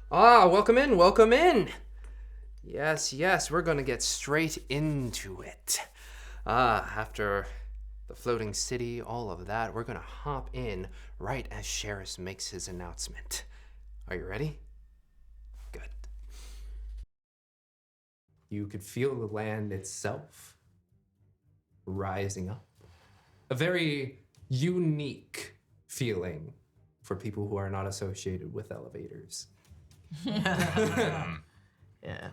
Welcome in, welcome in. Yes, we're gonna get straight into it. After the floating city, all of that, we're gonna hop in right as Sherris makes his announcement. Are you ready? Good. You could feel the land itself rising up. A very unique feeling for people who are not associated with elevators. Yeah. Yeah,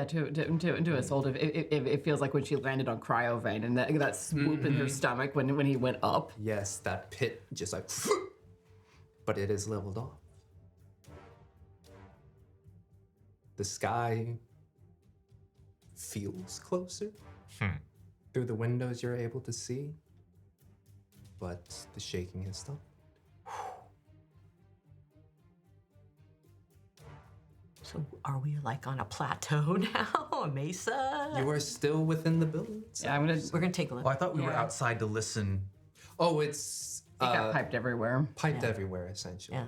to Isolt, it feels like when she landed on Cryovane and that swoop in her stomach when he went up. Yes, that pit just like, but it is leveled off. The sky feels closer. Through the windows you're able to see, but the shaking has stopped. So are we like on a plateau now? A mesa? You are still within the building. Yeah, We're gonna take a look. Well, I thought we were outside to listen. Oh, it's It got piped everywhere. piped everywhere, essentially. Yeah.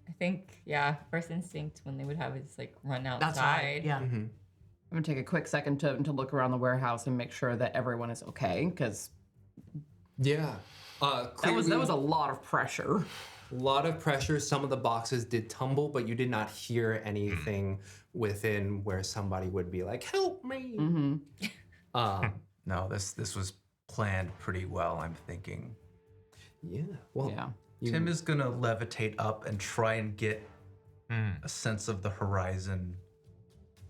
I think, first instinct when they would have is like run outside. Outside. Yeah. I'm gonna take a quick second to look around the warehouse and make sure that everyone is okay, because Yeah. that was a lot of pressure. A lot of pressure. Some of the boxes did tumble, but you did not hear anything within where somebody would be like, "Help me!" No, this was planned pretty well, I'm thinking. Yeah. Well, Yeah. Tim is gonna levitate up and try and get a sense of the horizon.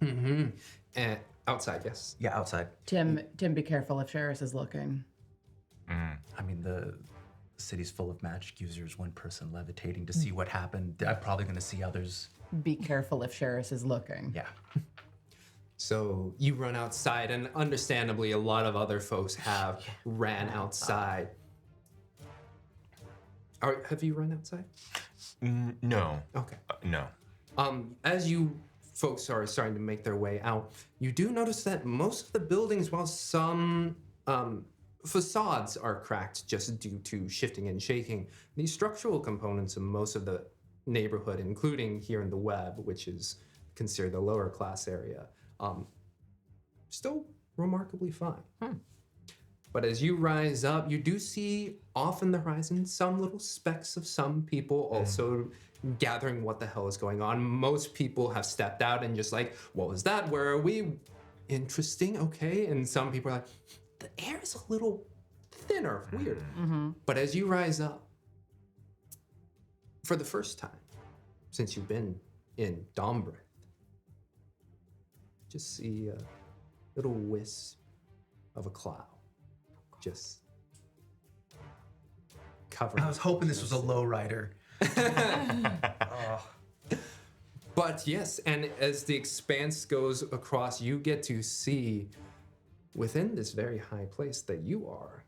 And outside, yes. Yeah, outside. Tim, be careful if Sherris is looking. I mean, the city's full of magic users. One person levitating to see what happened. I'm probably gonna see others. Be careful if Sherris is looking. Yeah. So you run outside, and understandably, a lot of other folks have ran outside. Have you run outside? No. Okay. No. As you folks are starting to make their way out, you do notice that most of the buildings, while some facades are cracked just due to shifting and shaking, the structural components of most of the neighborhood, including here in the web, which is considered the lower class area, still remarkably fine. But as you rise up, you do see off in the horizon some little specks of some people also gathering what the hell is going on. Most people have stepped out and just like, what was that? Where are we? Interesting, okay. And some people are like, the air is a little thinner, weird. But as you rise up, for the first time since you've been in Dombreth, just see a little wisp of a cloud just covering. I was hoping this was a lowrider. But yes, and as the expanse goes across, you get to see within this very high place that you are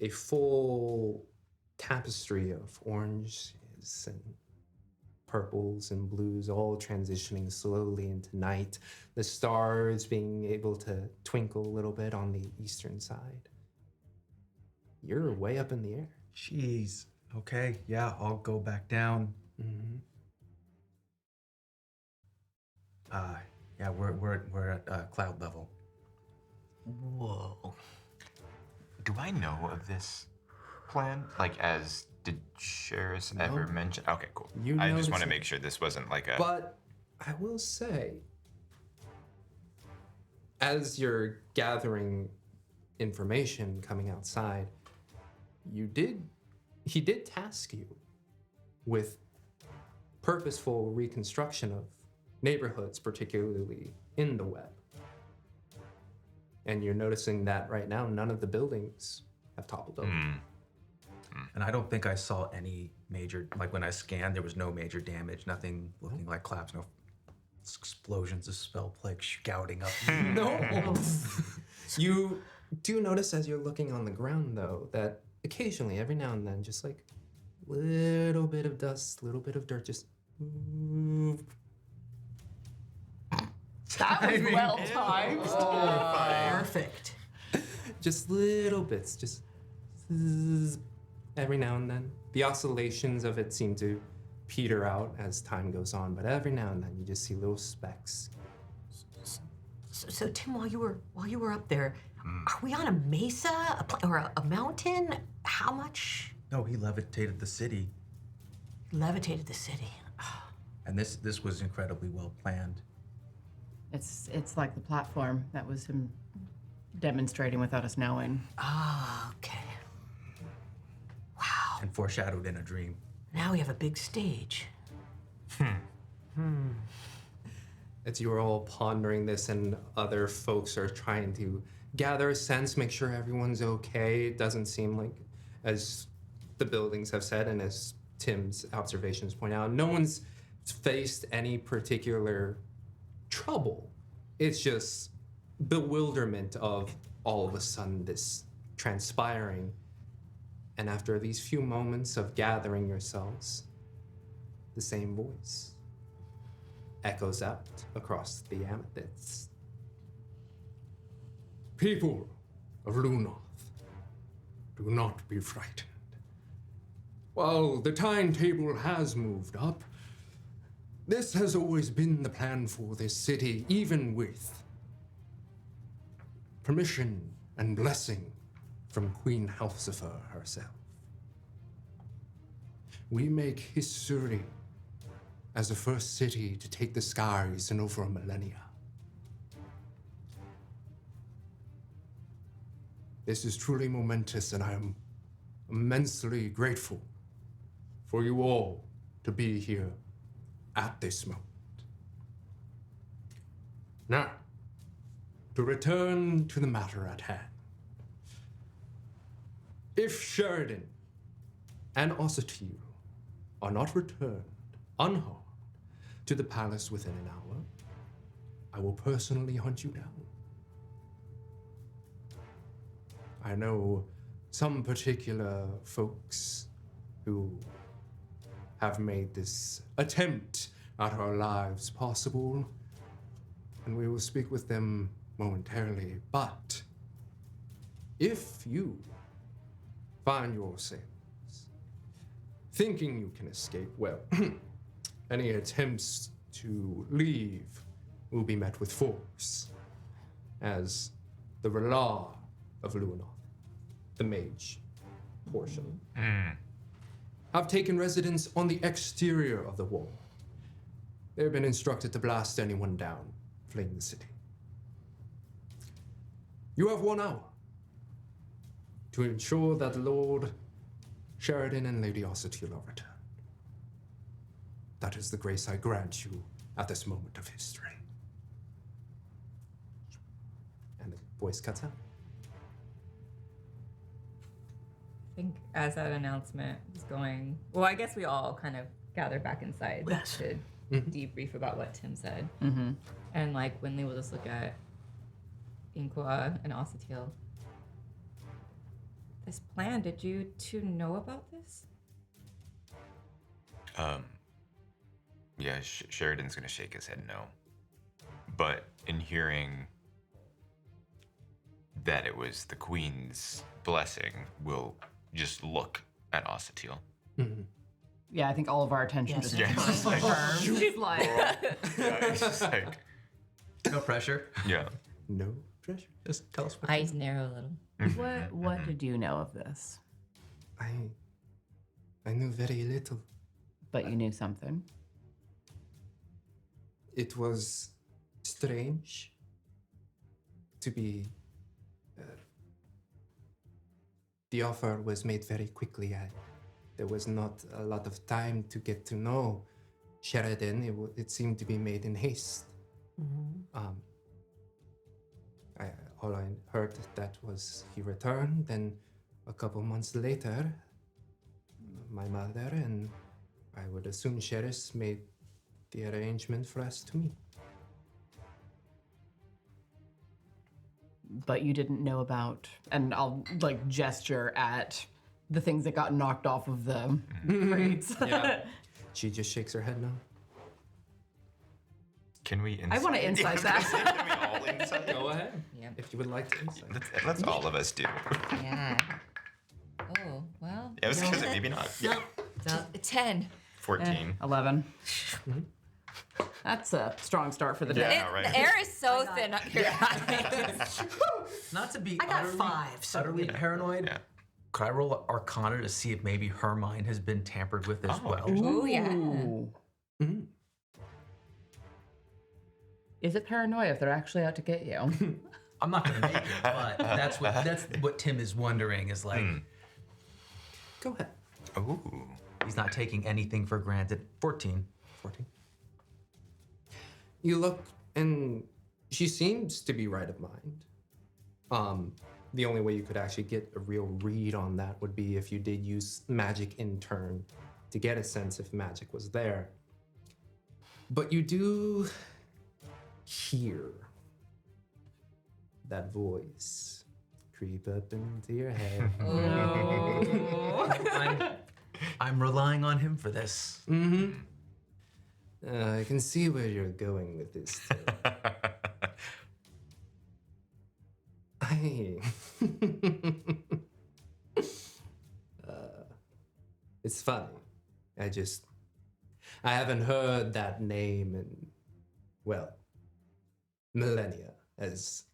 a full tapestry of oranges and purples and blues, all transitioning slowly into night. The stars being able to twinkle a little bit on the eastern side. You're way up in the air. Jeez. Okay, yeah, I'll go back down. Yeah, we're at cloud level. Whoa. Do I know of this plan? Did Sherris ever mention? Okay, cool. You I just noticed want to it. make sure this wasn't like a. But I will say, as you're gathering information coming outside, he did task you with purposeful reconstruction of neighborhoods, particularly in the web. And you're noticing that right now, none of the buildings have toppled over. And I don't think I saw any major, like when I scanned, there was no major damage, nothing looking like collapse, no explosions of Spellplague scouting up. No. You do notice as you're looking on the ground, though, that occasionally, every now and then, just like little bit of dust, little bit of dirt, just. That was well timed. Perfect. Just little bits, just zzz, every now and then. The oscillations of it seem to peter out as time goes on, but every now and then you just see little specks. So Tim, while you were up there, are we on a mesa or a mountain? How much? No, he levitated the city. Levitated the city. And this was incredibly well planned. It's like the platform that was him demonstrating without us knowing. Ah, okay. Wow. And foreshadowed in a dream. Now we have a big stage. As you are all pondering this and other folks are trying to gather a sense, make sure everyone's okay, it doesn't seem like, as the buildings have said and as Tim's observations point out, no one's faced any particular trouble. It's just bewilderment of all of a sudden this transpiring. And after these few moments of gathering yourselves, the same voice echoes out across the amethyst. People of Luenath, do not be frightened. While the timetable has moved up, this has always been the plan for this city, even with permission and blessing from Queen Halsifer herself. We make history as the first city to take the skies in over a millennia. This is truly momentous, and I am immensely grateful for you all to be here at this moment. Now, to return to the matter at hand. If Sheridan and Ossetil are not returned unharmed to the palace within an hour, I will personally hunt you down. I know some particular folks who have made this attempt at our lives possible, and we will speak with them momentarily. But if you find yourselves thinking you can escape, well, any attempts to leave will be met with force, as the Relar of Luenath, the mage portion, have taken residence on the exterior of the wall. They have been instructed to blast anyone down fleeing the city. You have 1 hour to ensure that Lord Sheridan and Lady Ossetil are returned. That is the grace I grant you at this moment of history. And the voice cuts out. I think as that announcement was going, well, I guess we all kind of gathered back inside Yes. to debrief about what Tim said. And like Wynnleigh will just look at Inqua and Ossetil. This plan, did you two know about this? Yeah, Sheridan's gonna shake his head no. But in hearing that it was the Queen's blessing, we'll just look at Ossetil. Yeah, I think all of our attention Yes. just Yeah, turns to her. She's like, Yeah, it's just like, No pressure. yeah. No pressure. Just tell us what. Eyes narrow a little. what did you know of this? I knew very little. But you knew something. It was strange to be. The offer was made very quickly. There was not a lot of time to get to know Sheridan. It seemed to be made in haste. All I heard that was he returned, and a couple months later, my mother and I would assume Sherris made the arrangement for us to meet. But you didn't know about, and I'll like gesture at the things that got knocked off of the crates. Yeah. She just shakes her head no. Can we insight? I want to insight that. Can we all insight? Go ahead. Yep. If you would like to insight. Let's all of us do. Yeah. Oh, well. I was gonna say maybe not. Yeah. So, 10. 14. 11. That's a strong start for the day. Yeah, right. The air is so thin up here. Not to be I got utterly, 5. So utterly paranoid. Yeah. Could I roll Arcana to see if maybe her mind has been tampered with as well? Oh, yeah. Ooh. Is it paranoia if they're actually out to get you? I'm not gonna make it, but that's what Tim is wondering is like Go ahead. Ooh. he's not taking anything for granted. 14. 14. You look, and she seems to be right of mind. The only way you could actually get a real read on that would be if you did use magic in turn to get a sense if magic was there. But you do hear that voice creep up into your head. I'm relying on him for this. I can see where you're going with this. It's funny. I haven't heard that name in, well, millennia, as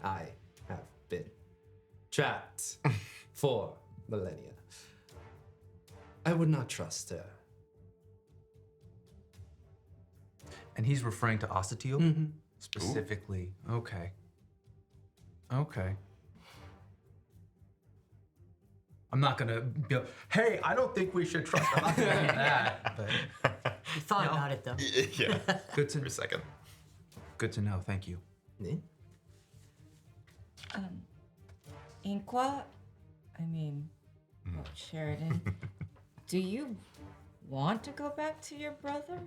I have been trapped for millennia. I would not trust her. And he's referring to Osatiel specifically. Okay. Okay. I'm not gonna be, hey, I don't think we should trust. I'm not gonna do that. But you thought about it though. Yeah. good to For a second. good to know. Thank you. Yeah. Inqua, I mean, Sheridan, do you want to go back to your brother?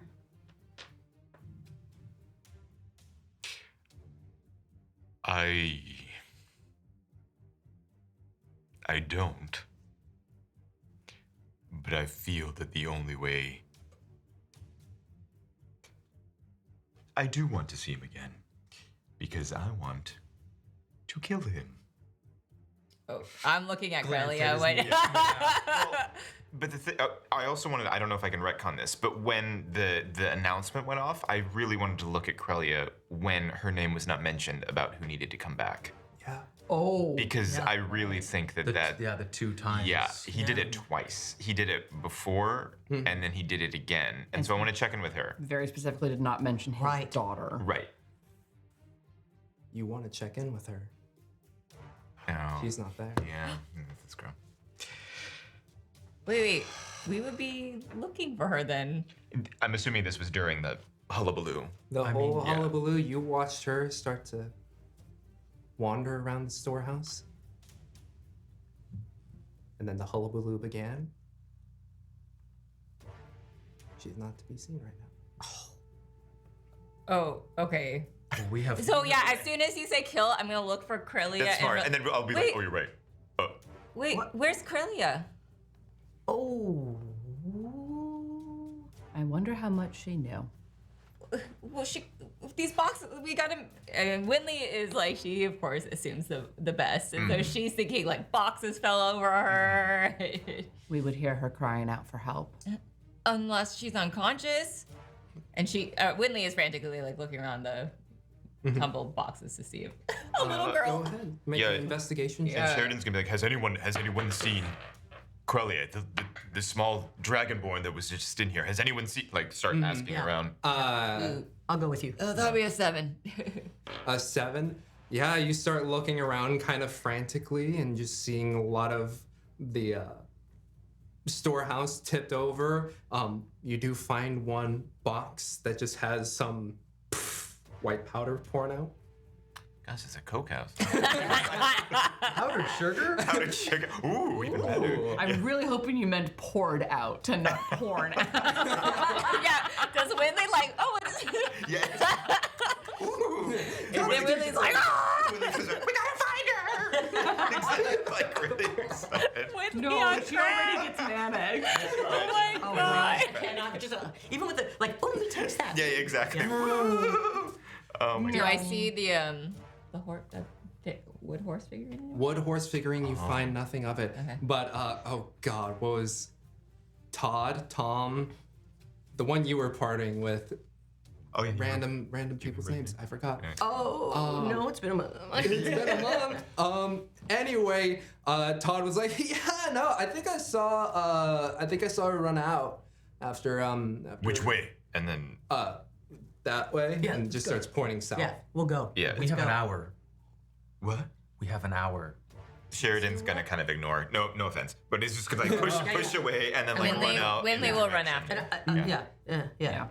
I don't. But I feel that the only way I do want to see him again, because I want to kill him. Oh, I'm looking at Glance Grelia. at Wait. his But the thing, I also wanted, I don't know if I can retcon this, but when the announcement went off, I really wanted to look at Crelia when her name was not mentioned about who needed to come back. Yeah. Oh. Because I really think that The 2 times. yeah, he did it twice. He did it before, and then he did it again. And so I want to check in with her. Very specifically did not mention his Right. daughter. Right. You want to check in with her. Oh, She's not there. yeah, that's gross. Wait. We would be looking for her then. I'm assuming this was during the hullabaloo. The whole yeah. hullabaloo, you watched her start to wander around the storehouse. And then the hullabaloo began. She's not to be seen right now. Oh, okay. We have. So yeah, as soon as you say kill, I'm gonna look for Crelia. That's smart. And then I'll be like, Wait. oh, you're right. Oh. Wait, where's Crelia? Oh. I wonder how much she knew. Well, these boxes, we got him. And Wynnleigh is like, she of course assumes the best, and so she's thinking like boxes fell over her, We would hear her crying out for help. unless she's unconscious. And Wynnleigh is frantically like looking around the tumbled boxes to see if a little girl. Go ahead. Make Yeah. an investigation check. And Sheridan's gonna be like, has anyone seen Crelia, the small dragonborn that was just in here? Has anyone seen, like, start asking Yeah. around? I'll go with you. That'll be a 7. A 7? Yeah, you start looking around kind of frantically and just seeing a lot of the storehouse tipped over. You do find one box that just has some white powder pouring out. Gosh, it's a coke house. Powdered sugar? Powdered sugar. Ooh, even better. I'm really hoping you meant poured out and not porn out. Yeah, because Wynnleigh like, oh, what is it? Yeah. Ooh. And then Wynnleigh's like, ah! We gotta find her. Exactly. Like really excited. With No, neon she crack. already gets manic. Oh my Oh, god. I cannot just even with the like. Oh, let me taste that. Yeah, exactly. Woo. Oh my Do god. I see the wood horse figurine? Wood horse figurine, you find nothing of it. Okay. But, oh God, what was Tom the one you were partying with. Oh yeah. Random people's names. I forgot. Oh, no, it's been a month. It's been a month. Anyway, Todd was like, yeah, no, I think I saw her run out after Which way? And then. That way, Yeah, and just starts pointing south. Yeah, we'll go. Yeah. We have an hour. What? We have an hour. Sheridan's gonna kind of ignore. No offense, but he's just gonna like push away and then like run out. Wynnleigh will run after. Yeah.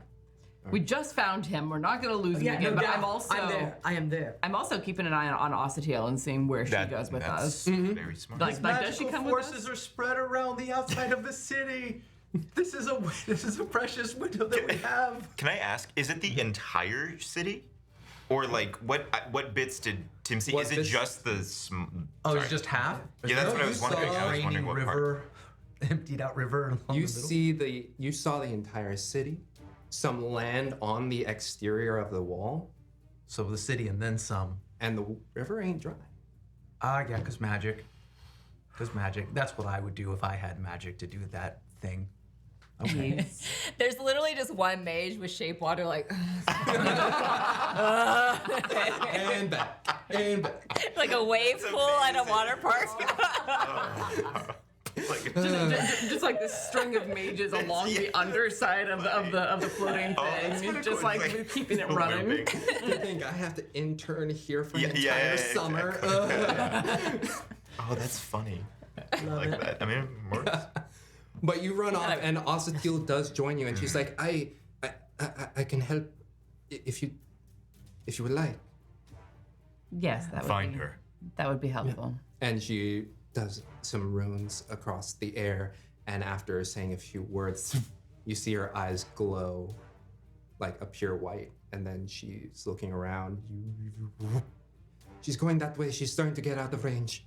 We just found him. We're not going to lose him Yeah, again. no But doubt. I'm also. I am there. I'm also keeping an eye on Osatiel and seeing where she goes with us. Very smart. Like, does she come with us? forces are spread around the outside of the city. This is a precious window that we have. Can I ask? Is it the entire city, or like what bits did Tim see? What Is it bits? just the? Oh, it's just half? Yeah, that's what I you was wondering. saw I was wondering what part. river, emptied out river along You the middle. saw the entire city, some land on the exterior of the wall, So the city and then some. and the river ain't dry. Yeah, because magic. That's what I would do if I had magic to do that thing. Okay. There's literally just one mage with shape water, like And back, and back. like a wave pool at a water park. Like, Just like this string of mages along the underside of the floating that's thing, kinda just cool. like It's like keeping it running. looping. You think I have to intern here for an Yeah, entire yeah, summer? Oh, that's funny. I like that. I mean, it works. But you run off, and Osatiel does join you, and she's like, I can help if you would like." Yes, that would Find be, her. That would be helpful. And she does some runes across the air, and after saying a few words, you see her eyes glow like a pure white, and then she's looking around. She's going that way. She's starting to get out of range.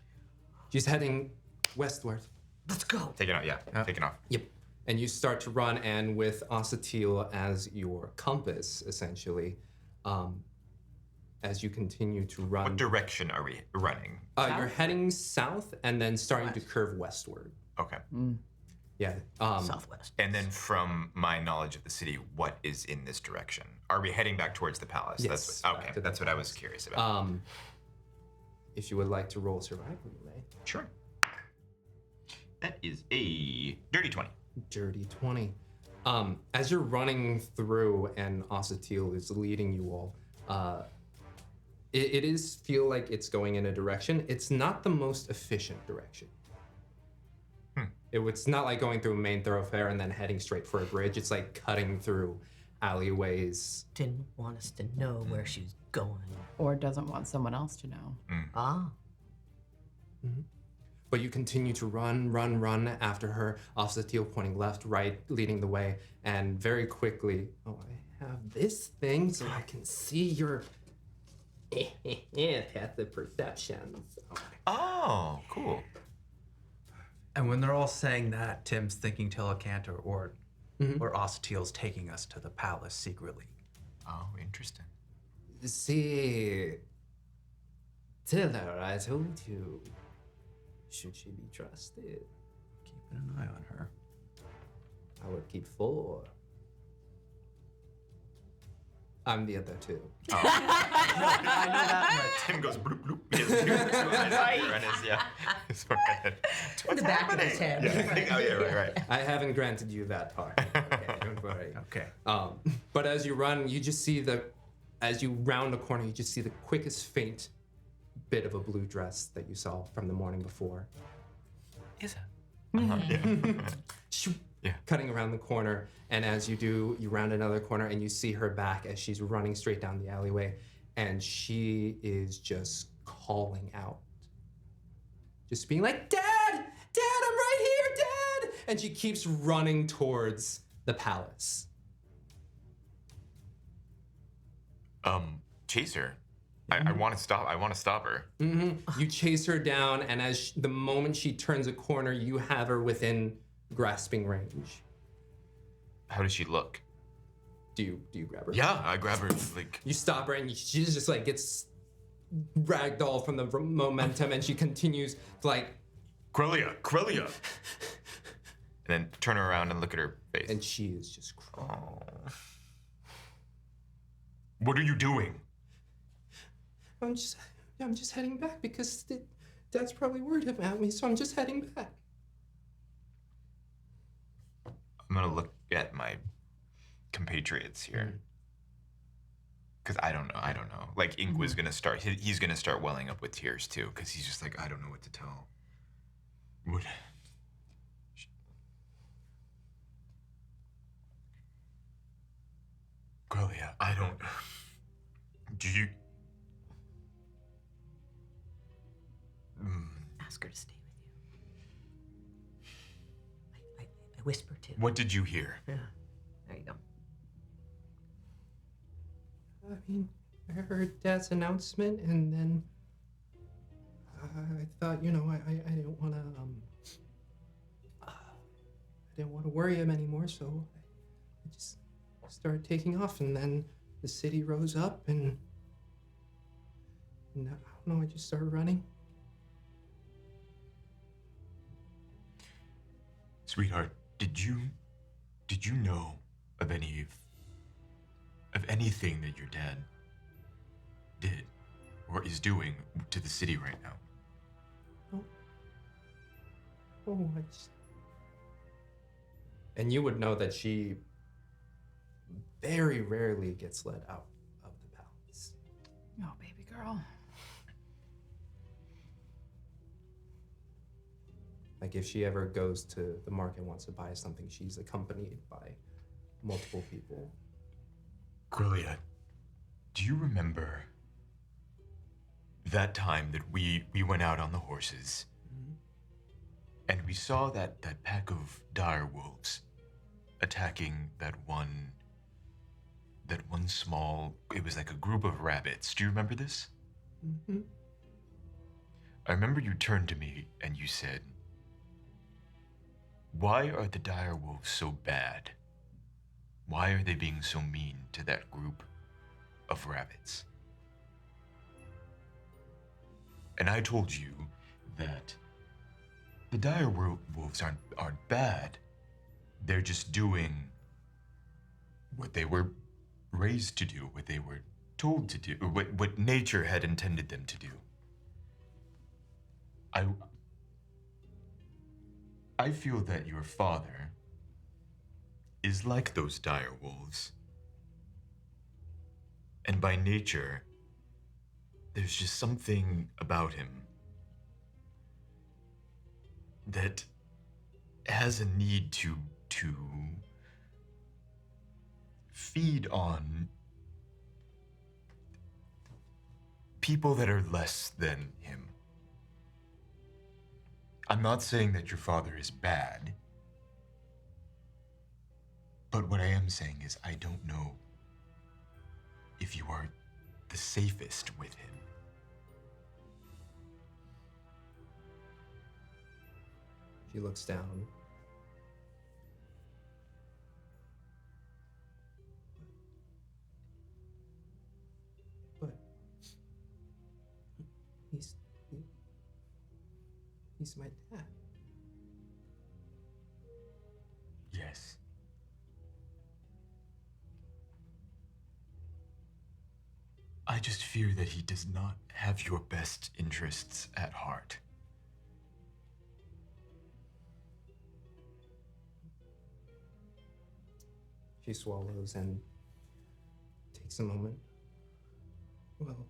She's heading westward. Let's go. Take it out. Yeah. Take it off. Yep. And you start to run, and with Osatiel as your compass, essentially, as you continue to run. What direction are we running? You're heading south and then starting to curve westward. Okay. Yeah. Southwest. And then, from my knowledge of the city, what is in this direction? Are we heading back towards the palace? Yes, That's back to the That's what I was curious about. If you would like to roll survival, you may. Sure. That is a dirty 20. Dirty 20. As you're running through and Osatiel is leading you all, it is feel like it's going in a direction. It's not the most efficient direction. It's not like going through a main thoroughfare and then heading straight for a bridge. It's like cutting through alleyways. Didn't want us to know where she's going. Or doesn't want someone else to know. Ah. But you continue to run after her. Osatiel pointing left, right, leading the way, and very quickly, I have this thing so I can see your passive perceptions. Oh, cool. And when they're all saying that, Tim's thinking Telecantor or Osatiel's taking us to the palace secretly. Oh, interesting. See, tell her I told you. Should she be trusted? Keeping an eye on her. I would keep 4. I'm the other 2. Tim goes bloop bloop. He has two eyes on his, yeah. His forehead. What's the back of happening? his head. Yeah. Oh yeah, right. I haven't granted you that part. Okay, don't worry. Okay. But as you run, you just see as you round a corner, you just see the quickest faint bit of a blue dress that you saw from the morning before. Is it? Shoo, Yeah. Cutting around the corner, and as you do, you round another corner and you see her back as she's running straight down the alleyway, and she is just calling out. Just being like, Dad! Dad, I'm right here, Dad! And she keeps running towards the palace. Chase her. I want to stop. I want to stop her. You chase her down, and the moment she turns a corner, you have her within grasping range. How does she look? Do you grab her? Yeah, I grab her like. You stop her, and she just like gets ragdoll from the momentum, and she continues to like. Quellia. And then turn her around and look at her face. And she is just crying. Oh. What are you doing? I'm just heading back because Dad's probably worried about me, so I'm just heading back. I'm gonna look at my compatriots here. Because I don't know. Like, Inqua's gonna start, he's gonna start welling up with tears too, because he's just like, I don't know what to tell. What? Quellia, I don't. Do you. Ask her to stay with you. I whisper too. What did you hear? Yeah. There you go. I mean, I heard Dad's announcement, and then I thought, you know, I didn't want to, I didn't want to worry him anymore, so I just started taking off, and then the city rose up, and I don't know, I just started running. Sweetheart, did you know of anything that your dad did or is doing to the city right now? Oh, I just... And you would know that she very rarely gets let out of the palace. Oh, baby girl. Like, if she ever goes to the market and wants to buy something, she's accompanied by multiple people. Quellia, do you remember that time that we went out on the horses and we saw that pack of dire wolves attacking that one small, it was like a group of rabbits. Do you remember this? Mm-hmm. I remember you turned to me and you said, "Why are the dire wolves so bad? Why are they being so mean to that group of rabbits?" And I told you that the dire wolves aren't bad. They're just doing what they were raised to do, what they were told to do, or what nature had intended them to do. I feel that your father is like those dire wolves. And by nature, there's just something about him that has a need to feed on people that are less than him. I'm not saying that your father is bad, but what I am saying is I don't know if you are the safest with him. She looks down. But he's my dad. Yes. I just fear that he does not have your best interests at heart. She swallows and takes a moment. Well,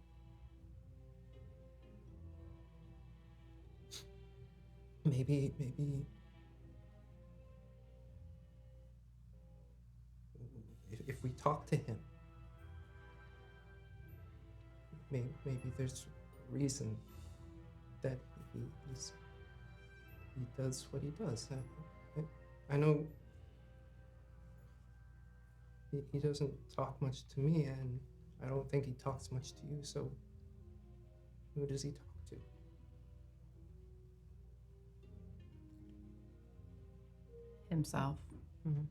maybe if we talk to him, maybe there's reason that he does what he does. I know he doesn't talk much to me, and I don't think he talks much to you, so who does he talk to? Himself. Mm-hmm.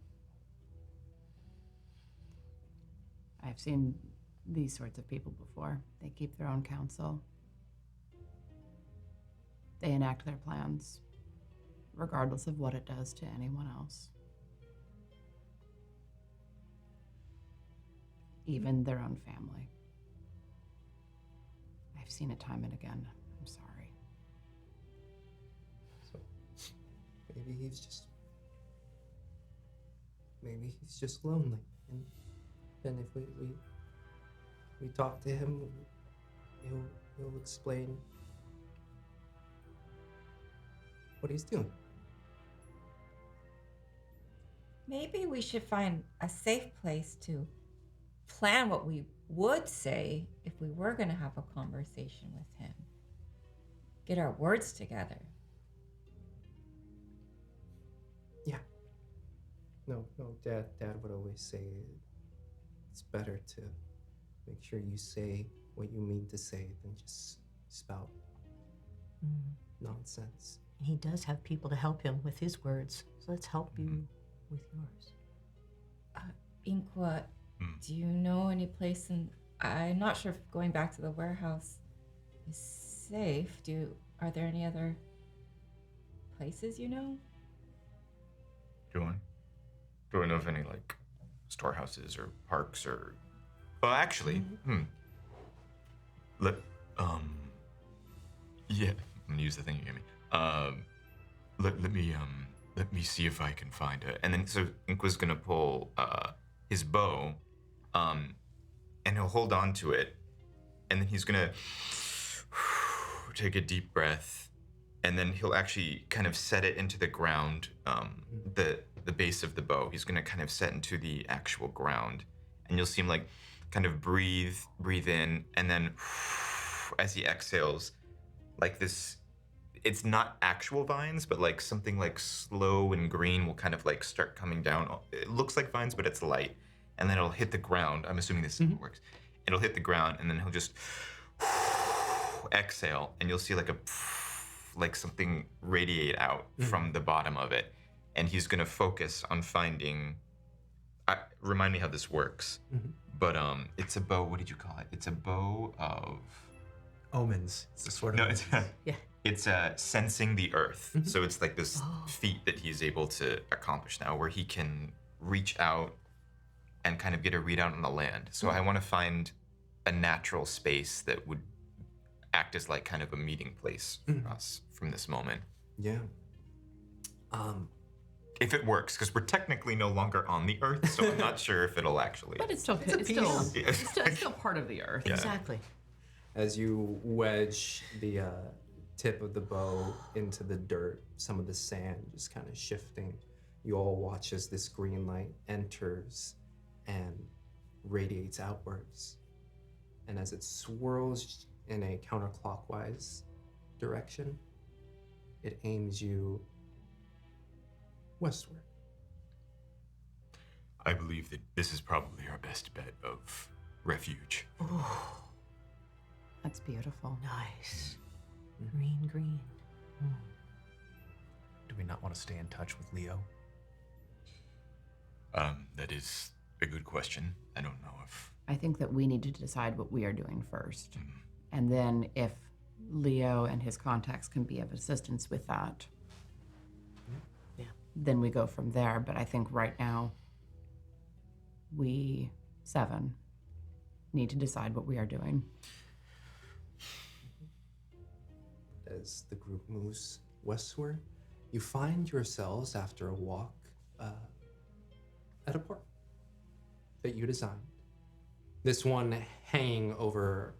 I've seen these sorts of people before. They keep their own counsel. They enact their plans. regardless of what it does to anyone else. Even their own family. I've seen it time and again. I'm sorry. So maybe he's just lonely. And if we talk to him, he'll explain what he's doing. Maybe we should find a safe place to plan what we would say if we were going to have a conversation with him. Get our words together. Yeah. No, Dad would always say it's better to make sure you say what you mean to say than just spout nonsense. He does have people to help him with his words, so let's help you with yours. Inqua, do you know any place I'm not sure if going back to the warehouse is safe. Are there any other places you know? Do I know of any like storehouses or parks or? Well, actually, yeah, I'm gonna use the thing you gave me. Let me see if I can find it. And then so Inqua's gonna pull his bow, and he'll hold on to it, and then he's gonna take a deep breath, and then he'll actually kind of set it into the ground, the base of the bow. He's gonna kind of set into the actual ground, and you'll see him like kind of breathe in, and then as he exhales, like this, it's not actual vines, but like something like slow and green will kind of like start coming down. It looks like vines, but it's light. And then it'll hit the ground. I'm assuming this works. It'll hit the ground, and then he'll just exhale, and you'll see like something radiate out from the bottom of it. And he's gonna focus on finding. Remind me how this works. But it's a bow. What did you call it? It's a bow of Omens. It's a sort of. no. It's it's sensing the earth. So it's like this feat that he's able to accomplish now, where he can reach out and kind of get a readout on the land. So I want to find a natural space that would act as like kind of a meeting place for us from this moment. Yeah. If it works, because we're technically no longer on the earth, so I'm not sure if it'll actually. But it's still part of the earth. Exactly. As you wedge the tip of the bow into the dirt, some of the sand just kind of shifting, you all watch as this green light enters and radiates outwards. And as it swirls in a counterclockwise direction, it aims you westward. I believe that this is probably our best bet of refuge. Oh, That's beautiful. nice. Green. Do we not want to stay in touch with Leo? That is a good question. I don't know if. I think that we need to decide what we are doing first. And then if Leo and his contacts can be of assistance with that, then we go from there. But I think right now, we 7 need to decide what we are doing. As the group moves westward, you find yourselves after a walk at a park that you designed. This one hanging over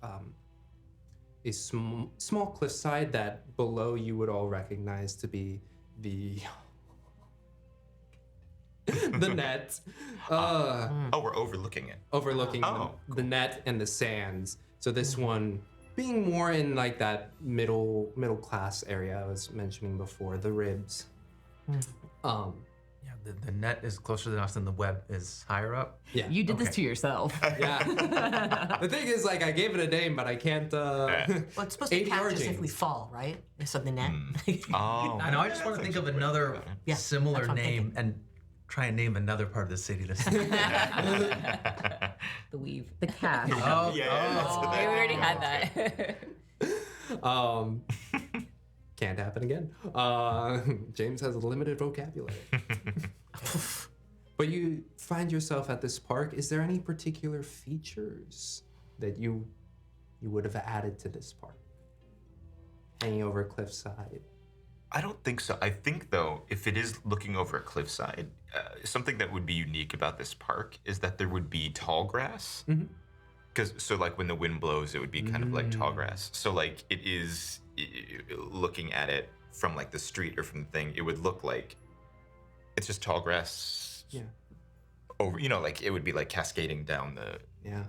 a small cliffside that below you would all recognize to be the the net. We're overlooking it. Overlooking the net and the sands. So this one being more in like that middle class area I was mentioning before, the ribs. Yeah, the net is closer than us and the web is higher up. Yeah. You did this to yourself. Yeah. The thing is, like, I gave it a name, but I can't. Well, it's supposed to 80 catch us if Argent. we fall, right? So the net. Oh. I know. I just want to think of another Yeah, similar that's what I'm name thinking. and try and name another part of the city this time. The weave. The cat. Yeah. We already had that. can't happen again. James has a limited vocabulary. But you find yourself at this park. Is there any particular features that you would have added to this park? Hanging over a cliffside. I don't think so. I think, though, if it is looking over a cliffside, something that would be unique about this park is that there would be tall grass. Because, so like when the wind blows, it would be kind of like tall grass. So like it is, looking at it from like the street or from the thing, it would look like it's just tall grass. Yeah. Over, like it would be like cascading down the. Yeah.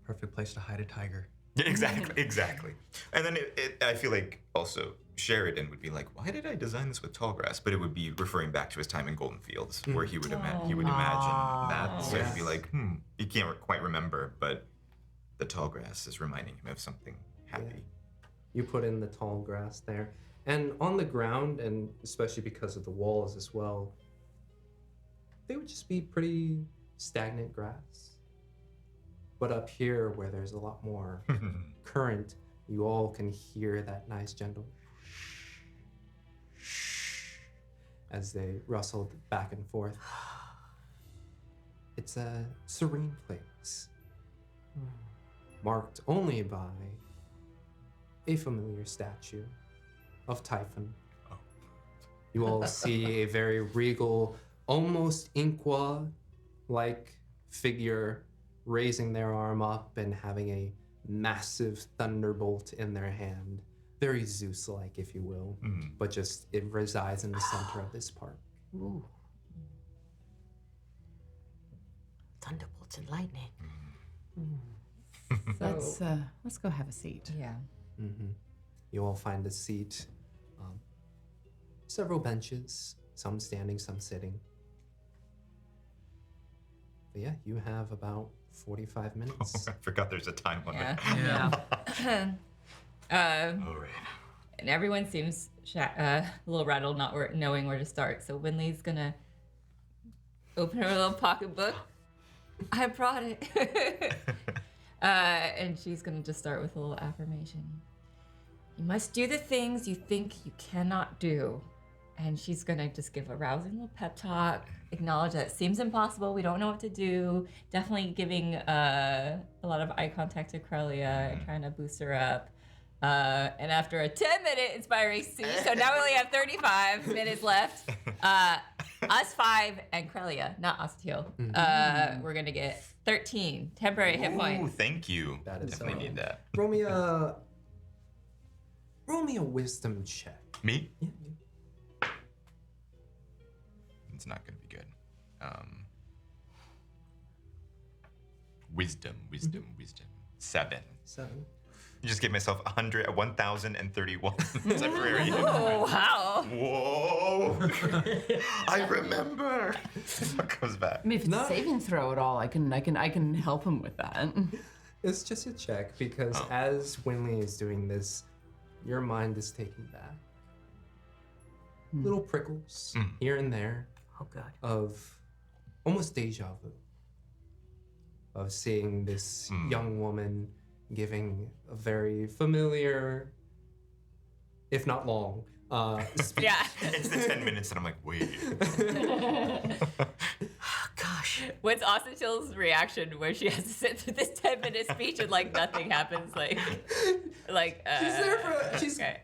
Perfect place to hide a tiger. Yeah, exactly. And then I feel like also Sheridan would be like, why did I design this with tall grass? But it would be referring back to his time in Golden Fields, where he would imagine that. So he'd be like, he can't quite remember, but the tall grass is reminding him of something happy. Yeah. You put in the tall grass there. And on the ground, and especially because of the walls as well, they would just be pretty stagnant grass. But up here, where there's a lot more current, you all can hear that nice gentle as they rustled back and forth. It's a serene place, marked only by a familiar statue of Typhon. You all see a very regal, almost Inqua-like figure raising their arm up and having a massive thunderbolt in their hand. Very Zeus-like, if you will, but just it resides in the center of this park. Ooh. Thunderbolts and lightning. Let's go have a seat. Yeah. You all find a seat, several benches, some standing, some sitting. But yeah, you have about 45 minutes. I forgot there's a time limit. Yeah. All right. And everyone seems a little rattled, not knowing where to start. So Wynnleigh's gonna open her little pocketbook. I brought it. And she's gonna just start with a little affirmation. You must do the things you think you cannot do. And she's gonna just give a rousing little pep talk, acknowledge that it seems impossible, we don't know what to do, definitely giving a lot of eye contact to Crelia and trying to boost her up. And after a 10-minute inspiring speech, so now we only have 35 minutes left, us 5 and Crelia, not us 2, we're gonna get 13 temporary hit Ooh, points. thank you. That is Definitely need that. Roll me a wisdom check. Me? Yeah. It's not going to be good. Wisdom. 7. 7. You just gave myself 1,031 temporary. Oh, wow. Whoa! I remember. What comes back? I mean, if it's a saving throw at all, I can help him with that. It's just a check because as Wynnleigh is doing this, your mind is taking back. Little prickles here and there. Oh, God. Of almost deja vu of seeing this young woman giving a very familiar, if not long, speech. Yeah. It's the 10 minutes that I'm like, wait. Gosh. What's Austin Chill's reaction where she has to sit through this 10-minute speech and like nothing happens?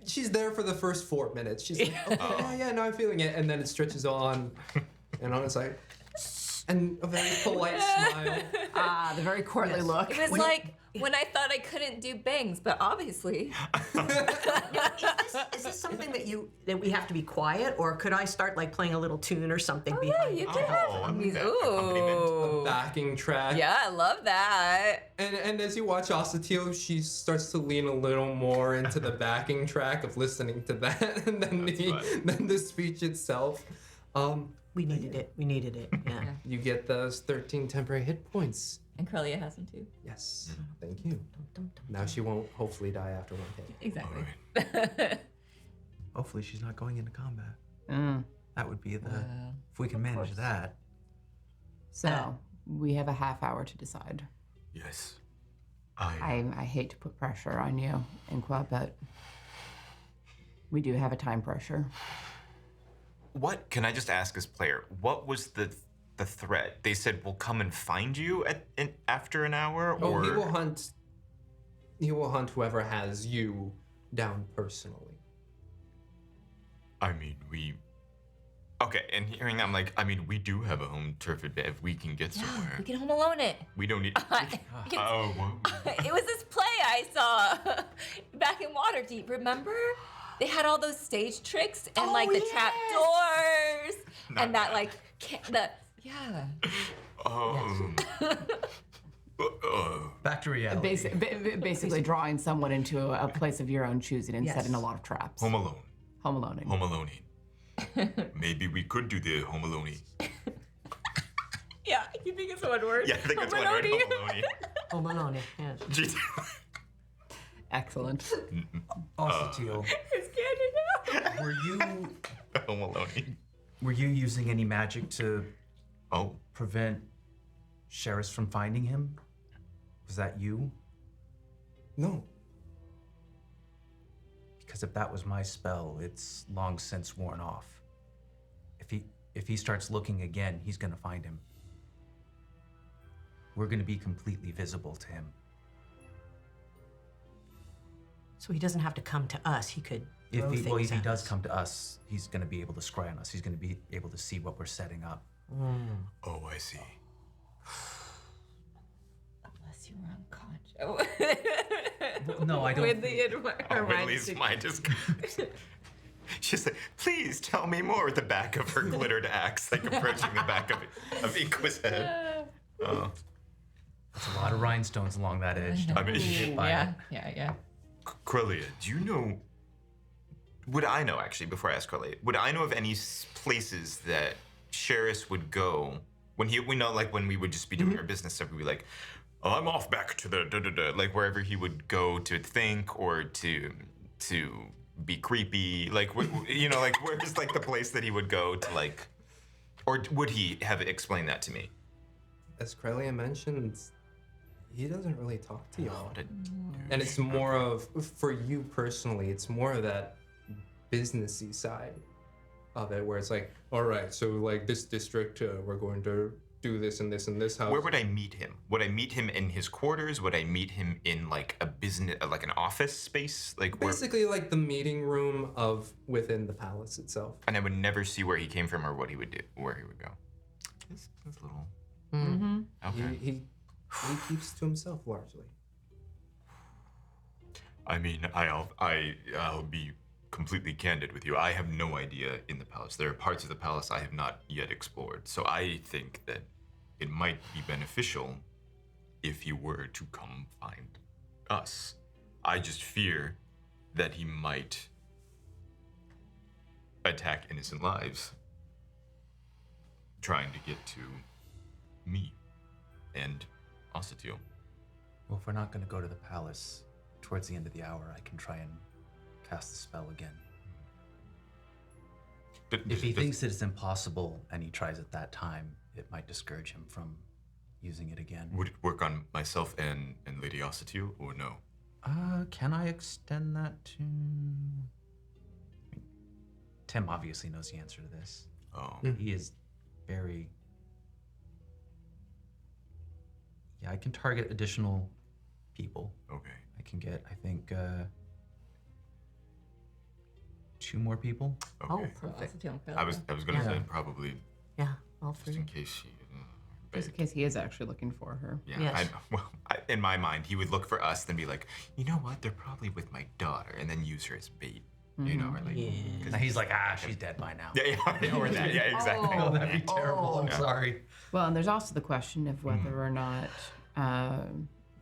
She's there for the first 4 minutes. She's like, okay, yeah, no, I'm feeling it, and then it stretches on, and on. It's like, and a very polite smile. The very courtly look. It was like when I thought I couldn't do bangs, but obviously. Is this something that we have to be quiet, or could I start like playing a little tune or something Yeah, behind? you can have music. Ooh. Backing track. Yeah, I love that. And as you watch Osatio, she starts to lean a little more into the backing track of listening to that, and then the speech itself. We needed it. We needed it. Yeah. You get those 13 temporary hit points. And Crelia has them too. Yes, thank you. Now she won't hopefully die after one hit. Exactly. Hopefully she's not going into combat. That would be if we can manage that. So we have a half hour to decide. Yes. I hate to put pressure on you, Inqua, but We do have a time pressure. What can I just ask as player? What was the threat? They said we'll come and find you after an hour, Oh, or he will hunt. He will hunt whoever has you down personally. I mean, okay, and hearing that, I'm like, I mean, we do have a home turf advantage. If we can get somewhere. We can Home Alone it. We don't need. Oh, whoa. It was this play I saw back in Waterdeep, remember? They had all those stage tricks and like the trap doors and that like yeah. Oh. Back to reality. Basically drawing someone into a place of your own choosing and Yes. setting a lot of traps. Home Alone. Home Aloneing. Home Aloneing. Maybe we could do the Home Aloneing. Yeah, you think it's one word? Yeah, I think it's one word. Home Aloneing. Home Alone, yes. Jeez. Excellent. Also, Teal, It's canon now. Home Aloneing. were you using any magic to Oh. prevent Sherris from finding him? Was that you? No. Because if that was my spell, it's long since worn off. If he starts looking again, he's gonna find him. We're gonna be completely visible to him. So he doesn't have to come to us. He could throw If he things at does us. come to us, he's gonna be able to scry on us. He's gonna be able to see what we're setting up. Oh, I see. Unless you were unconscious. No, I don't. With the Wynnleigh's mind is. She's like, please tell me more with the back of her glittered axe, like approaching the back of Inqua's head. Oh. That's a lot of rhinestones along that edge. I mean, Yeah. Crelia, do you know? Would I know, actually, before I ask Crelia, would I know of any places that Sherris would go when we know, like, when we would just be doing our business stuff, we'd be like, oh, I'm off back to the like wherever he would go to think or to be creepy, like you know, like where's like the place that he would go to, like, or would he have explained that to me? As Crelia mentioned, he doesn't really talk to y'all. What a And it's more of, for you personally, it's more of that businessy side of it, where it's like, all right, so like this district, we're going to do this and this and this house. Where would I meet him? Would I meet him in his quarters? Would I meet him in like a business, like an office space? Like Basically like the meeting room of within the palace itself. and I would never see where he came from or what he would do, where he would go. That's a little. Okay. He keeps to himself largely. I mean, I'll be completely candid with you. I have no idea in the palace. There are parts of the palace I have not yet explored. So I think that it might be beneficial if he were to come find us. I just fear that he might attack innocent lives trying to get to me and Ossetio. Well, if we're not going to go to the palace, towards the end of the hour, I can try and cast the spell again. If he thinks that it's impossible and he tries at that time, it might discourage him from using it again. Would it work on myself and Lady Ossetio, or no? Can I extend that to... Tim obviously knows the answer to this. Oh. He is very... Yeah, I can target additional people. Okay. I can get, I think, 2 more people. Okay. Oh, perfect. I was gonna say probably Yeah, all just three. in case she. Just in case he is actually looking for her. Yeah. Yes. In my mind, he would look for us, then be like, you know what? They're probably with my daughter, and then use her as bait. You know, or like. And he's like, she's dead by now. Yeah, or that. Yeah, exactly. Oh, that'd be terrible. I'm sorry. Well, and there's also the question of whether or not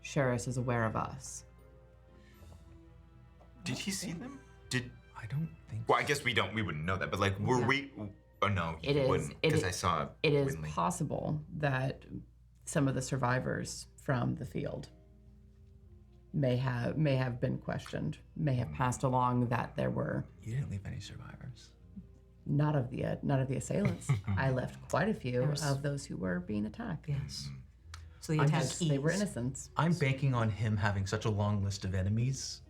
Sherris is aware of us. Did he see them? I don't think Well, I guess we wouldn't know that, but like, were we? Oh no, It he is- wouldn't, it because is- I saw. It is Wynnleigh. possible that some of the survivors from the field may have been questioned, may have passed along that there were You didn't leave any survivors. not of the assailants. I left quite a few of those who were being attacked. Yes. So the I'm attack just- They were innocents. I'm banking on him having such a long list of enemies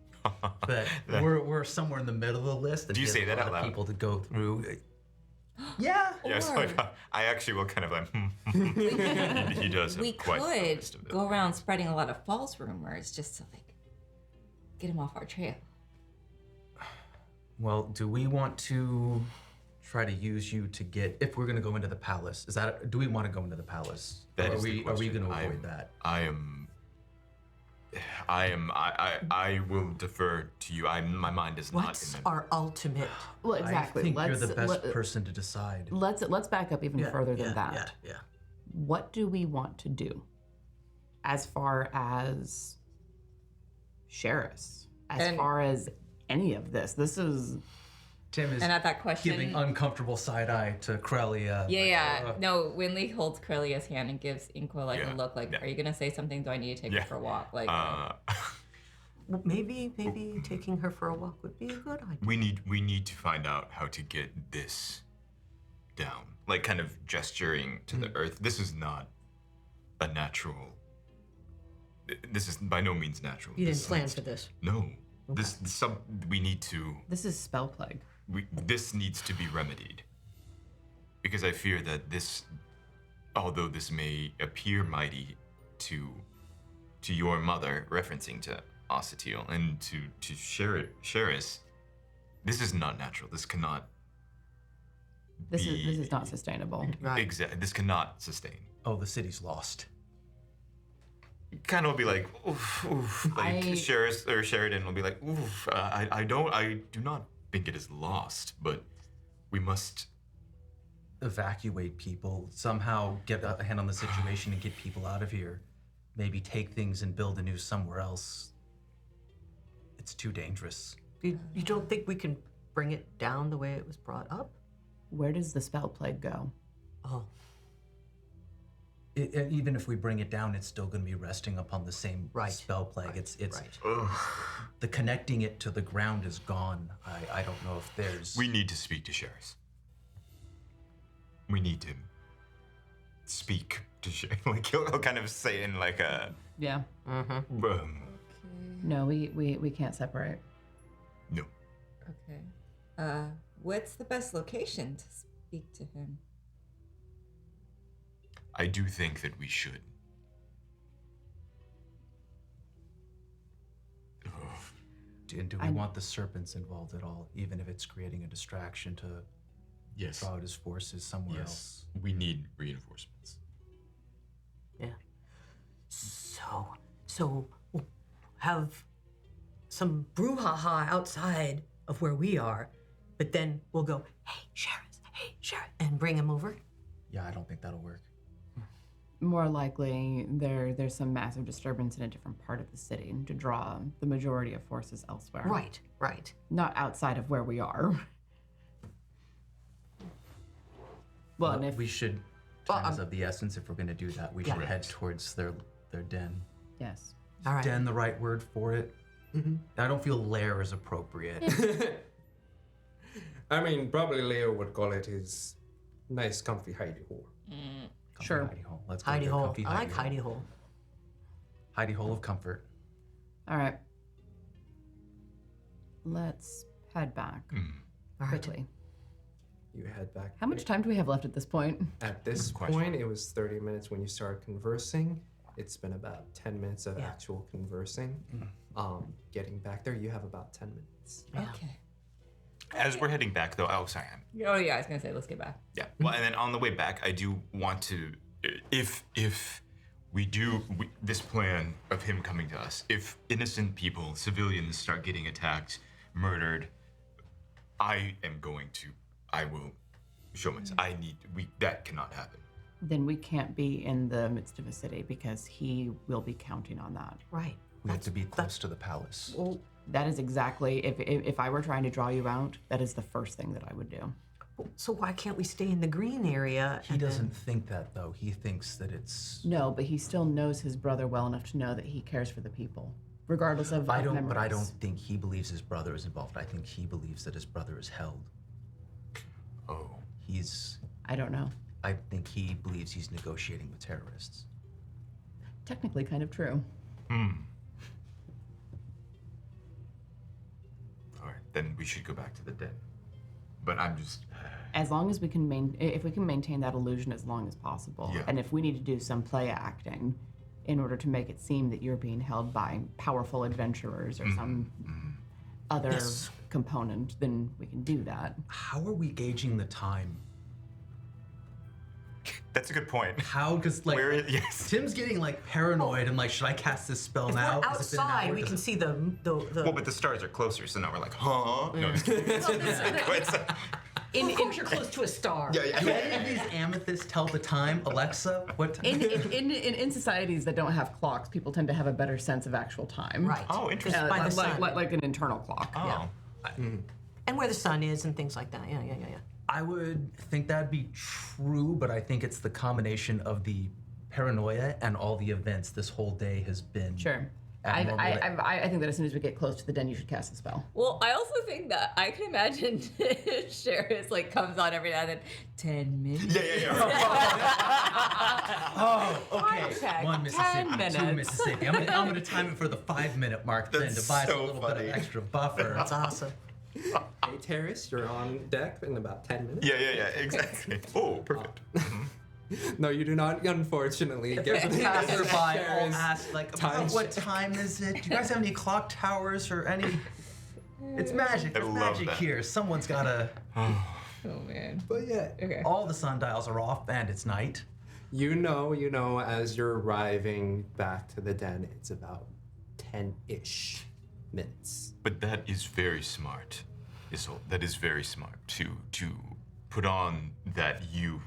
But we're somewhere in the middle of the list. And Do you he has say a that lot out of loud? people to go through. Yeah. Yeah, so I actually will kind of like, he does have We quite a could list of it. go around spreading a lot of false rumors just to like get him off our trail. Well, do we want to try to use you to get, if we're going to go into the palace, do we want to go into the palace? That Or is are the we question. going to avoid that? I will defer to you. My mind is not What's in the... our ultimate? Well, exactly. I think you're let's the best person to decide. let's back up even further than that. Yeah. What do we want to do as far as Sherris? As far as any of this? This is Tim is And at that question, giving uncomfortable side eye to Corellia. No, Wynnleigh holds Corellia's hand and gives Inqua like Yeah, a look like, yeah. are you gonna say something? Do I need to take Yeah. her for a walk? Like, Well, maybe taking her for a walk would be a good idea. we need to find out how to get this down. Like kind of gesturing to the earth. This is not a natural. This is by no means natural. You didn't This plan needs- for this. No. We need to. this is Spellplague. This needs to be remedied. Because I fear that this, although this may appear mighty to your mother, referencing to Ossetil, and to Sherris, this is not natural. This cannot. This is not sustainable. Right. Exactly. This cannot sustain. Oh, the city's lost. Kind of will be like, oof, oof. Like Sherris or Sheridan will be like, oof. I do not think it is lost, but we must. Evacuate people, somehow get a hand on the situation and get people out of here. Maybe take things and build anew somewhere else. It's too dangerous. You don't think we can bring it down the way it was brought up? Where does the Spellplague go? Oh, Even if we bring it down, it's still going to be resting upon the same Right. spell plague. It's right. the connecting it to the ground is gone. I don't know if there's. We need to speak to Sherris. We need to speak to Sherris. Like he'll kind of say in like a. Yeah. No, we can't separate. No. okay. What's the best location to speak to him? I do think that we should. And do we want the serpents involved at all, even if it's creating a distraction to Yes. draw out his forces somewhere else? Yes. We need reinforcements. Yeah. So we'll have some brouhaha outside of where we are, but then we'll go, hey, Sherris, and bring him over. Yeah, I don't think that'll work. More likely, there's some massive disturbance in a different part of the city to draw the majority of forces elsewhere. Right. Not outside of where we are. Well, and if we should, time is of the essence. If we're going to do that, we should head towards their den. yes, All right. Den, the right word for it? I don't feel lair is appropriate. I mean, probably Leo would call it his nice, comfy hidey hole. Comfy Sure. Hidey hole. Let's go Hidey to a hole. comfy I like hidey hole. Hidey hole of comfort. all right. Let's head back All right. quickly. You head back. How much time do we have left at this point? At this point, it was 30 minutes when you started conversing. It's been about 10 minutes of actual conversing. Getting back there, you have about 10 minutes. Okay. As we're heading back, though, oh, sorry. Oh yeah, I was gonna say let's get back. Yeah. Well, and then on the way back, I do want to, if we do this plan of him coming to us, if innocent people, civilians, start getting attacked, murdered, I will show myself. That cannot happen. Then we can't be in the midst of a city because he will be counting on that. Right. We have to be close to the palace. Well, That is exactly, if I were trying to draw you out, that is the first thing that I would do. so why can't we stay in the green area? He doesn't think that, though. He thinks that it's. No, but he still knows his brother well enough to know that he cares for the people, regardless of I don't memories. think he believes his brother is involved. I think he believes that his brother is held. Oh. I don't know. I think he believes he's negotiating with terrorists. Technically kind of true. then we should go back to the den. But I'm just. As long as we can if we can maintain that illusion as long as possible, Yeah. and if we need to do some play acting in order to make it seem that you're being held by powerful adventurers or some other Yes. component, then we can do that. How are we gauging the time? That's a good point. How? Because like Yes. Tim's getting like paranoid and like, should I cast this spell If now? we're Has it been an outside, hour? we Does can it- see the Well, but the stars are closer, so now we're like, huh? No, just kidding. of course you're close to a star. Yeah, yeah. Do any of these amethysts tell the time? Alexa, what time? In societies that don't have clocks, people tend to have a better sense of actual time. Right. Oh, interesting. By the like, sun. like an internal clock. Oh. And where the sun is and things like that. Yeah. I would think that'd be true, but I think it's the combination of the paranoia and all the events this whole day has been. Sure. abnormal. I think that as soon as we get close to the den, you should cast a spell. Well, I also think that I can imagine Sherris like comes on every now and then. 10 minutes. Oh, okay. Check. 1 Mississippi, 2 minutes. Mississippi. I'm gonna time it for the 5-minute mark then That's to buy us a so little bit funny. of extra buffer. That's awesome. Hey, Terrace, you're on deck in about 10 minutes. Yeah, exactly. Oh, perfect. No, you do not, unfortunately. Give Passerby all Sherris ask like, time about what check. time is it? Do you guys have any clock towers or any? It's magic. I There's love magic that. here. Someone's gotta. Oh man. But yeah, Okay. All the sundials are off and it's night. you know, as you're arriving back to the den, it's about 10-ish minutes. But that is very smart, Isolt. That is very smart to put on that you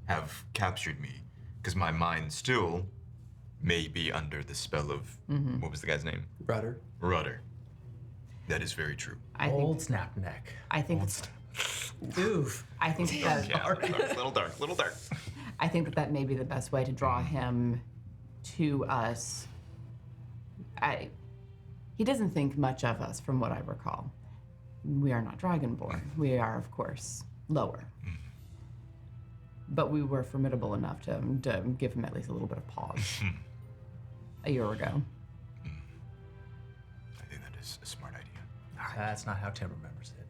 have captured me, because my mind still may be under the spell of what was the guy's name? Rudder. Rudder. That is very true. Old snap neck. I think it's. Oof. I think that Yeah, little dark. I think that may be the best way to draw him to us. He doesn't think much of us, from what I recall. We are not dragonborn. We are, of course, lower. But we were formidable enough to give him at least a little bit of pause a year ago. I think that is a smart idea. That's not how Tim remembers it.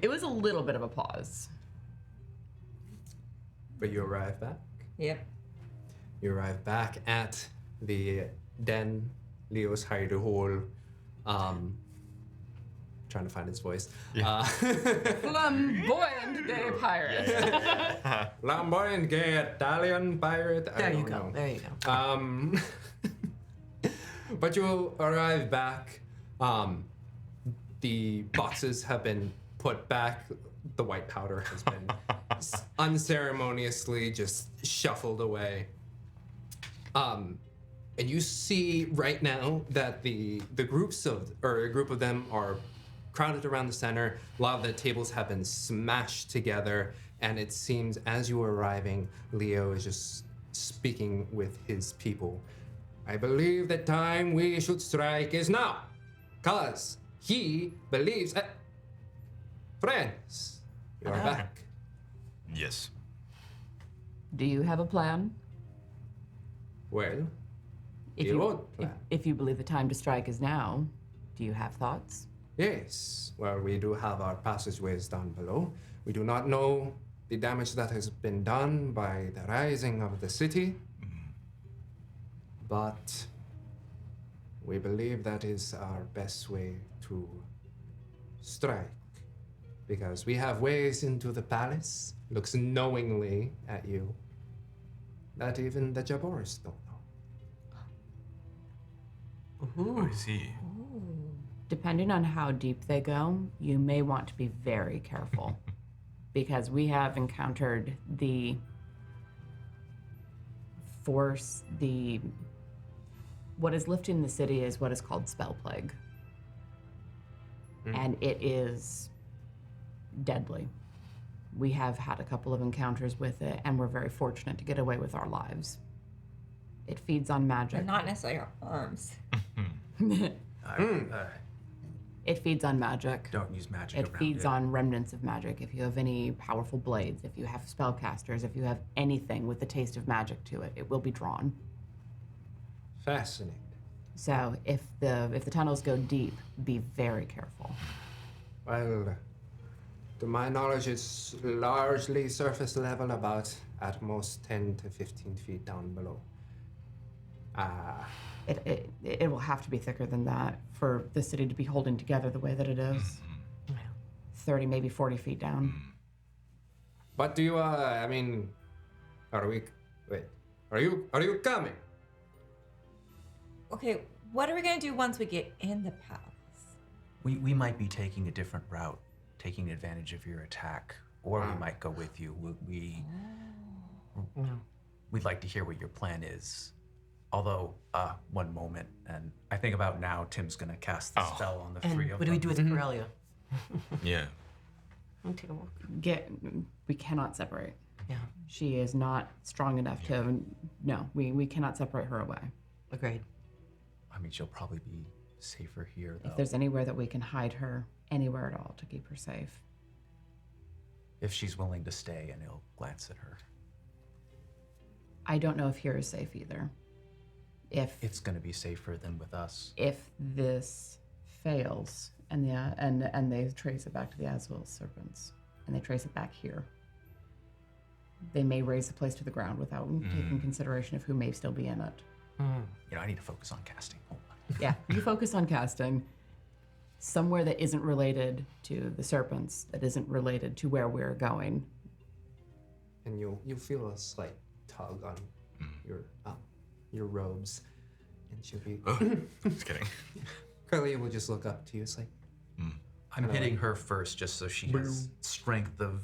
It was a little bit of a pause. But you arrive back. Yep. You arrive back at the den, Leo's hidey hole. Trying to find his voice. Flamboyant gay pirate. Flamboyant gay Italian pirate. I There you don't go. know. There you go. But you arrive back. The boxes have been put back. The white powder has been unceremoniously just shuffled away. And you see right now that a group of them are crowded around the center. A lot of the tables have been smashed together, and it seems as you are arriving, Leo is just speaking with his people. I believe the time we should strike is now, cause he believes. Friends, you are back. Yes. Do you have a plan? Well, If You you, won't if, plan. if you believe the time to strike is now, do you have thoughts? yes. Well, we do have our passageways down below. We do not know the damage that has been done by the rising of the city, but we believe that is our best way to strike. Because we have ways into the palace, looks knowingly at you, that even the Jarbors don't know. I see. Depending on how deep they go, you may want to be very careful. Because we have encountered the force, what is lifting the city is what is called Spellplague. And it is deadly. We have had a couple of encounters with it, and we're very fortunate to get away with our lives. It feeds on magic. But not necessarily our arms. It feeds on magic. Don't use magic It around feeds on remnants of magic. If you have any powerful blades, if you have spellcasters, if you have anything with the taste of magic to it, it will be drawn. Fascinating. So if the tunnels go deep, be very careful. Well, to my knowledge, it's largely surface level, about at most 10 to 15 feet down below. It will have to be thicker than that for the city to be holding together the way that it is. 30, maybe 40 feet down. But do you, I mean, are you coming? Okay, what are we gonna do once we get in the palace? We might be taking a different route, taking advantage of your attack, or we might go with you. We'd like to hear what your plan is. Although, one moment, and I think about now, Tim's gonna cast the spell on the And three of what do we them. do with Corellia? Yeah. I'll take a walk. We cannot separate. Yeah, She is not strong enough to. No, we cannot separate her away. agreed. I mean, she'll probably be safer here, though. If there's anywhere that we can hide her, anywhere at all to keep her safe. If she's willing to stay, and he'll glance at her. I don't know if here is safe either. If It's gonna be safer than with us. this fails and they trace it back to the Azul serpents and they trace it back here, they may raise the place to the ground without taking consideration of who may still be in it. I need to focus on casting. Hold on. Yeah, you focus on casting somewhere that isn't related to the serpents, that isn't related to where we're going. And you'll feel a slight tug on your robes, and she'll be. Just kidding. Curly will just look up to you. It's like, I'm hitting her first, just so she has strength of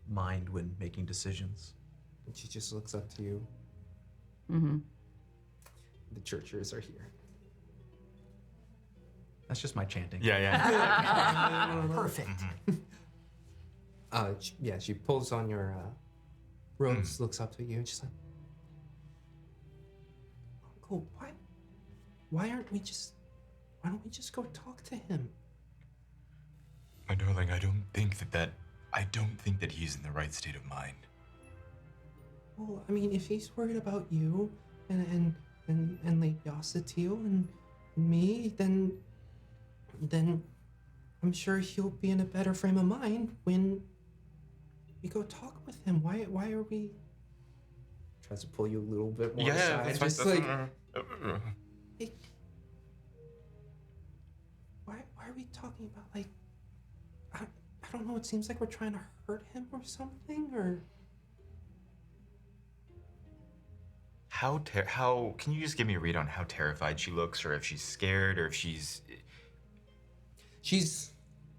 mind when making decisions. and she just looks up to you. Mm-hmm. The churchers are here. That's just my chanting. Yeah. Perfect. She pulls on your robes, looks up to you, and she's like, Uncle, why don't we just go talk to him? My darling, I don't think that he's in the right state of mind. Well, I mean, if he's worried about you and Lady Yosatiel and me, then I'm sure he'll be in a better frame of mind when we go talk with him. Why are we? Tries to pull you a little bit more aside. That's Just fine. like, hey, why are we talking about, like, I don't know. It seems like we're trying to hurt him or something, or. How can you just give me a read on how terrified she looks, or if she's scared, or if she's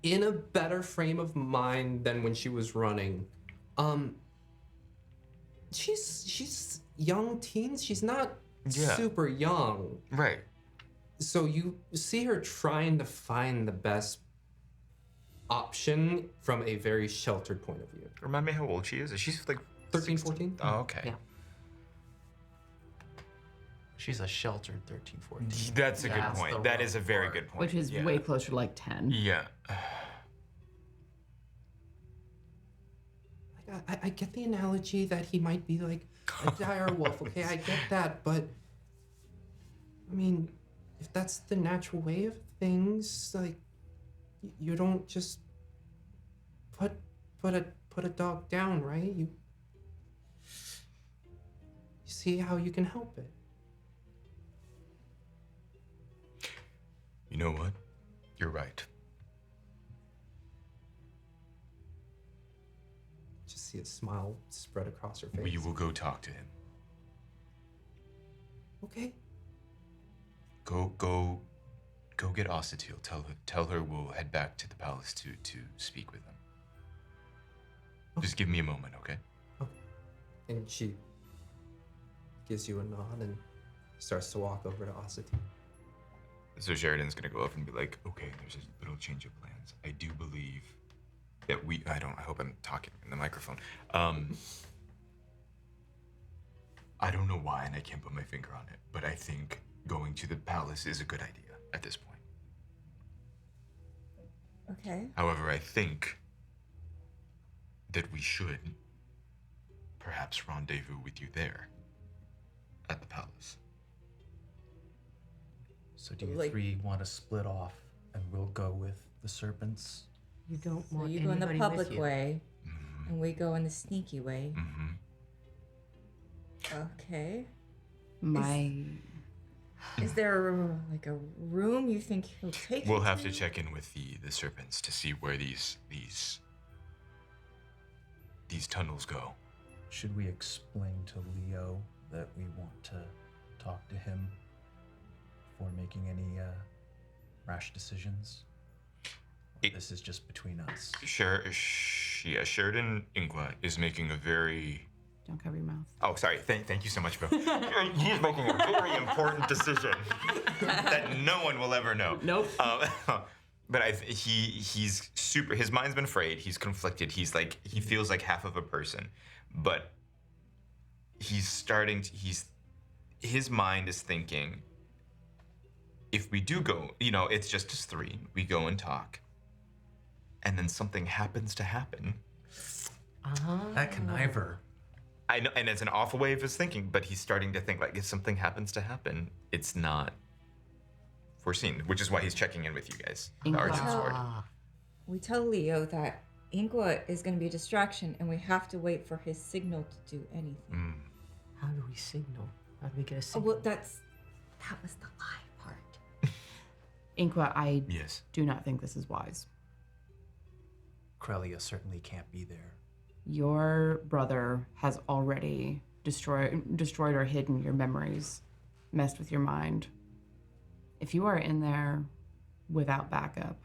in a better frame of mind than when she was running. She's young teens. She's not super young. right? So you see her trying to find the best option from a very sheltered point of view. Remind me how old she is. Is she like 13, 16? 14? Oh, okay. Yeah. She's a sheltered 13, 14. That's a Yeah, good that's the point. That rough is a very part. good point. Which is way closer to like 10. Yeah. Like, I get the analogy that he might be like a dire wolf. Okay, I get that, but I mean, if that's the natural way of things, like, you don't just put a dog down, right? You see how you can help it. You know what? You're right. Just see a smile spread across her face. We will go talk to him. Okay. Go get Osatiel. Tell her we'll head back to the palace to speak with them. Just give me a moment, okay? And she gives you a nod and starts to walk over to Osatiel. So Sheridan's gonna go up and be like, okay, there's a little change of plans. I do believe that I hope I'm talking in the microphone. I don't know why, and I can't put my finger on it, but I think going to the palace is a good idea at this point. Okay. However, I think that we should perhaps rendezvous with you there at the palace. So do you Like- three want to split off, and we'll go with the serpents. You don't So want you go in the anybody public with you. way, and we go in the sneaky way. Okay. Is there like a room you think he'll take? We'll you have to check in with the serpents to see where these tunnels go. Should we explain to Leo that we want to talk to him before making any rash decisions? Or this is just between us. Sheridan Inqua is making a very... Don't cover your mouth. Oh, sorry. Thank you so much, bro. He's making a very important decision that no one will ever know. Nope. But he's super. His mind's been frayed. He's conflicted. He feels like half of a person, but he's starting to. His mind is thinking. If we do go, it's just us three. We go and talk, and then something happens to happen. That conniver. I know, and it's an awful way of his thinking, but he's starting to think like if something happens to happen, it's not foreseen, which is why he's checking in with you guys. The Argent Sword. We tell Leo that Inqua is going to be a distraction, and we have to wait for his signal to do anything. How do we signal? How do we get a Oh, signal? well, that was the lie part. Inqua, I Yes. do not think this is wise. Krelia certainly can't be there. Your brother has already destroyed or hidden your memories, messed with your mind. If you are in there without backup,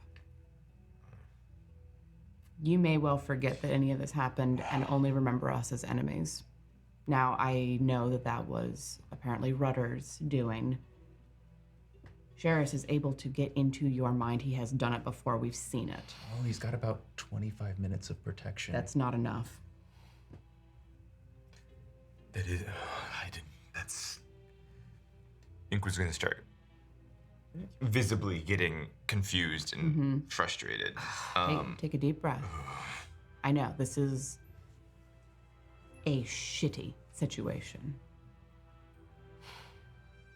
you may well forget that any of this happened and only remember us as enemies. Now, I know that was apparently Rudder's doing. Sherris is able to get into your mind. He has done it before. We've seen it. Well, he's got about 25 minutes of protection. That's not enough. That is. Inqua's gonna start visibly getting confused and frustrated. Take a deep breath. I know, this is a shitty situation.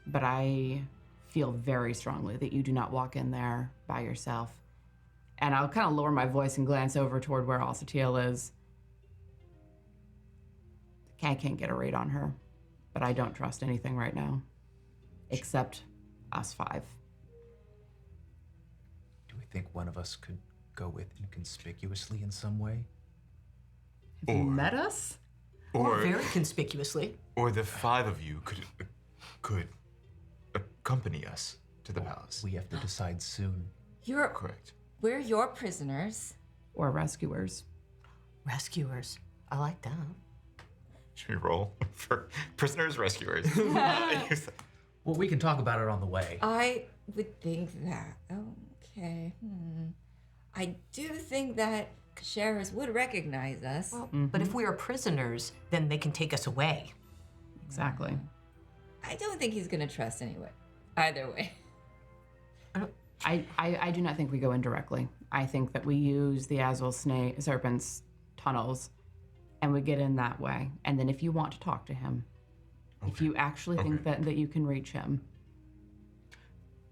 But I feel very strongly that you do not walk in there by yourself. And I'll kind of lower my voice and glance over toward where Alsatiel is. I can't get a read on her, but I don't trust anything right now, except us five. Do we think one of us could go with inconspicuously in some way? Have you met us? Or very conspicuously. Or the five of you could accompany us to the palace. We have to decide soon. Correct. We're your prisoners. Or rescuers. Rescuers. I like that. Should we roll for prisoners, rescuers? Well, we can talk about it on the way. I would think that. Okay. I do think that Sherris would recognize us. Well, but if we are prisoners, then they can take us away. Exactly. I don't think he's gonna trust anyway. Either way. I do not think we go in directly. I think that we use the Azul Serpent's tunnels and we get in that way. And then if you want to talk to him, if you actually think that you can reach him,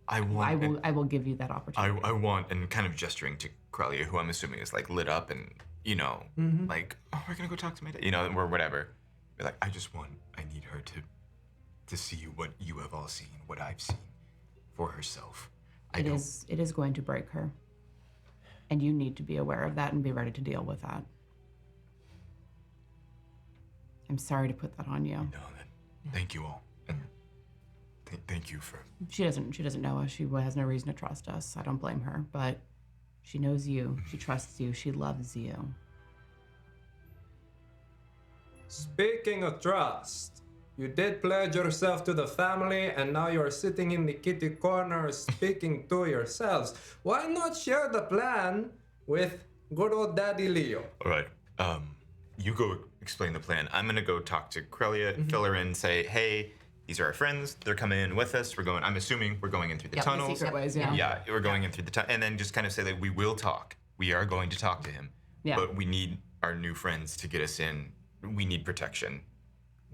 I will give you that opportunity. I want, and kind of gesturing to Krelia, who I'm assuming is like lit up and, like, oh, we're gonna go talk to my dad, or whatever. Be like, I need her to see what you have all seen, what I've seen for herself. It is going to break her. And you need to be aware of that and be ready to deal with that. I'm sorry to put that on you. No, thank you all. And thank you for... She doesn't know us. She has no reason to trust us. I don't blame her, but she knows you. She trusts you. She loves you. Speaking of trust, you did pledge yourself to the family, and now you're sitting in the kitty corner speaking to yourselves. Why not share the plan with good old Daddy Leo? All right. You go explain the plan. I'm gonna go talk to Krelia, fill her in, say, hey, these are our friends. They're coming in with us. I'm assuming we're going in through the tunnels. Secret ways, yeah. Yeah, we're going in through the tunnel. And then just kind of say that we will talk. We are going to talk to him. Yeah. But we need our new friends to get us in. We need protection.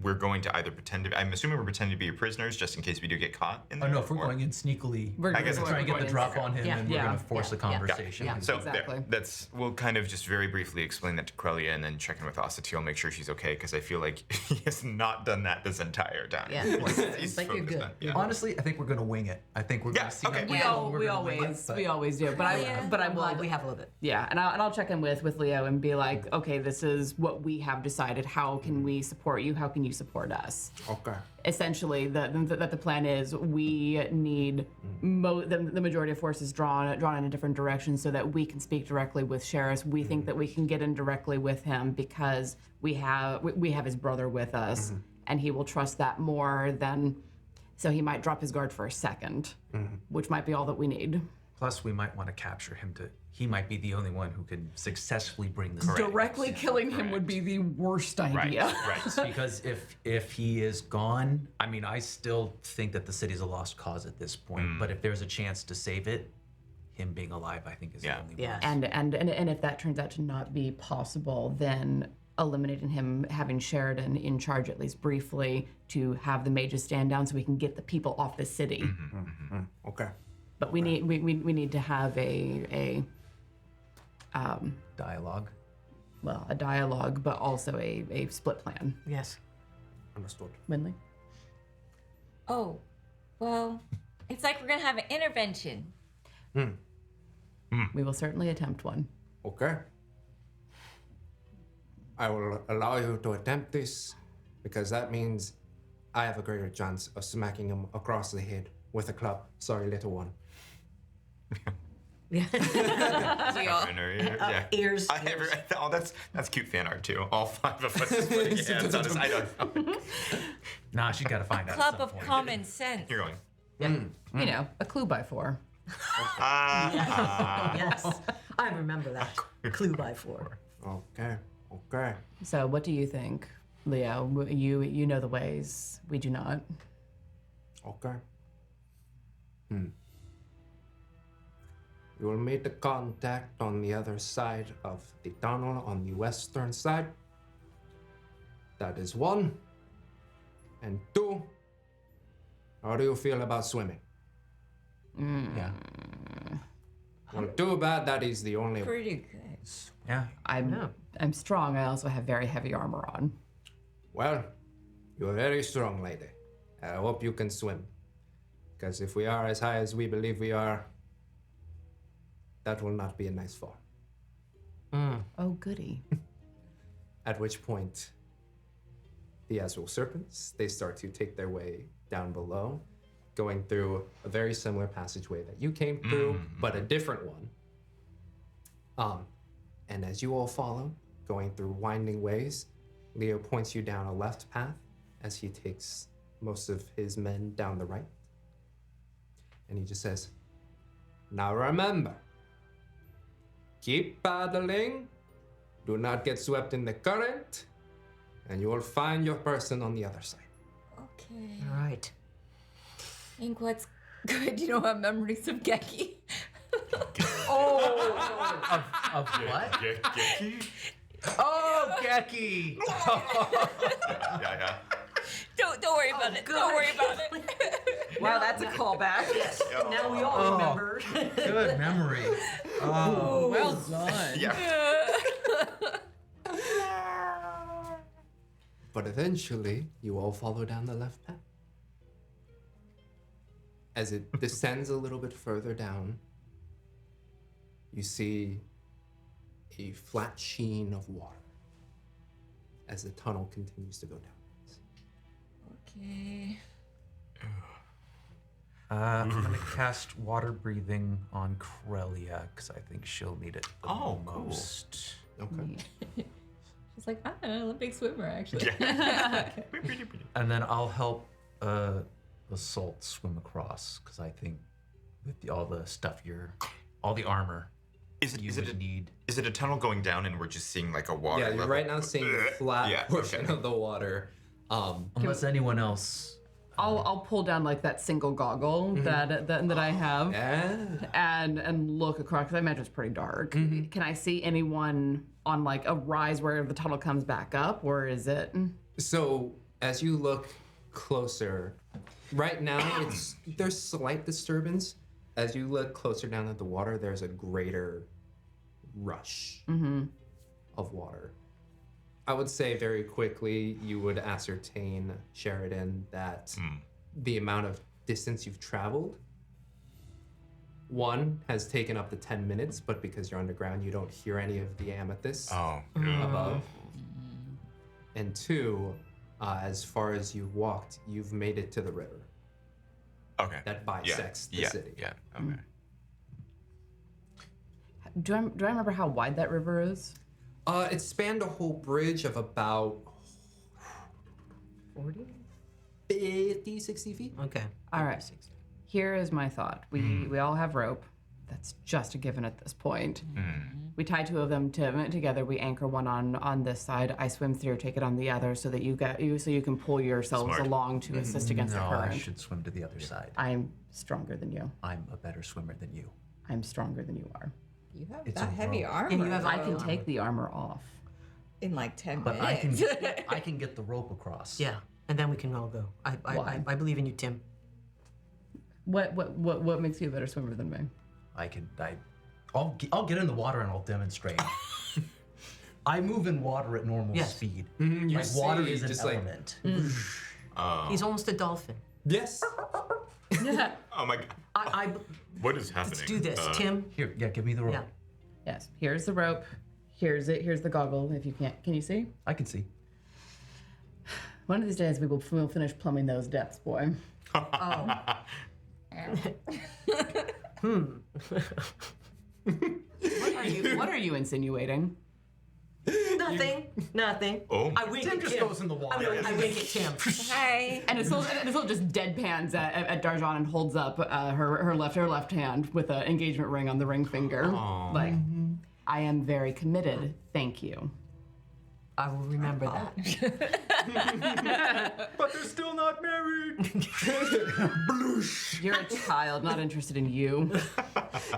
we're going to either pretend to. I'm assuming we're pretending to be your prisoners just in case we do get caught in Oh there. no, if we're or- going in sneakily, We're I guess gonna it's try and get the going drop on him, Yeah. and we're gonna force the conversation. Yeah. So Exactly. there, we'll kind of just very briefly explain that to Krelia and then check in with Asatiel, make sure she's okay, because I feel like he has not done that this entire time. Yeah. He's Like you're focused good. on- yeah. Honestly, I think we're gonna wing it. I think we're Yeah, gonna see. okay. how We we're gonna wing it, but- always do. But I'm Well, glad we have a little bit. Yeah, and I'll check in with Leo and be like, okay, this is what we have decided. How can we support you? How can you support us? Okay. Essentially, the plan is we need the majority of forces drawn in a different direction so that we can speak directly with Sherris. We think that we can get in directly with him because we have his brother with us, and he will trust that more than. So he might drop his guard for a second, which might be all that we need. Plus, we might want to capture him to. He might be the only one who can successfully bring this. Directly killing him would be the worst idea. Right. Because if he is gone, I mean, I still think that the city's a lost cause at this point. But if there's a chance to save it, him being alive, I think, is the only Yeah. one. And if that turns out to not be possible, then eliminating him, having Sheridan in charge at least briefly to have the mages stand down so we can get the people off the city. Okay. But we need to have a Dialogue. a dialogue, but also a split plan. Yes. Understood. Wynnleigh? Oh, well, it's like we're gonna have an intervention. We will certainly attempt one. Okay. I will allow you to attempt this because that means I have a greater chance of smacking him across the head with a club. Sorry, little one. We all. Yeah. Ears. Oh, that's cute fan art too. All 5 of us is putting hands on his. I don't know. Nah, she's got to find out. at Club some of point. common sense. You're going. You know, a clue by 4. Yes. I remember that. Clue by 4. Okay. Okay. So what do you think, Leo? You know the ways. We do not. Okay. You will meet the contact on the other side of the tunnel on the western side. That is 1. And 2, how do you feel about swimming? Yeah. Well, too bad that is the only one. Pretty good. Yeah. I'm strong. I also have very heavy armor on. Well, you're very strong, lady. I hope you can swim. Because if we are as high as we believe we are, that will not be a nice fall. Oh, goody. At which point, the Azrael serpents, they start to take their way down below, going through a very similar passageway that you came through, but a different one. And as you all follow, going through winding ways, Leo points you down a left path as he takes most of his men down the right. And he just says, now remember, keep paddling, do not get swept in the current, and you will find your person on the other side. Okay. All right. Inqua, it's good you don't have memories of Geki. Of what? Geki? Oh, Geki! Yeah. Don't worry about it. Don't worry about it. Wow, that's a callback. Yes. Now we all remember. Good memory. Oh, Well done. Yeah. But eventually, you all follow down the left path. As it descends a little bit further down, you see a flat sheen of water as the tunnel continues to go down. Okay. I'm gonna cast water breathing on Krelia because I think she'll need it the Oh, cool. most. Okay. She's like, I'm an Olympic swimmer, actually. And then I'll help Isolt swim across because I think with all the stuff all the armor Is it you is would it need. is it a tunnel going down and we're just seeing like a water? Yeah, you're level? right now seeing the flat Yeah, portion okay. of the water. Unless anyone else. I'll pull down like that single goggle that I have and look across because I imagine it's pretty dark. Can I see anyone on like a rise where the tunnel comes back up, or is it? So as you look closer, right now there's slight disturbance. As you look closer down at the water, there's a greater rush of water. I would say very quickly you would ascertain, Sheridan, that the amount of distance you've traveled, one, has taken up to 10 minutes, but because you're underground, you don't hear any of the amethysts above. And two, as far as you've walked, you've made it to the river. Okay. That bisects the city. Yeah. Okay. Do I remember how wide that river is? It spanned a whole bridge of about 40? 50, 60 feet. Okay. All right. Here is my thought. We all have rope. That's just a given at this point. We tie two of them together. We anchor one on this side. I swim through, take it on the other, so that you can pull yourselves Smart. along to assist against the No, current. I should swim to the other side. I'm stronger than you. I'm a better swimmer than you. I'm stronger than you are. You have It's that a heavy rope. armor. And you have I can take the armor off. in like 10 But minutes. I can get the rope across. Yeah, and then we can all go. Why? I believe in you, Tim. What makes you a better swimmer than me? I'll get in the water and I'll demonstrate. I move in water at normal Yes. speed. You Like water see is an just like- element. He's almost a dolphin. Yes. Oh my god. I What is happening? let's do this, Tim. Here, give me the rope. Yeah. Yes. Here's the rope. Here's the goggle. If you can't, can you see? I can see. One of these days we'll finish plumbing those depths, boy. What are you insinuating? Nothing. Oh. I wink Tim at just Tim. goes in the water. I wink at Tim. Hi. And Isolt just deadpans at Darjaan and holds up her left hand with an engagement ring on the ring finger. Like, I am very committed. Thank you. I will remember that. But they're still not married. You're a child, not interested in you.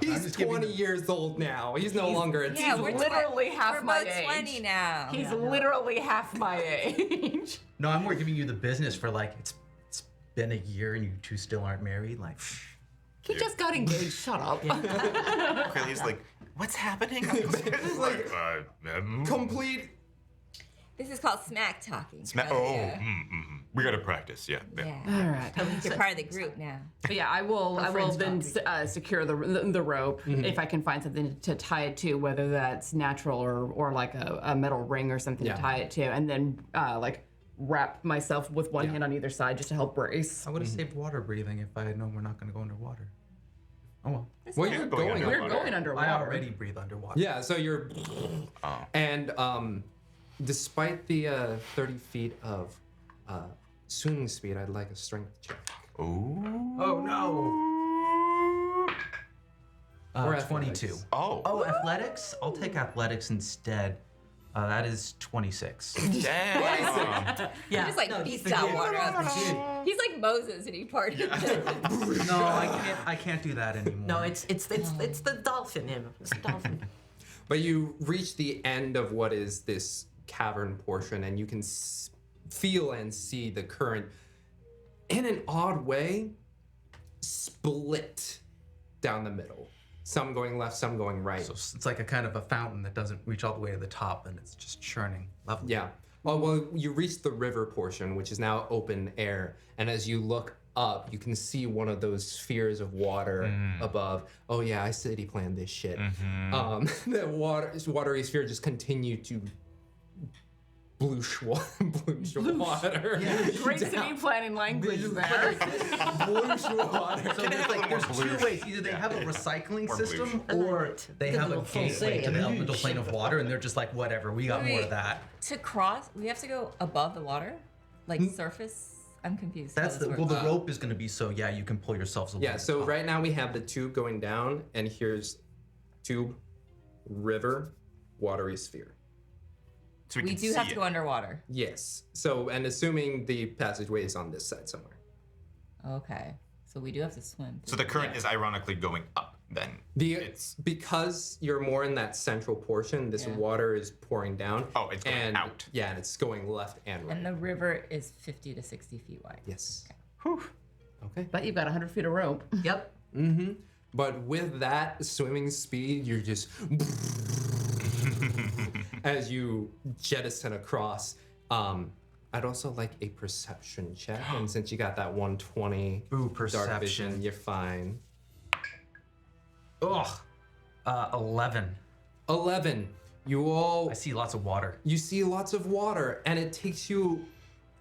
He's 20 years old now. He's no longer a Yeah, teen. we're literally half we're my both age. 20 now. He's literally half my age. No, I'm more giving you the business for like it's been a year and you two still aren't married. Like, He just got engaged. Shut up. Craylie's like, what's happening? It's like um, complete. This is called smack talking. we gotta practice. Yeah. Yeah. All right. You're part of the group now. But yeah, I will friends then secure the rope if I can find something to tie it to, whether that's natural or like a metal ring or something Yeah. to tie it to, and then like wrap myself with one hand on either side just to help brace. I would have saved water breathing if I had known we're not going to go underwater. Oh well. Well, you're going going. underwater. We're going underwater. I already breathe underwater. Yeah. So you're. And despite the 30 feet of swimming speed, I'd like a strength check. Oh no. Or 22. athletics. Oh, athletics? I'll take athletics instead. That is 26. Damn. Yeah. Just like beats that water out. He's like Moses and he parted. No, I can't do that anymore. No, it's the dolphin him. It's the dolphin. But you reach the end of what is this cavern portion, and you can feel and see the current, in an odd way, split down the middle. Some going left, some going right. So it's like a kind of a fountain that doesn't reach all the way to the top and it's just churning. Lovely. Yeah. Oh, well, you reach the river portion, which is now open air, and as you look up, you can see one of those spheres of water above. Oh yeah, I city planned this shit. The watery sphere just continued to bloosh water. Great city planning language there. Bloosh water. So there's two ways. Either they have a recycling system or they have a little gateway to the elemental plane of water and they're just like, whatever, we got more of that. To cross, we have to go above the water? Like surface? I'm confused. how That's this the works. rope is going to be so you can pull yourselves along. Yeah, the so top. right now we have the tube going down, and here's tube, river, watery sphere. So We can do have see to it. go underwater. Yes. So, and assuming the passageway is on this side somewhere. Okay. So we do have to swim. So the current is ironically going up. then because you're more in that central portion, this water is pouring down. Oh, it's going out. Yeah, and it's going left and right. And the river is 50 to 60 feet wide. Yes. Whew. Okay. But you've got 100 feet of rope. Yep. Mm-hmm. But with that swimming speed, you're just as you jettison across. I'd also like a perception check, and since you got that 120 Ooh, dark vision, perception. you're fine. Ugh. 11. 11. You all I see lots of water. you see lots of water, and it takes you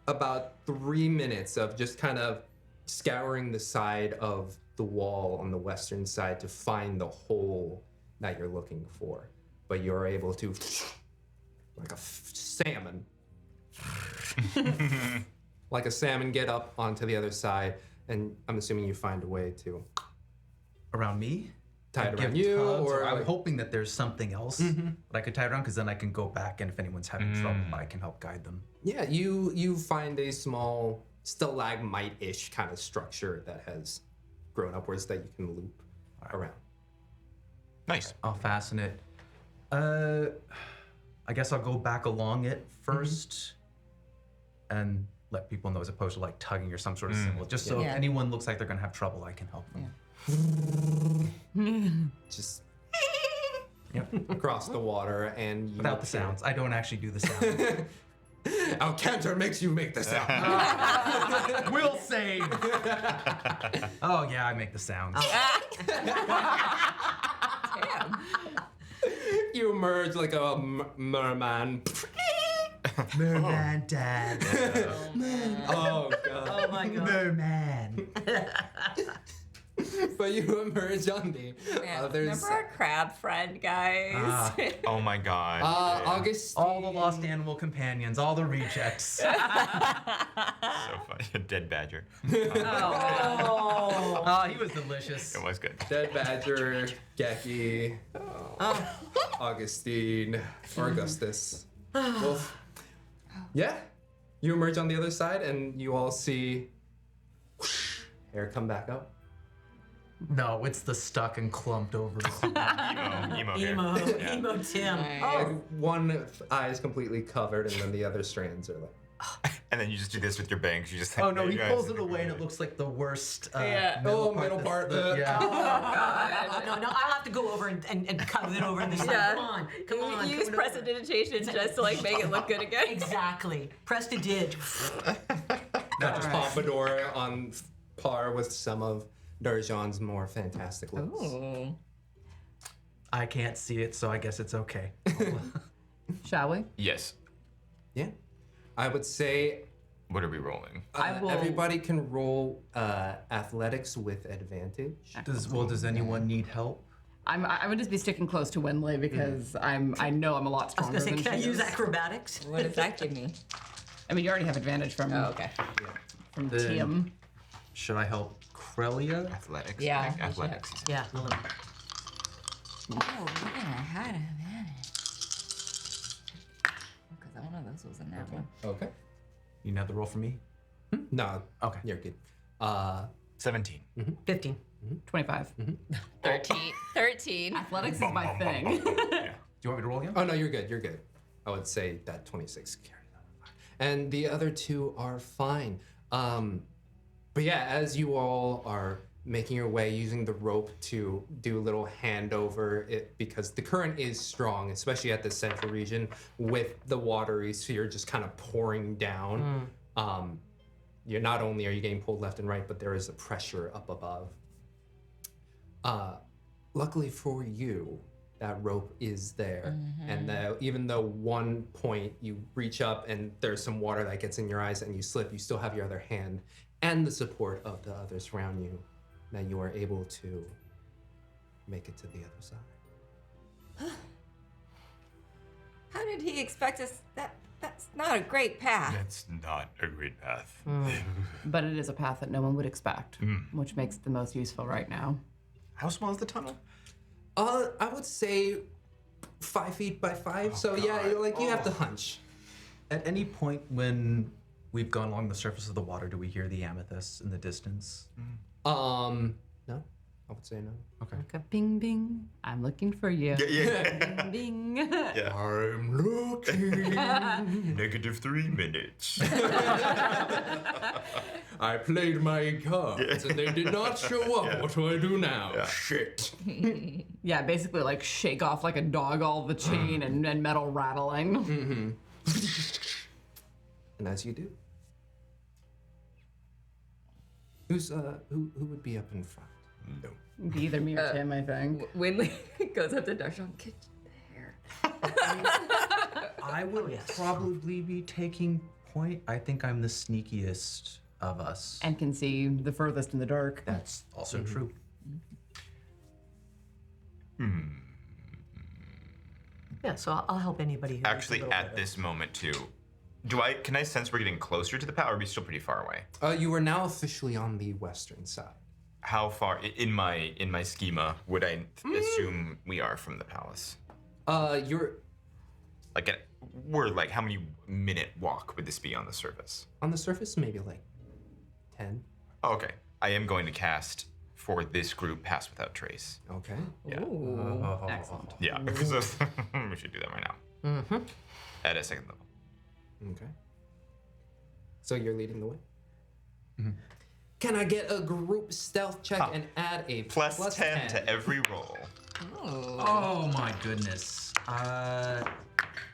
about 3 minutes of just kind of scouring the side of the wall on the western side to find the hole that you're looking for. But you're able to, like a salmon, like a salmon, get up onto the other side, and I'm assuming you find a way to Around me? tie it Give around you, tugs, or I'm like- hoping that there's something else that I could tie around, because then I can go back, and if anyone's having trouble, I can help guide them. yeah, you find a small stalagmite-ish kind of structure that has grown upwards that you can loop around. Nice. I'll fasten it. I guess I'll go back along it first and let people know, as opposed to like tugging or some sort of symbol. Just so Yeah. if anyone looks like they're gonna have trouble, I can help them. Just Yep. across the water, and you Without the sounds. I don't actually do the sounds. Our canter makes you make the sound. We'll save. Oh yeah, I make the sounds. Damn. You emerge like a merman. Merman dad. Oh god. Oh my god. Merman. But you emerge on the Man, other remember side. our crab friend, guys? Oh my god. August. All the lost animal companions, all the rejects. So funny. A dead badger. Oh, he was delicious. It was good. Dead Badger, Geki, Augustine, or Augustus, Wolf. Yeah, you emerge on the other side, and you all see hair come back up. No, it's the stuck and clumped over. Emo hair. Emo Tim. Like one eye is completely covered, and then the other strands are like. And then you just do this with your bangs. You just. Oh no, he pulls it away and it looks like the worst. middle part, Yeah. No, I'll have to go over and cut it over in the side. Come on. Use come prestidigitation just to like make it look good again. Exactly. Prestidig. Not just pompadour on par with some of Darjaan's more fantastic looks. Ooh. I can't see it, so I guess it's okay. Shall we? Yes. Yeah. I would say What are we rolling? I will- everybody can roll athletics with advantage. Does anyone need help? I'm gonna just be sticking close to Wynnleigh because I know I'm a lot I was stronger gonna say, than can I she use is. acrobatics? What does that give me? I mean, you already have advantage from Okay. from Then- Tiam. Should I help Crelia? Athletics. Yeah, I think you should. athletics. Yeah. Oh, look at I had an advantage. Because one of those was in that one. Okay. You know the roll for me? No. Okay. You're good. 17. 15. 25. 13. Athletics is my thing. Yeah. Do you want me to roll again? Oh no, you're good. You're good. I would say that 26 carries on. And the other two are fine. But yeah, as you all are making your way using the rope to do a little handover, because the current is strong, especially at the central region with the watery sphere just kind of pouring down. You're not only are you getting pulled left and right, but there is a pressure up above. Luckily for you, that rope is there. And even though one point you reach up and there's some water that gets in your eyes and you slip, you still have your other hand and the support of the others around you that you are able to make it to the other side. How did he expect us? That's not a great path. That's not a great path. But it is a path that no one would expect, which makes it the most useful right now. How small is the tunnel? I would say 5 feet by 5. So yeah, like you have to hunch. At any point when we've gone along the surface of the water, do we hear the amethyst in the distance? No. I would say no. Okay. Okay. Bing, bing. I'm looking for you. Yeah. Bing, bing. I'm looking. -3 minutes. I played my cards and they did not show up. What do I do now? Shit. Yeah, basically like shake off like a dog all the chain and metal rattling. And as you do, who's who would be up in front? No. Be either me or Tim, I think. Wynnleigh goes up to Darjaan. Get there. I would probably be taking point. I think I'm the sneakiest of us. And can see the furthest in the dark. That's also true. Yeah, so I'll help anybody who Actually, at this moment too, can I sense we're getting closer to the palace, or are we still pretty far away? You are now officially on the western side. How far in my schema would I assume we are from the palace? You're We're like, how many minute walk would this be on the surface? on the surface, maybe like 10. Oh, okay. I am going to cast for this group Pass Without Trace. Okay. Yeah. Excellent. Yeah. So we should do that right now. At a second level. Okay. So you're leading the way? Can I get a group stealth check and add a Plus 10 to every roll. Oh my goodness.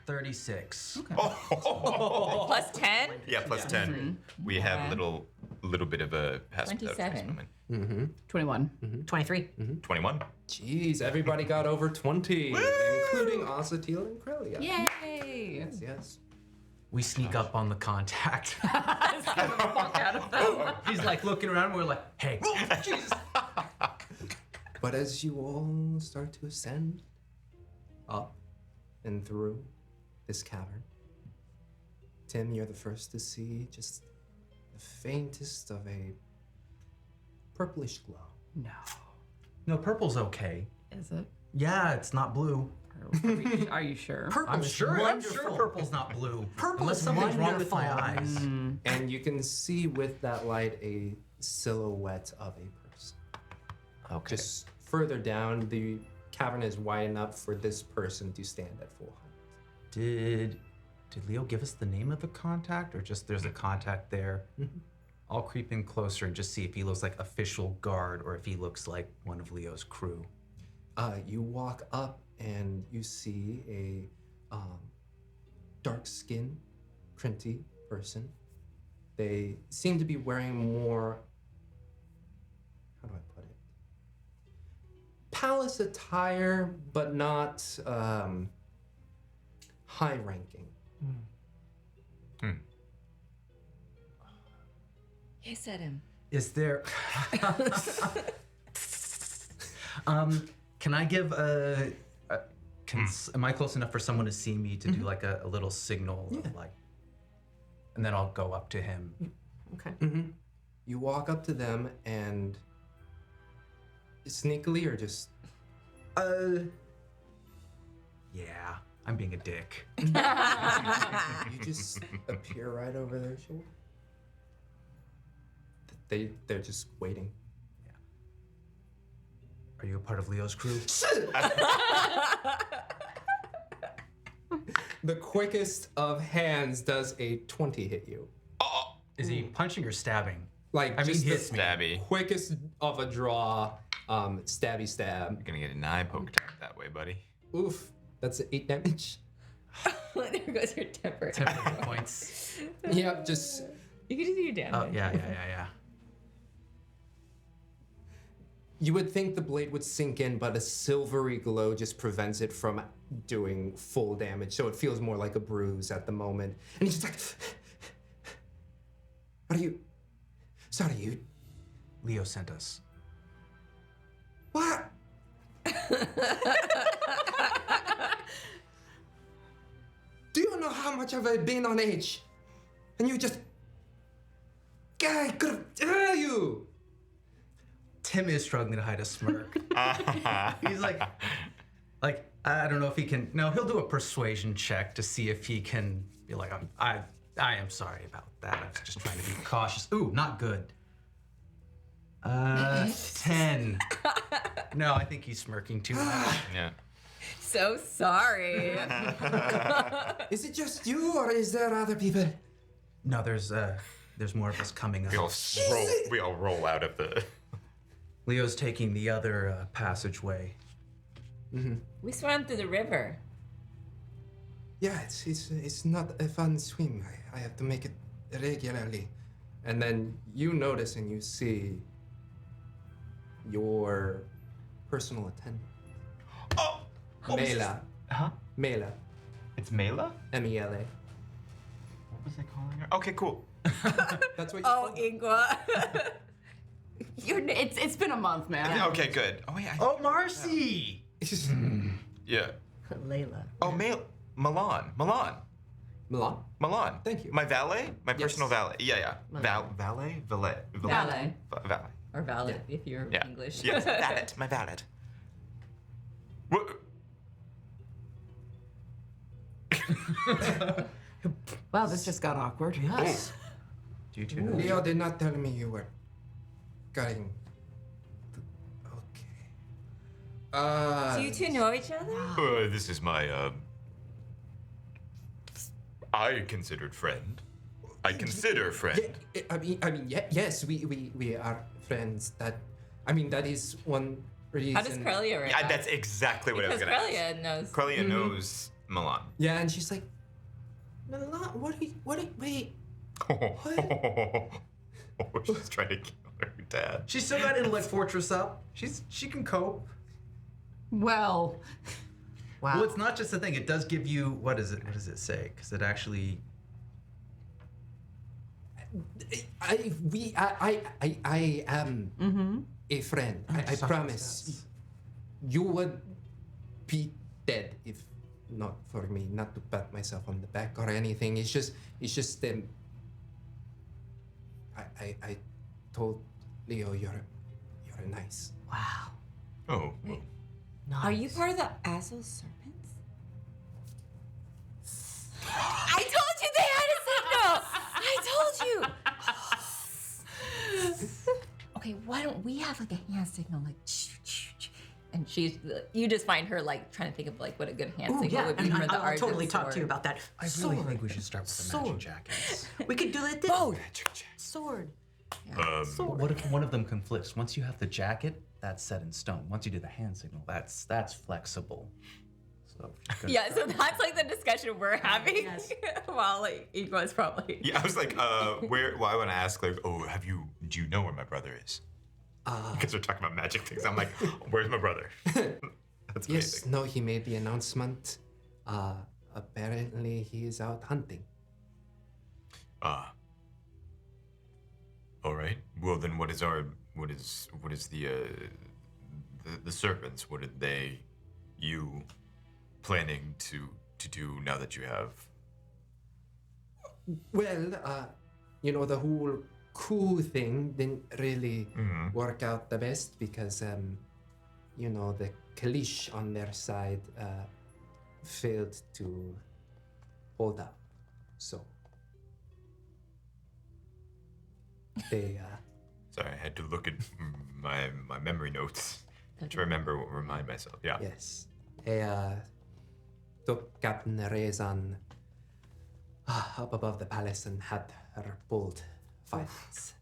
36. Okay. Plus 10? Yeah, plus 10. We have a little bit of a Pass Without Trace 27. moment. 21. 23. 21. Jeez, everybody got over 20, including Osatil and Krelia. Yay! Yes, yes. We sneak up on the contact. Fuck out of them. He's like looking around. We're like, hey. Jesus. But as you all start to ascend up and through this cavern, Tim, you're the first to see just the faintest of a purplish glow. No. No, purple's okay. Is it? Yeah, it's not blue. Are you sure? I'm sure purple's not blue. Unless something's wrong with my eyes. And you can see with that light a silhouette of a person. Okay. Just further down, the cavern is wide enough for this person to stand at full height. Did Leo give us the name of the contact, or just there's a contact there? I'll creep in closer and just see if he looks like official guard or if he looks like one of Leo's crew. You walk up and you see a dark-skinned, Krinti person. They seem to be wearing more, how do I put it? Palace attire, but not high-ranking. Hiss at him. Is there? Can I give a? Am I close enough for someone to see me to do like a little signal of like, and then I'll go up to him. Okay. You walk up to them and sneakily or just Yeah, I'm being a dick. you just appear right over their shoulder. They're just waiting. Are you a part of Leo's crew? The quickest of hands does a 20 hit you. Is he punching or stabbing? Like I mean, just hits the me. Stabby. quickest of a draw, stabby stab. You're gonna get an eye poked out that way, buddy. Oof, that's 8 damage. There goes your temper. 10 points. Yep, just You can just do your damage. Oh yeah. you would think the blade would sink in, but a silvery glow just prevents it from doing full damage, so it feels more like a bruise at the moment. And he's just like, "What are you? Sorry, you. Leo sent us. What? Do you know how much have I been on edge? And you just, guy, could have you." Tim is struggling to hide a smirk. He's like, I don't know if he can. No, he'll do a persuasion check to see if he can be like, I am sorry about that. I was just trying to be cautious. Ooh, not good. 10. No, I think he's smirking too much. Yeah. So sorry. Is it just you, or is there other people? No, there's more of us coming up. We all roll out of the. Leo's taking the other passageway. We swam through the river. Yeah, it's not a fun swim. I have to make it regularly. And then you notice and you see your personal attendant, Oh. Mela. Huh? Mela. It's Mela. Mela. What was I calling her? Okay, cool. That's what you Oh, call her. Inqua. It's been a month, man. Okay, good. Oh yeah. Oh, Marcy! Yeah. Layla. Oh, Milan. Milan? Milan. Thank you. My valet? My personal valet. Yeah. Milan. Valet? Valet. Valet. Or valid, if you're Yeah. English. Yes, valet. My valet. What? Wow, this just got awkward. Yes. Do you two know? Leo did not tell me you were going. Okay. Do you two know each other? This is my, I considered friend. I consider friend. Yeah, yes, we are friends. That is one reason. How does Crelia read Yeah, that? that's exactly what Because I was gonna ask. Crelia knows. Crelia knows Milan. Yeah, and she's like, Milan, what? Wait. She's trying to kill her dad. She's still got Intellect Fortress up. She can cope. Well, Wow. Well, it's not just a thing. It does give you what does it say? Because it actually. I am a friend. I promise. You would be dead if not for me. Not to pat myself on the back or anything. It's just I told Leo you're nice. Wow. Oh. Well. Nice. Are you part of the Azul Serpents? I told you they had a signal! I told you! Okay, why don't we have like a hand signal, like and you just find her like trying to think of like what a good hand Ooh, signal yeah, would be and for the I'll Argent totally talk to you Sword. about that. I really think we should start with the matching jackets. We could do it this Both. sword. What if one of them conflicts? Once you have the jacket, that's set in stone. Once you do the hand signal, that's flexible. So Yeah, so that's like the discussion we're having Yes. while like Inqua's probably. Yeah, I was like, where? Well, I want to ask, like, do you know where my brother is? Because we're talking about magic things. I'm like, where's my brother? That's Yes, amazing. no, he made the announcement. Apparently he is out hunting. All right. Well, then, what is the serpents? What are you planning to do now that you have? Well, the whole coup thing didn't really work out the best because, the Kalish on their side failed to hold up. So they. Sorry, I had to look at my memory notes to remind myself. Yeah. Yes. They took Captain Rezan up above the palace and had her pulled fights.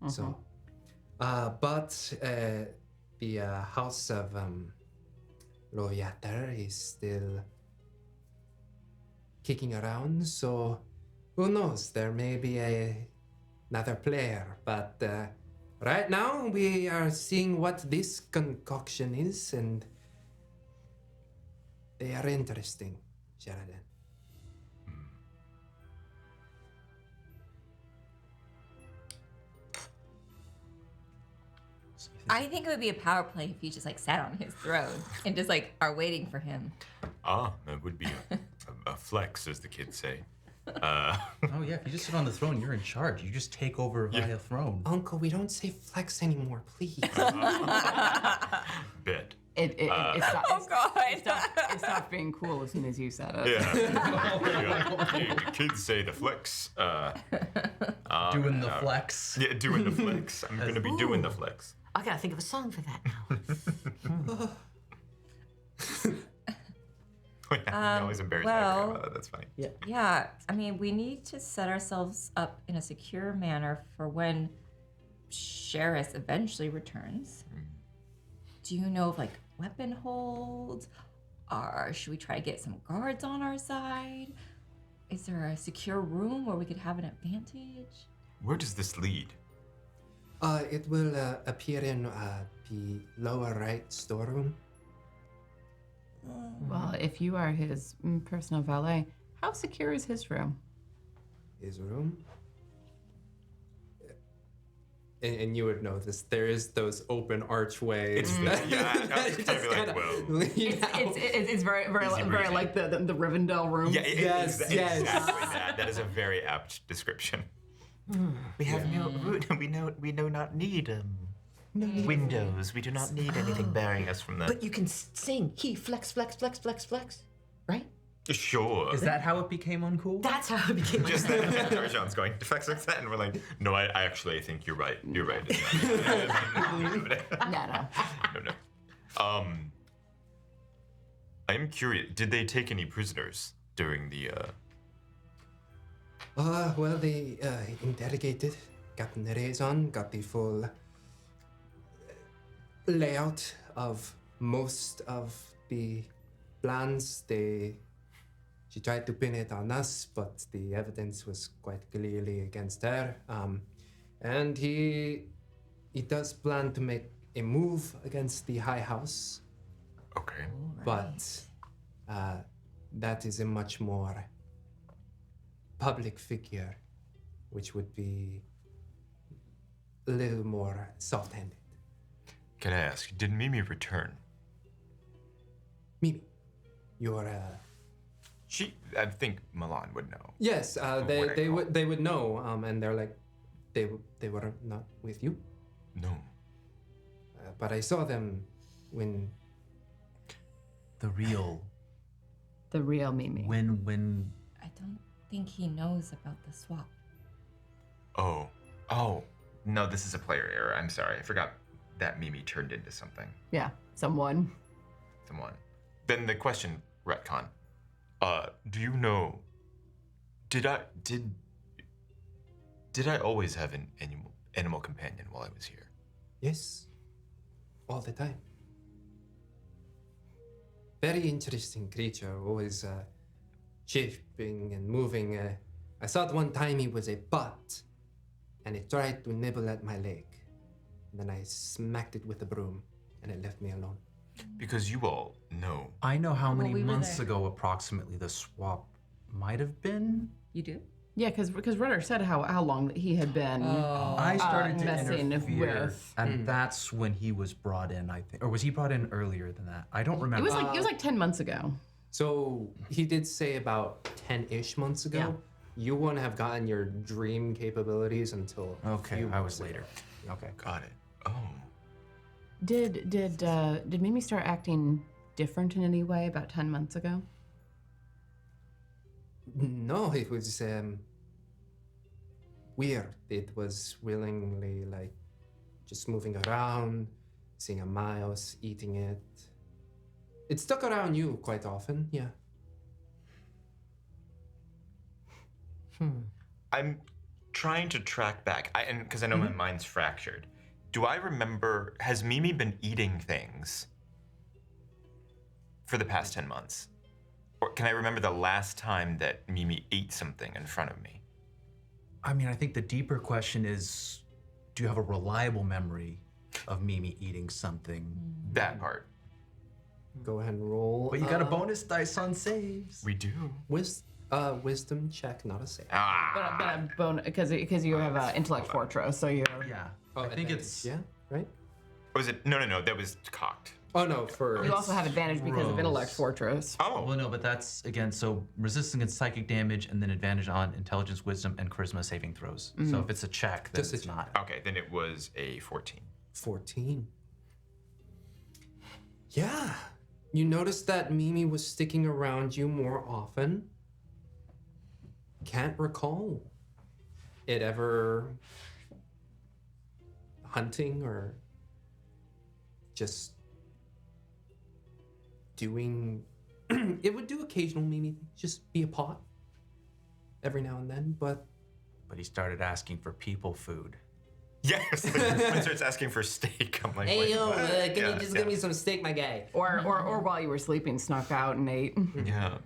So, but the house of Loyater is still kicking around, so who knows? There may be another player, but right now we are seeing what this concoction is, and they are interesting, Sheridan. I think it would be a power play if you just like sat on his throne and just like are waiting for him. That would be a flex, as the kids say. Oh yeah, if you just sit on the throne, you're in charge. You just take over via throne. Uncle, we don't say flex anymore, please. Bit. it stopped, Oh God! it stopped being cool as soon as you said it. Yeah. The kids say the flex. Doing the flex. Yeah, doing the flex. I'm gonna be doing the flex. I gotta think of a song for that now. I'm always embarrassed. when I forget about that. That's funny. Yeah, I mean, we need to set ourselves up in a secure manner for when Sherris eventually returns. Do you know of like weapon holds? Or should we try to get some guards on our side? Is there a secure room where we could have an advantage? Where does this lead? It will appear in the lower right storeroom. Well, if you are his personal valet, how secure is his room? His room? And you would know this. There is those open archways. It's I was kind of like, whoa. It's very like the Rivendell room. Yeah, Yes, exactly yes. that. That is a very apt description. We have we do not need windows. We do not need anything bearing us from the. But you can sing. He flex, flex, flex, flex, flex. Right? Sure. Is that how it became uncool? That's how it became. Just that Darjaan's going defects like that, and we're like, no, I actually think you're right. You're right. It's not. No. I am curious. Did they take any prisoners during the? Well, they interrogated, got the liaison, got the full layout of most of the plans. She tried to pin it on us, but the evidence was quite clearly against her. And he does plan to make a move against the High House, Okay. but that is a much more public figure, which would be a little more soft-handed. Can I ask? Did Mimi return? Mimi, you're I think Milan would know. yes. what I They would know. And they're like, they were not with you. No. But I saw them when. The real Mimi. when I don't think he knows about the swap. Oh. No, this is a player error. I'm sorry. I forgot that Mimi turned into something. Yeah, someone. Someone. Then the question, retcon. Do you know? Did I always have an animal companion while I was here? Yes, all the time. Very interesting creature, always shaping and moving. I thought one time he was a bot, and it tried to nibble at my leg. And then I smacked it with a broom, and it left me alone. Because you all know. I know how many we were months there. ago approximately the swap might have been. You do? Yeah, because Rudder said how long he had been. I started to messing interfere, with- and that's when he was brought in. I think, or was he brought in earlier than that? I don't remember. It was like 10 months ago. So he did say about 10-ish months ago. Yeah. You wouldn't have gotten your dream capabilities until. a Okay, few I months was ago. later. Okay. Got it. Oh. Did Mimi start acting different in any way about 10 months ago? No, it was weird. It was willingly like just moving around, seeing a mouse, eating it. It stuck around you quite often, yeah. I'm trying to track back, and because I know my mind's fractured. Do I remember? Has Mimi been eating things for the past 10 months, or can I remember the last time that Mimi ate something in front of me? I mean, I think the deeper question is, do you have a reliable memory of Mimi eating something? That part. Go ahead and roll. But you got a bonus dice on saves. We do. Wisdom check, not a save. Ah. But because you have intellect fortress, so you're. Yeah. Oh, I think advantage, it's yeah, right? Was it? No. That was cocked. Oh no, for You also have advantage because of Rose. intellect fortress. Oh. Well, no, but that's again so resistance against psychic damage, and then advantage on intelligence, wisdom, and charisma saving throws. So if it's a check, then Just a it's check. not. Okay, then it was a 14. 14. Yeah. You noticed that Mimi was sticking around you more often? Can't recall it ever hunting or just doing it would do occasional Mimi things, just be a pot every now and then, but he started asking for people food. Yes. When starts asking for steak, I'm like, hey wait, yo, what? can Yeah, you just yeah. give me some steak, my guy? Or while you were sleeping, snuck out and ate. Yeah.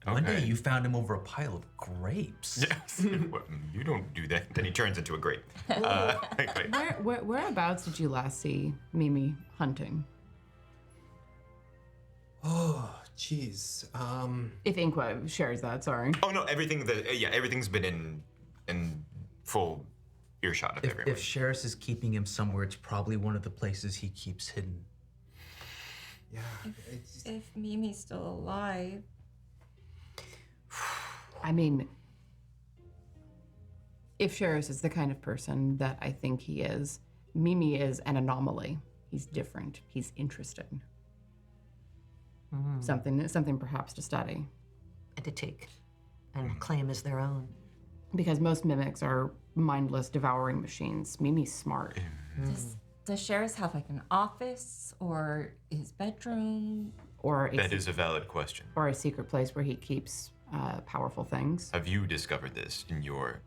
One day Okay. you found him over a pile of grapes. Yes. Well, you don't do that. Then he turns into a grape. Wait. Whereabouts did you last see Mimi hunting? Oh, jeez. If Inqua shares that, sorry. Oh no, everything's been in full earshot of everyone. If Sherris is keeping him somewhere, it's probably one of the places he keeps hidden. Yeah. It's, If Mimi's still alive, I mean, if Sherris is the kind of person that I think he is, Mimi is an anomaly. He's different. He's interesting. Something perhaps to study. And to take and claim as their own. Because most mimics are mindless, devouring machines. Mimi's smart. does Sherris have like an office or his bedroom? Or a, That is a valid question. or a secret place where he keeps powerful things. Have you discovered this in your?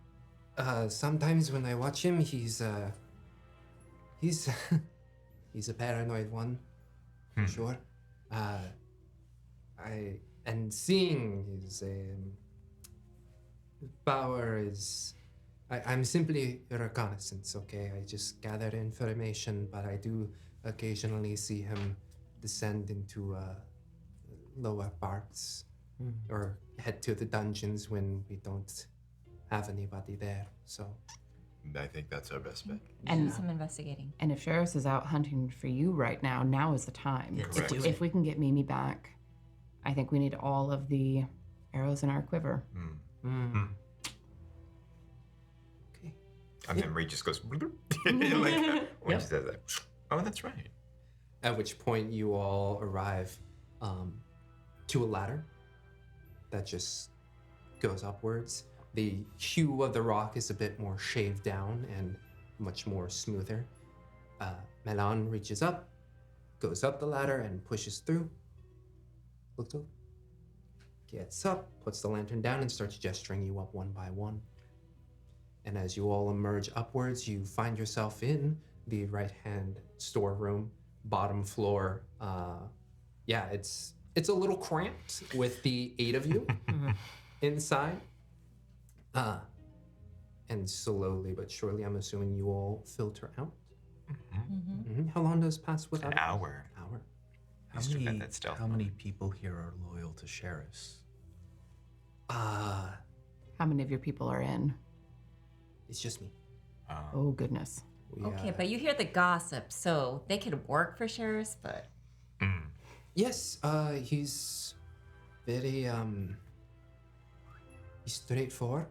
sometimes when I watch him, he's he's a paranoid one, for sure. And seeing his power is, I'm simply a reconnaissance, okay? I just gather information, but I do occasionally see him descend into lower parts or head to the dungeons when we don't have anybody there. So I think that's our best bet. And Some investigating. and if Sherris is out hunting for you right now is the time. Let's Correct. do If it. we can get Mimi back, I think we need all of the arrows in our quiver. okay. Our memory just goes like when she says that. Oh, that's right. At which point you all arrive to a ladder that just goes upwards. The hue of the rock is a bit more shaved down and much more smoother. Melan reaches up, goes up the ladder and pushes through. Looks over, gets up, puts the lantern down and starts gesturing you up one by one. And as you all emerge upwards, you find yourself in the right-hand storeroom, bottom floor. It's a little cramped with the 8 of you inside. And slowly but surely, I'm assuming you all filter out. How long does pass without An hour. Hour. He's still got that stealth How mode. many people here are loyal to Sherris? How many of your people are in? It's just me. Oh, goodness. We, Okay, but you hear the gossip, so they could work for Sherris, but Yes, he's very he's straightforward.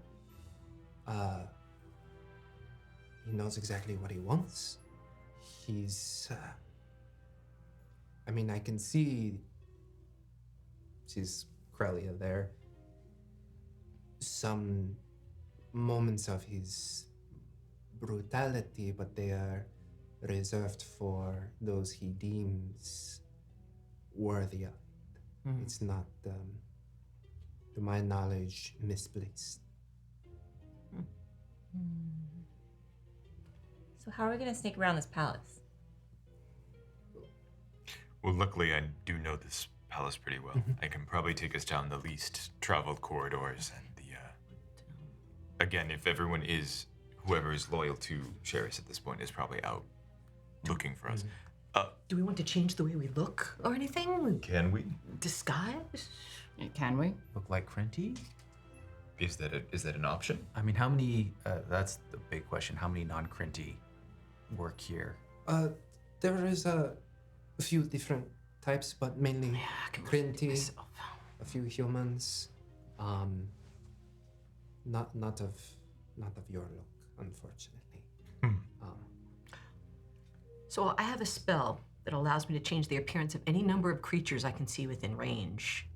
He knows exactly what he wants. He's I mean, I can see sees Krelia there. Some moments of his brutality, but they are reserved for those he deems worthy of it. It's not, to my knowledge, misplaced. so how are we gonna sneak around this palace? Well, luckily I do know this palace pretty well. I can probably take us down the least traveled corridors and again, if whoever is loyal to Sherris at this point is probably out looking for us. Do we want to change the way we look or anything? Can we? Disguise? Can we? Look like Krenty? Is that an option? I mean, how many, that's the big question, how many non-Krenty work here? There is a few different types, but mainly Krinti, a few humans. Not of your look, unfortunately. So I have a spell that allows me to change the appearance of any number of creatures I can see within range.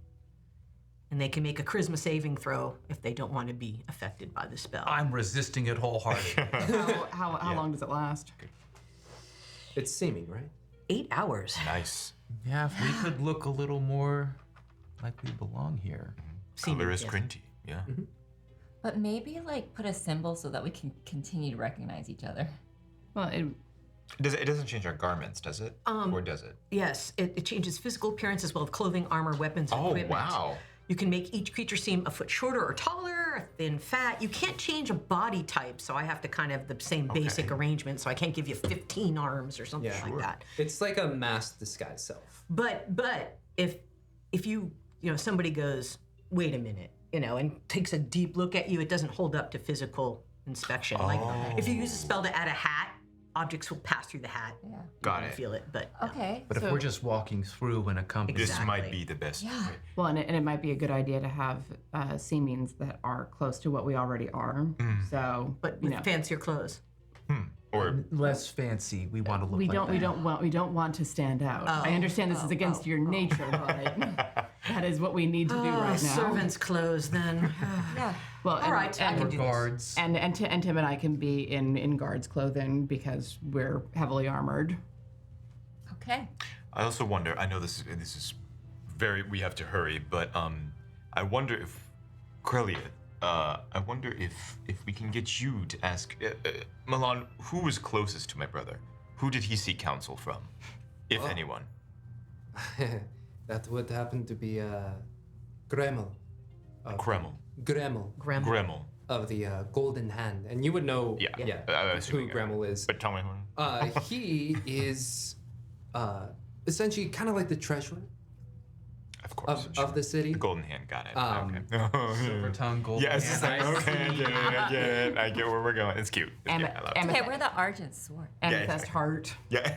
and they can make a charisma saving throw if they don't want to be affected by the spell. I'm resisting it wholeheartedly. How long does it last? It's seeming, right? 8 hours. Nice. Yeah, if we could look a little more like we belong here. Color is yes. Crinty. Yeah. But maybe like put a symbol so that we can continue to recognize each other. Well, It doesn't change our garments, does it? Or does it? Yes, it changes physical appearance as well as clothing, armor, weapons, and Oh, equipment. wow. You can make each creature seem a foot shorter or taller, thin, fat. You can't change a body type, so I have to kind of have the same basic arrangement, so I can't give you 15 arms or something Yeah. like that. It's like a masked disguise self. But if you somebody goes, wait a minute, and takes a deep look at you, it doesn't hold up to physical inspection. Like if you use a spell to add a hat, objects will pass through the hat. Yeah. Got You it. feel it, but no. Okay. But if we're just walking through in a company, This might Exactly. be the best. Yeah. way. well, and it might be a good idea to have seemings that are close to what we already are. So, But you with know, fancier clothes. Or less fancy, we want to look like that. we don't want to stand out. I understand this is against your nature, but that is what we need to do right now. Servants' clothes, then. Yeah. Well, All right, I can do this. Guards. And Tim and I can be in guards' clothing because we're heavily armored. Okay. I also wonder. I know this is very. We have to hurry, but I wonder if Crelia. I wonder if we can get you to ask Milan who was closest to my brother. Who did he seek counsel from, if anyone? That would happen to be Gremel. Kreml. Gremel Greml. of the Golden Hand. And you would know Yeah. who Assuming, Gremel is. But tell me who. He is essentially kind of like the treasurer Of course. of the city. The Golden Hand. Got it. Okay. Silver tongue, gold. Yes. it's like, I okay. I get it. I get where we're going. It's cute. It's cute. I love it. Okay, we're the Argent Sword. Amethyst exactly. heart. Yeah.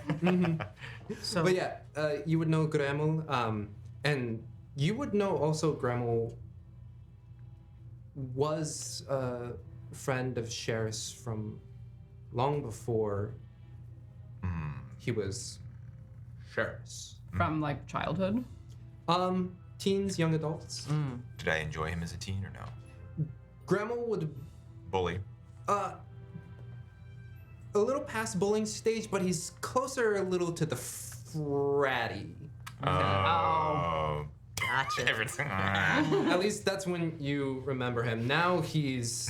So, But yeah, you would know Gremel, and you would know also Gremel was a friend of Sherris from long before he was Sherris. From like childhood. Teens, young adults. Did I enjoy him as a teen or no? Gremel would Bully. a little past bullying stage, but he's closer a little to the fratty. Oh. gotcha. Everything. At least that's when you remember him. Now he is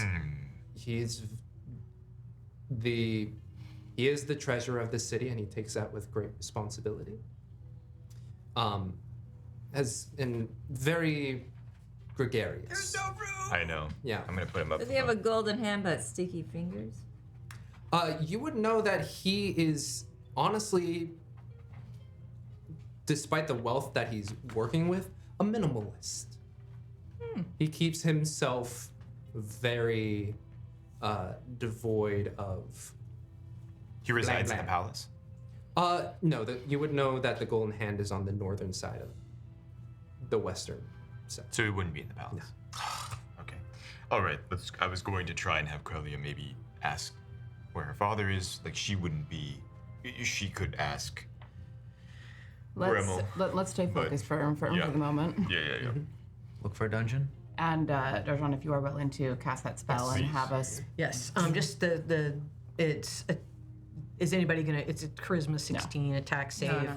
the treasurer of the city, and he takes that with great responsibility. As in very gregarious. I know. Yeah. I'm gonna put him up. Does he have a golden hand but sticky fingers? You would know that he is honestly, despite the wealth that he's working with, a minimalist. He keeps himself very devoid of. He resides in the blah. palace. No, you would know that the Golden Hand is on the northern side of the western side. So he wouldn't be in the palace. Okay. All right. I was going to try and have Crelia maybe ask where her father is. Like she wouldn't be. She could ask. Gremel. Let's stay But- focused for yeah. the moment. Yeah. Look for a dungeon. And Darjaan, if you are willing to cast that spell and Please. have us. Yes. Just it's. Is anybody gonna? It's a charisma 16 attack save. No.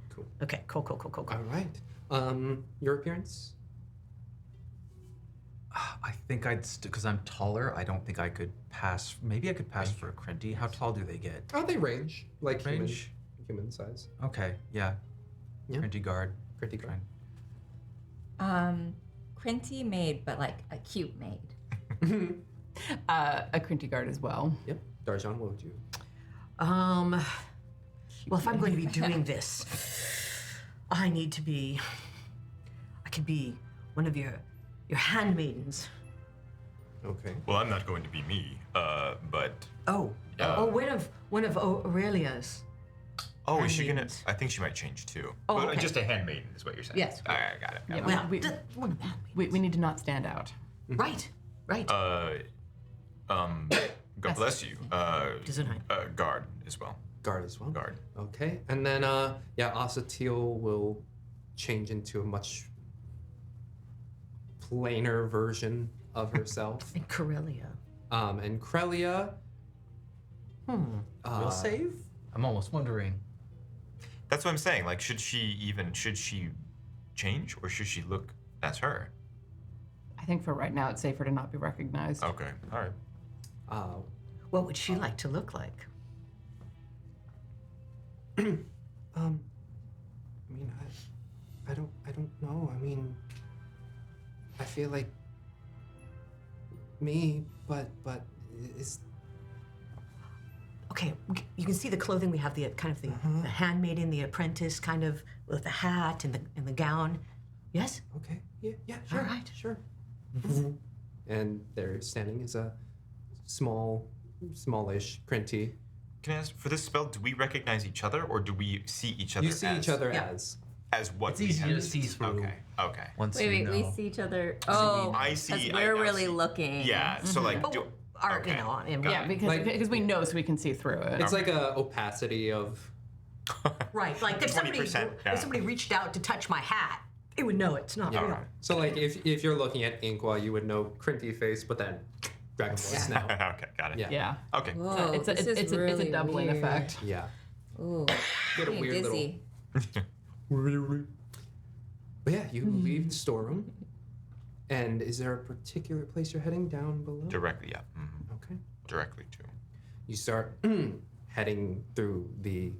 Cool. Okay. Cool. All right. Your appearance? I think because I'm taller, I don't think I could pass. Maybe I could pass for a Crinty. How tall do they get? Oh, they range like Range? human size. Okay, yeah. Yeah. Crinty guard. Pretty good. Fine. Crinty maid, but like a cute maid. A Crinty guard as well. Yep. Darjaan, what would you? Well, if I'm going to be doing this, I could be one of your handmaidens. Okay. Well, I'm not going to be me. But. Oh, one of Aurelia's. Oh, is she gonna? Handmaidens. I think she might change too. Oh, But okay. just a handmaiden is what you're saying. Yes. All right, got it. Yeah, Well, we, we need to not stand out. right. God bless you. Gesundheit. Guard as well. Guard as well. Guard. Okay. And then Asatiel will change into a much plainer version of herself. And Corellia. And Krelia, Will save? I'm almost wondering. That's what I'm saying. Like, should she change or should she look as her? I think for right now, it's safer to not be recognized. Okay. All right. What would she like to look like? I mean, I don't know. I mean, I feel like me, but is Okay, you can see the clothing. We have the kind of the handmaiden, the apprentice, kind of with the hat and the gown. Yes. okay. Yeah, sure. All right. Sure. And there standing is a smallish Crinty. Can I ask, for this spell, do we recognize each other or do we see each other You see each other Yeah. as what It's we easy have? to see through. Okay. Once Wait, you know. we see each other. Oh, I see. because I we're now really see. looking. Yeah. So like, Oh, art, okay. you know, and Got Yeah, it. because we know, so we can see through it. It's like a opacity of. right. Like if 20%, yeah. somebody reached out to touch my hat, it would know it's not real. So like if you're looking at Inqua, you would know Crinty face, but then Dragon Voice now. Okay, got it. Yeah. Yeah. Okay. Whoa, It's this is a really doubling weird. effect. Yeah. Ooh, Get a getting weird dizzy. But yeah, you leave the storeroom. And is there a particular place you're heading down below? Directly, yeah. Mhm. Okay. Directly to. You start heading through the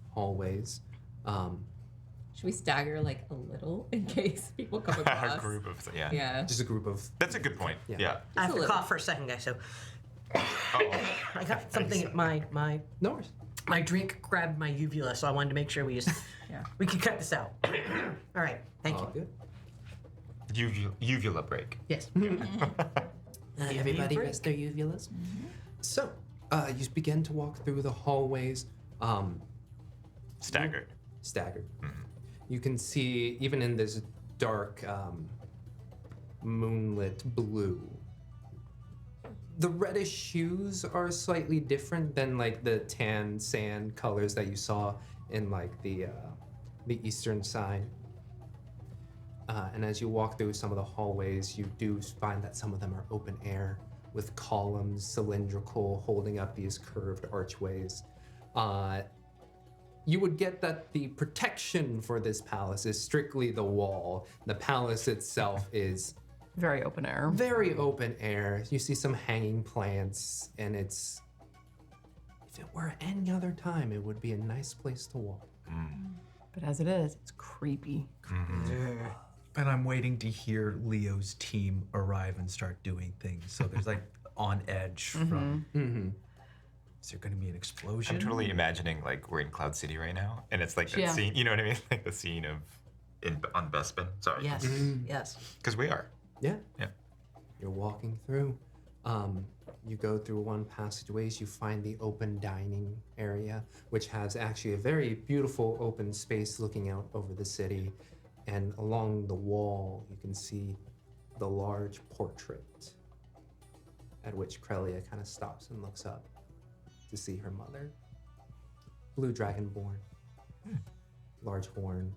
hallways. Should we stagger like a little in case people come across? A group of, yeah. Yeah. Just a group of. That's a good point. Yeah. Yeah. I have a to little. cough for a second, guys. So Oh. I got something. My No worries. my drink grabbed my uvula, so I wanted to make sure we just we can cut this out. All right. Thank All you. good. Uvula break. Yes. Everybody rest their uvulas. So, you begin to walk through the hallways, Staggered. staggered. You can see, even in this dark, moonlit blue, the reddish hues are slightly different than like the tan sand colors that you saw in like the eastern side. And as you walk through some of the hallways, you do find that some of them are open air with columns, cylindrical, holding up these curved archways. You would get that the protection for this palace is strictly the wall. The palace itself is Very open air. very open air. You see some hanging plants, and it's. If it were any other time, it would be a nice place to walk. But as it is, it's creepy. And I'm waiting to hear Leo's team arrive and start doing things. So there's like on edge from. Is there going to be an explosion? I'm totally imagining like we're in Cloud City right now, and it's like that Yeah. scene. You know what I mean? Like the scene of on Bespin. Sorry. Yes. Yes. Because we are. Yeah. Yeah. You're walking through. You go through one passageways. You find the open dining area, which has actually a very beautiful open space looking out over the city. And along the wall, you can see the large portrait, at which Krelia kind of stops and looks up to see her mother. Blue dragonborn, large horn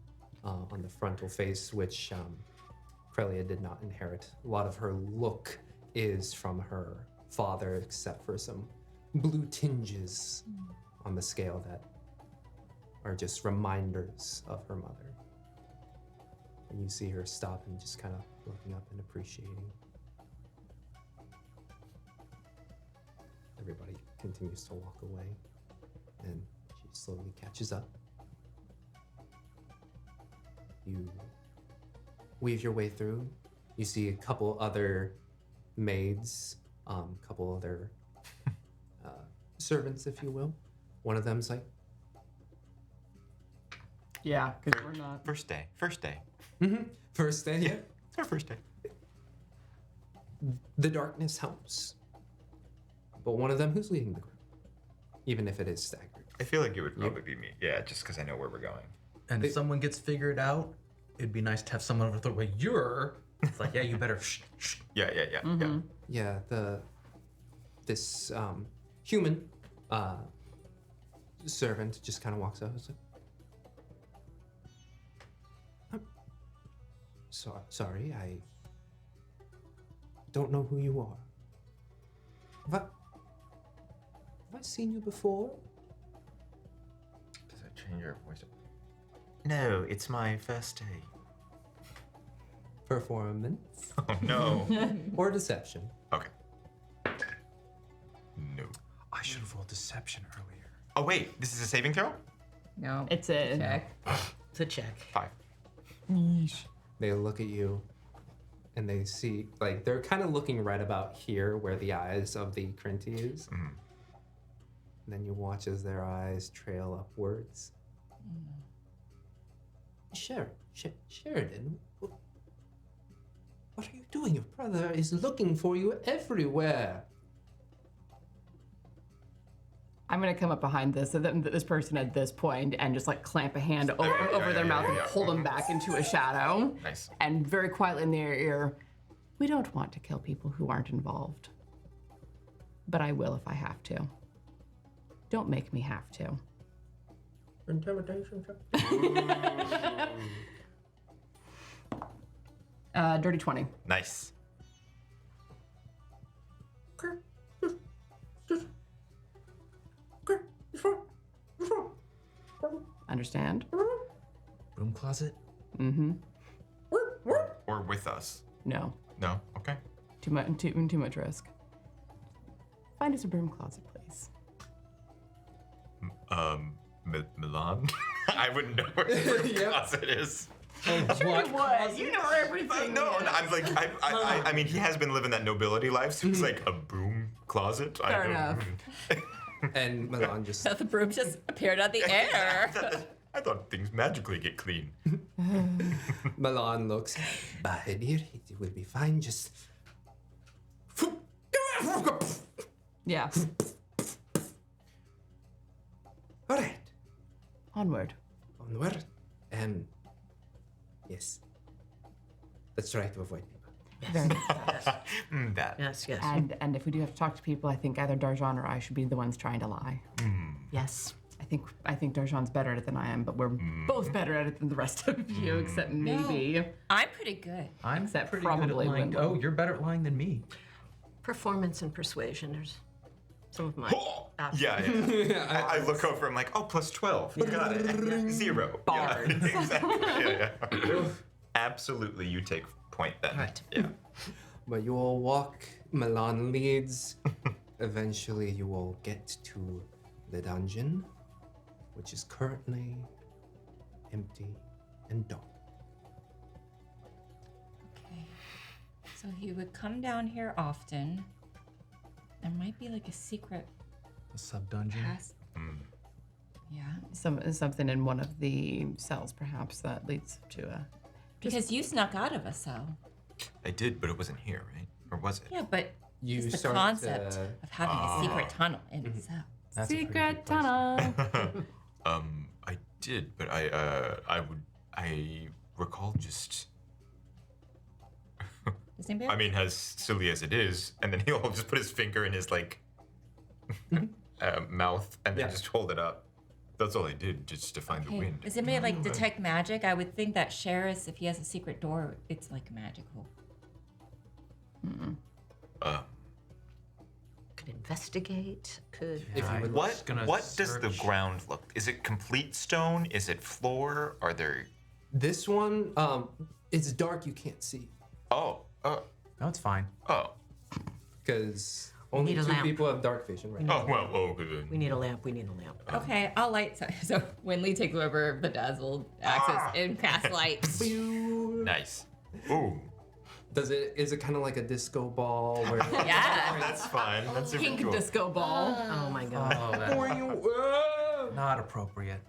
on the frontal face, which Krelia did not inherit. A lot of her look is from her father, except for some blue tinges on the scale that are just reminders of her mother. And you see her stop and just kind of looking up and appreciating. Everybody continues to walk away, and she slowly catches up. You weave your way through. You see a couple other maids, couple other servants, if you will. One of them's like, Yeah, because we're not. First day. First day. first day, yeah. It's our first day. The darkness helps. But one of them who's leading the group, even if it is staggered. I feel like it would probably be me. Yeah, just because I know where we're going. And if someone gets figured out, it'd be nice to have someone over the way. It's like, yeah, you better shh. Yeah. Yeah, this human servant just kind of walks up. It's like, sorry, don't know who you are. Have I seen you before? Does that change your voice? No, it's my first day. Performance Oh no. or deception? Okay. No. I should have rolled deception earlier. Oh wait, this is a saving throw? No. It's a check. It's a check. 5. They look at you and they see, like, they're kind of looking right about here where the eyes of the Crinty is. Mhm. And then you watch as their eyes trail upwards. Sheridan, what are you doing? Your brother is looking for you everywhere. I'm gonna come up behind this person at this point and just like clamp a hand over their mouth and pull them back into a shadow. Nice. And very quietly in their ear, we don't want to kill people who aren't involved. But I will if I have to. Don't make me have to. Intimidation check. Dirty 20. Nice. Understand? Broom closet? Mm-hmm. Or with us. No. No? Okay. Too much risk. Find us a broom closet, please. Milan? I wouldn't know where the closet is. What? You know everything. No, I'm like, I mean, he has been living that nobility life, so he's like, a broom closet? Fair enough. And Milan just The broom just appeared out the air. I thought things magically get clean. Milan looks. Bahadir, it will be fine. Just. Yeah. All right. Onward. Onward. Yes. Let's try to avoid people. Very good. That. Yes, yes. And if we do have to talk to people, I think either Darjaan or I should be the ones trying to lie. Yes. I think Darjaan's better at it than I am, but we're both better at it than the rest of you, except maybe. I'm pretty good. I'm Except pretty probably good at lying. Wynnleigh. Oh, you're better at lying than me. Performance and persuasion. There's some of my. Yeah. I look over, I'm like, oh, plus 12. You got it. 0. Bards. Yeah, exactly. Yeah. Absolutely, you take point then. Right. Yeah. But you all walk. Milan leads. Eventually, you will get to the dungeon, which is currently empty and dark. Okay. So he would come down here often. There might be like a secret A sub-dungeon. pass. Yeah. Something in one of the cells, perhaps, that leads to a. Because you snuck out of a cell. I did, but it wasn't here, right? Or was it? Yeah, but You it's the start concept to- of having a secret tunnel in the cell. That's a pretty Secret good place. tunnel. I did, but I recall just. Does anybody I mean, as silly as it is, and then he'll just put his finger in his like mouth and then Yeah. just hold it up. That's all I did, just to find the Okay. wind. Does anybody like detect magic? I would think that Sherris, if he has a secret door, it's like magical. Could investigate. Could. If you would What gonna does the search. ground look? Is it complete stone? Is it floor? Are there? This one, it's dark. You can't see Oh, No, it's fine. oh, because only Need a 2 lamp. people have dark vision right now. oh. Well, oh, good. We need a lamp. We need a lamp. Okay, I'll light. So Wynnleigh takes over the dazzled axis and casts light. Nice. Ooh, Is it kind of like a disco ball where? Yeah. that's fine. That's super Pink cool. disco ball. Oh my god. Oh, that's not appropriate.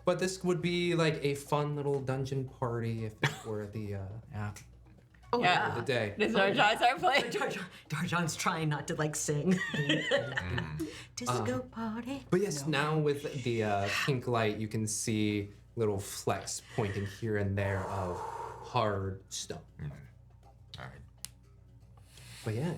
But this would be like a fun little dungeon party if it were the Yeah. Oh Yeah. the day. Does Darjaan start playing? Darjaan's trying not to like sing. Disco party. But yes, now with the pink light, you can see little flecks pointing here and there of hard stone. All right. But yeah,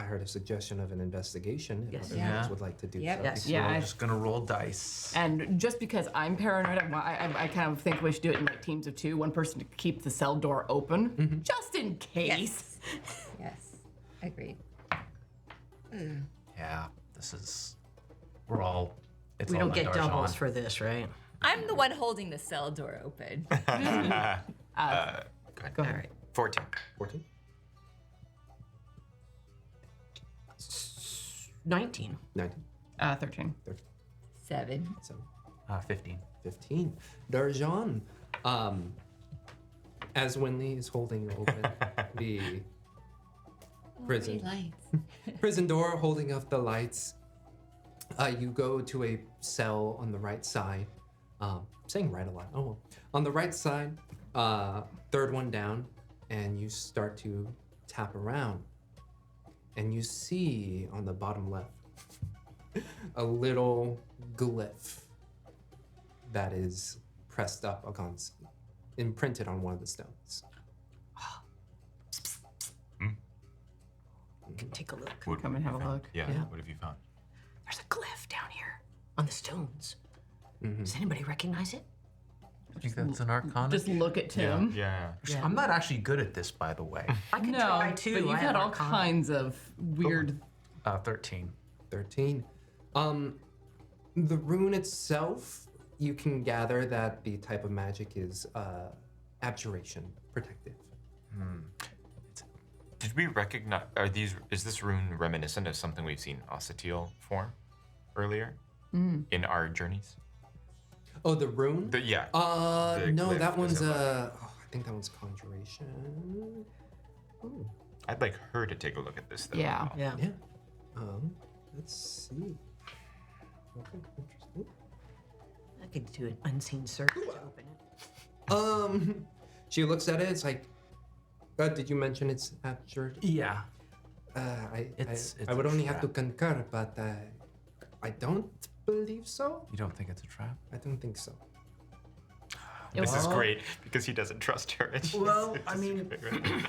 I heard a suggestion of an investigation. If Yes. other Yeah. members would like to do Yep. so. Yes. Yeah, We're I- just gonna roll dice. And just because I'm paranoid, I kind of think we should do it in like teams of 2. One person to keep the cell door open, just in case. Yes. Agreed. Yeah, this is. We're all. It's We all don't get Darjaan. doubles for this, right? I'm the one holding the cell door open. Go ahead. All right. 14. 14? 19. 19? 13. 7. 7? 15. 15. Darjaan. As Wynnleigh is holding open the prison. Prison door, holding up the lights. You go to a cell on the right side. Saying right a lot. Oh, well. On the right side, third one down, and you start to tap around. And you see on the bottom left a little glyph that is pressed up against, imprinted on one of the stones. Can take a look. Come and have a look. Yeah. Yeah. What have you found? There's a glyph down here on the stones. Does anybody recognize it? I think that's an arcana. Just look at Tim. Yeah. I'm not actually good at this, by the way. I can No, try too. but you've I had have all Arcana. kinds of weird. 13. 13. The rune itself, you can gather that the type of magic is abjuration, protective. Did we recognize? Is this rune reminiscent of something we've seen Ossetiel form earlier in our journeys? Oh, the rune? Yeah. No, glyph, that one's is it like- I think that one's conjuration. Ooh. I'd like her to take a look at this though. Yeah. Yeah. Yeah. Let's see. Okay, interesting. I could do an unseen search to open it. She looks at it. It's like, did you mention it's abjured? Yeah. It's It's I would a only have to trap. concur, but I don't believe so. You don't think it's a trap? I don't think so. This is great because he doesn't trust her. And she's- Well, it's I just mean- great.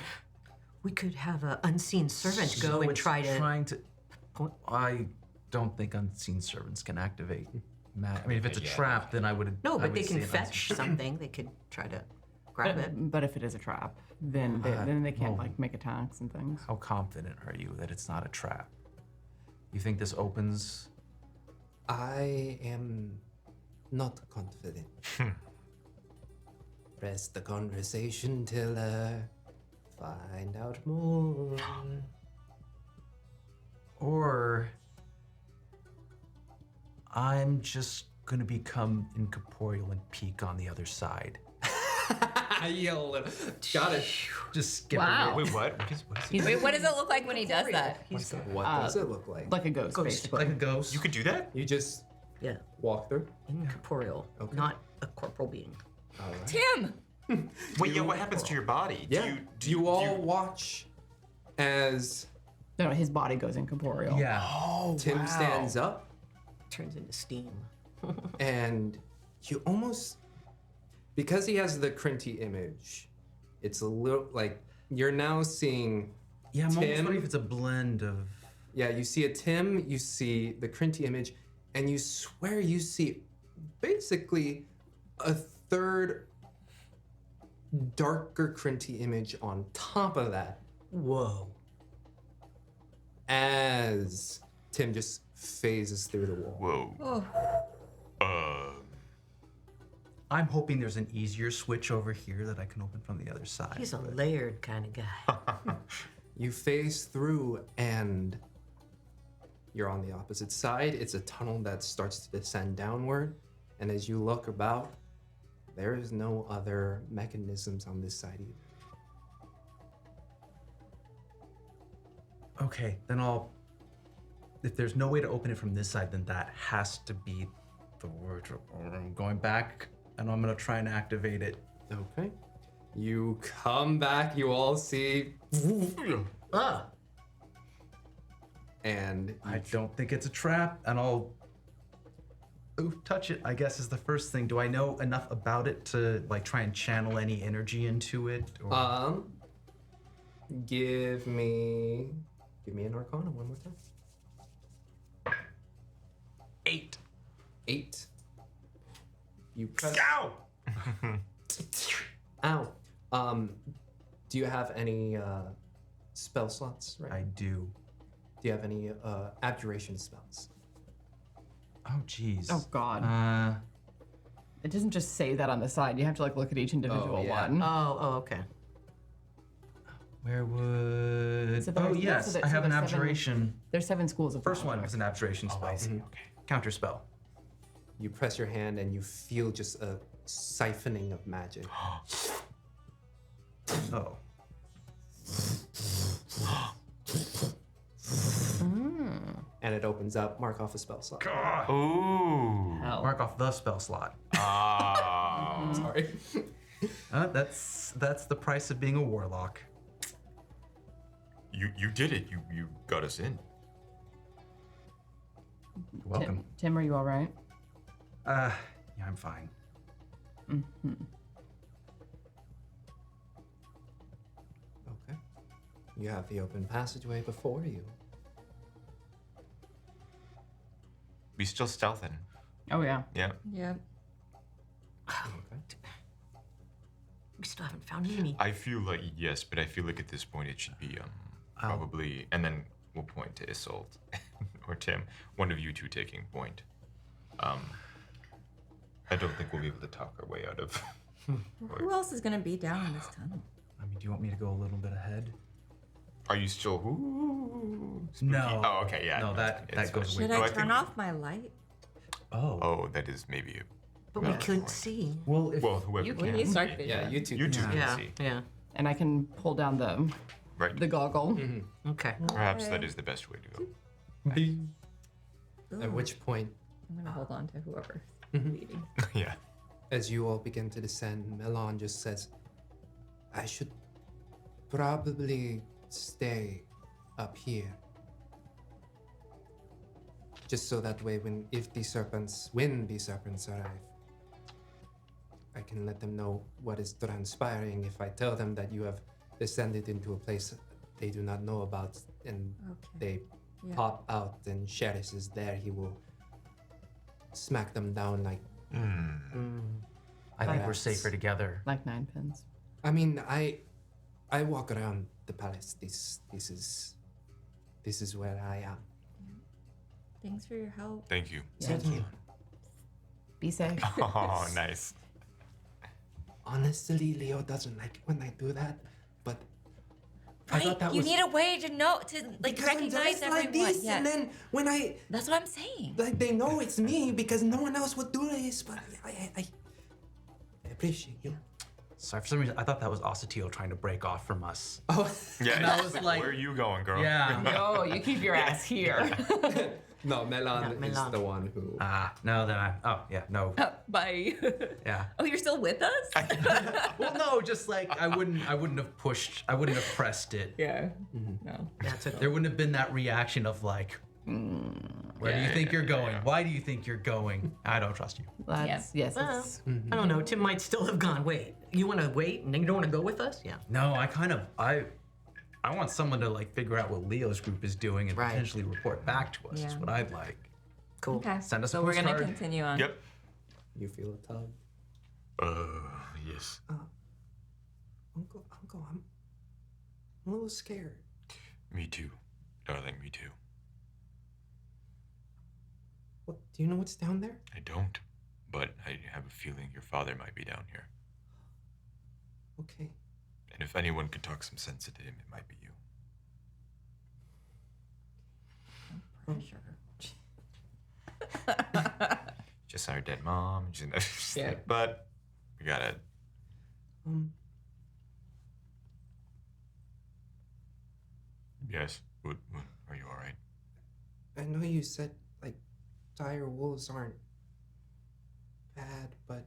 We could have an unseen servant go So and it's try to. Trying to. I don't think unseen servants can activate. I mean, if it's a Yeah. trap, then I would. No, I but would they say can an fetch unseen- something. They could try to grab it. But if it is a trap, then they can't like make attacks and things. How confident are you that it's not a trap? You think this opens? I am not confident. Press the conversation till find out more. Or I'm just gonna become incorporeal and peek on the other side. Got it. Just skip Wow. away. Wait, what? What is Wait, what does it look like when he does that? What does it look like? Like a ghost, basically. Like a ghost. You could do that? You just Yeah. walk through. Incorporeal, Okay. not a corporal being. All right. Tim! Wait, yeah. What happens to your body? Yeah. Do you all watch as No, his body goes incorporeal. Yeah. Tim stands up, Turns into steam. and you almost, because he has the Crinty image, it's a little like you're now seeing. Yeah, I'm almost Tim? wondering if it's a blend of. Yeah, you see a Tim, you see the Crinty image, and you swear you see basically a third darker Crinty image on top of that Whoa. as Tim just phases through the wall. Whoa. Oh, I'm hoping there's an easier switch over here that I can open from the other side. He's a layered kind of guy. You phase through and you're on the opposite side. It's a tunnel that starts to descend downward. And as you look about, there is no other mechanisms on this side either. Okay, then I'll. If there's no way to open it from this side, then that has to be the wardrobe. I'm going back, and I'm gonna try and activate it. Okay. You come back, you all see, Ah. and I don't think it's a trap, and I'll. Ooh, touch it, I guess, is the first thing. Do I know enough about it to like try and channel any energy into it? Or... give me Give me an Arcana one more time. 8. 8. You press. Ow! Ow. Do you have any spell slots? Right. I do. Do you have any abjuration spells? Oh, jeez. Oh God. It doesn't just say that on the side. You have to like look at each individual yeah. one. Oh, okay. Where would? So Oh there's- yes, so there- I so have an there's 7 abjuration. There's 7 schools of First thought. one was an abjuration spell. Okay. Counter spell. You press your hand and you feel just a siphoning of magic. Oh. And it opens up. Mark off a spell slot. Ooh. Hell. Mark off the spell slot. Oh. Sorry. That's the price of being a warlock. You did it. You got us in. You're welcome. Tim, are you all right? Yeah, I'm fine. Okay. You have the open passageway before you. We still stealthing. Oh yeah. Yeah. Yep. Okay. We still haven't found Mimi. I feel like yes, but I feel like at this point it should be probably, and then we'll point to Isolt or Tim. One of you two taking point. I don't think we'll be able to talk our way out of. Who else is gonna be down in this tunnel? I mean, do you want me to go a little bit ahead? Are you still? Ooh, spooky? No. Oh, okay, yeah. No, that it's goes fine. away. Should Oh, I think turn we- off my light? Oh. Oh, that is maybe. But we valid couldn't point. see. Well, if Well, whoever You can. can. Start see. vision. Yeah, you two. You two can Yeah, see. yeah. And I can pull down Right. the goggle. Okay. Perhaps that is the best way to go. At which point, I'm gonna hold on to whoever's Mm-hmm. leading. Yeah. as you all begin to descend, Melon just says, I should probably stay up here. Just so that way when the serpents arrive, I can let them know what is transpiring. If I tell them that you have descended into a place they do not know about and they Yeah. pop out and Sherris is there, he will smack them down like I think we're Perhaps. safer together. Like 9 pins. I mean, I walk around the palace. This is where I am. Thanks for your help. Thank you. Thank you. Be safe. Oh, nice. Honestly, Leo doesn't like it when I do that, but I Right? thought that You was need a way to know to like because I'm recognize dressed everyone. like this, Yes. and then when I That's what I'm saying. like, they know it's me because no one else would do this. But I appreciate you. Sorry, for some reason I thought that was Osatio trying to break off from us. Oh, Yeah. And I was like- where are you going, girl? Yeah. No, you keep your ass here. no, Melon is Melon. the one who. No, then no. Bye. Yeah. Oh, you're still with us? Well, no, just like I wouldn't have pressed it. Yeah. No. That's okay. There wouldn't have been that reaction of like, where do you think you're going? Why do you think you're going? I don't trust you. Yes, Well, it's- I don't know. Tim might still have gone. Wait, you want to wait and then you don't want to go with us? Yeah. No, I want someone to like figure out what Leo's group is doing and Right. potentially report back to us. Is Yeah. what I'd like. Cool. Okay. Send us a so we're gonna postcard. continue on. Yep. You feel a tug. Yes. Uncle, I'm a little scared. Me too, darling. Me too. What? Do you know what's down there? I don't, but I have a feeling your father might be down here. Okay. And if anyone could talk some sense into him, it might be you. Pressure. Just our dead mom. Just, Yeah. But we gotta. Yes. What, are you all right? I know you said like dire wolves aren't bad, but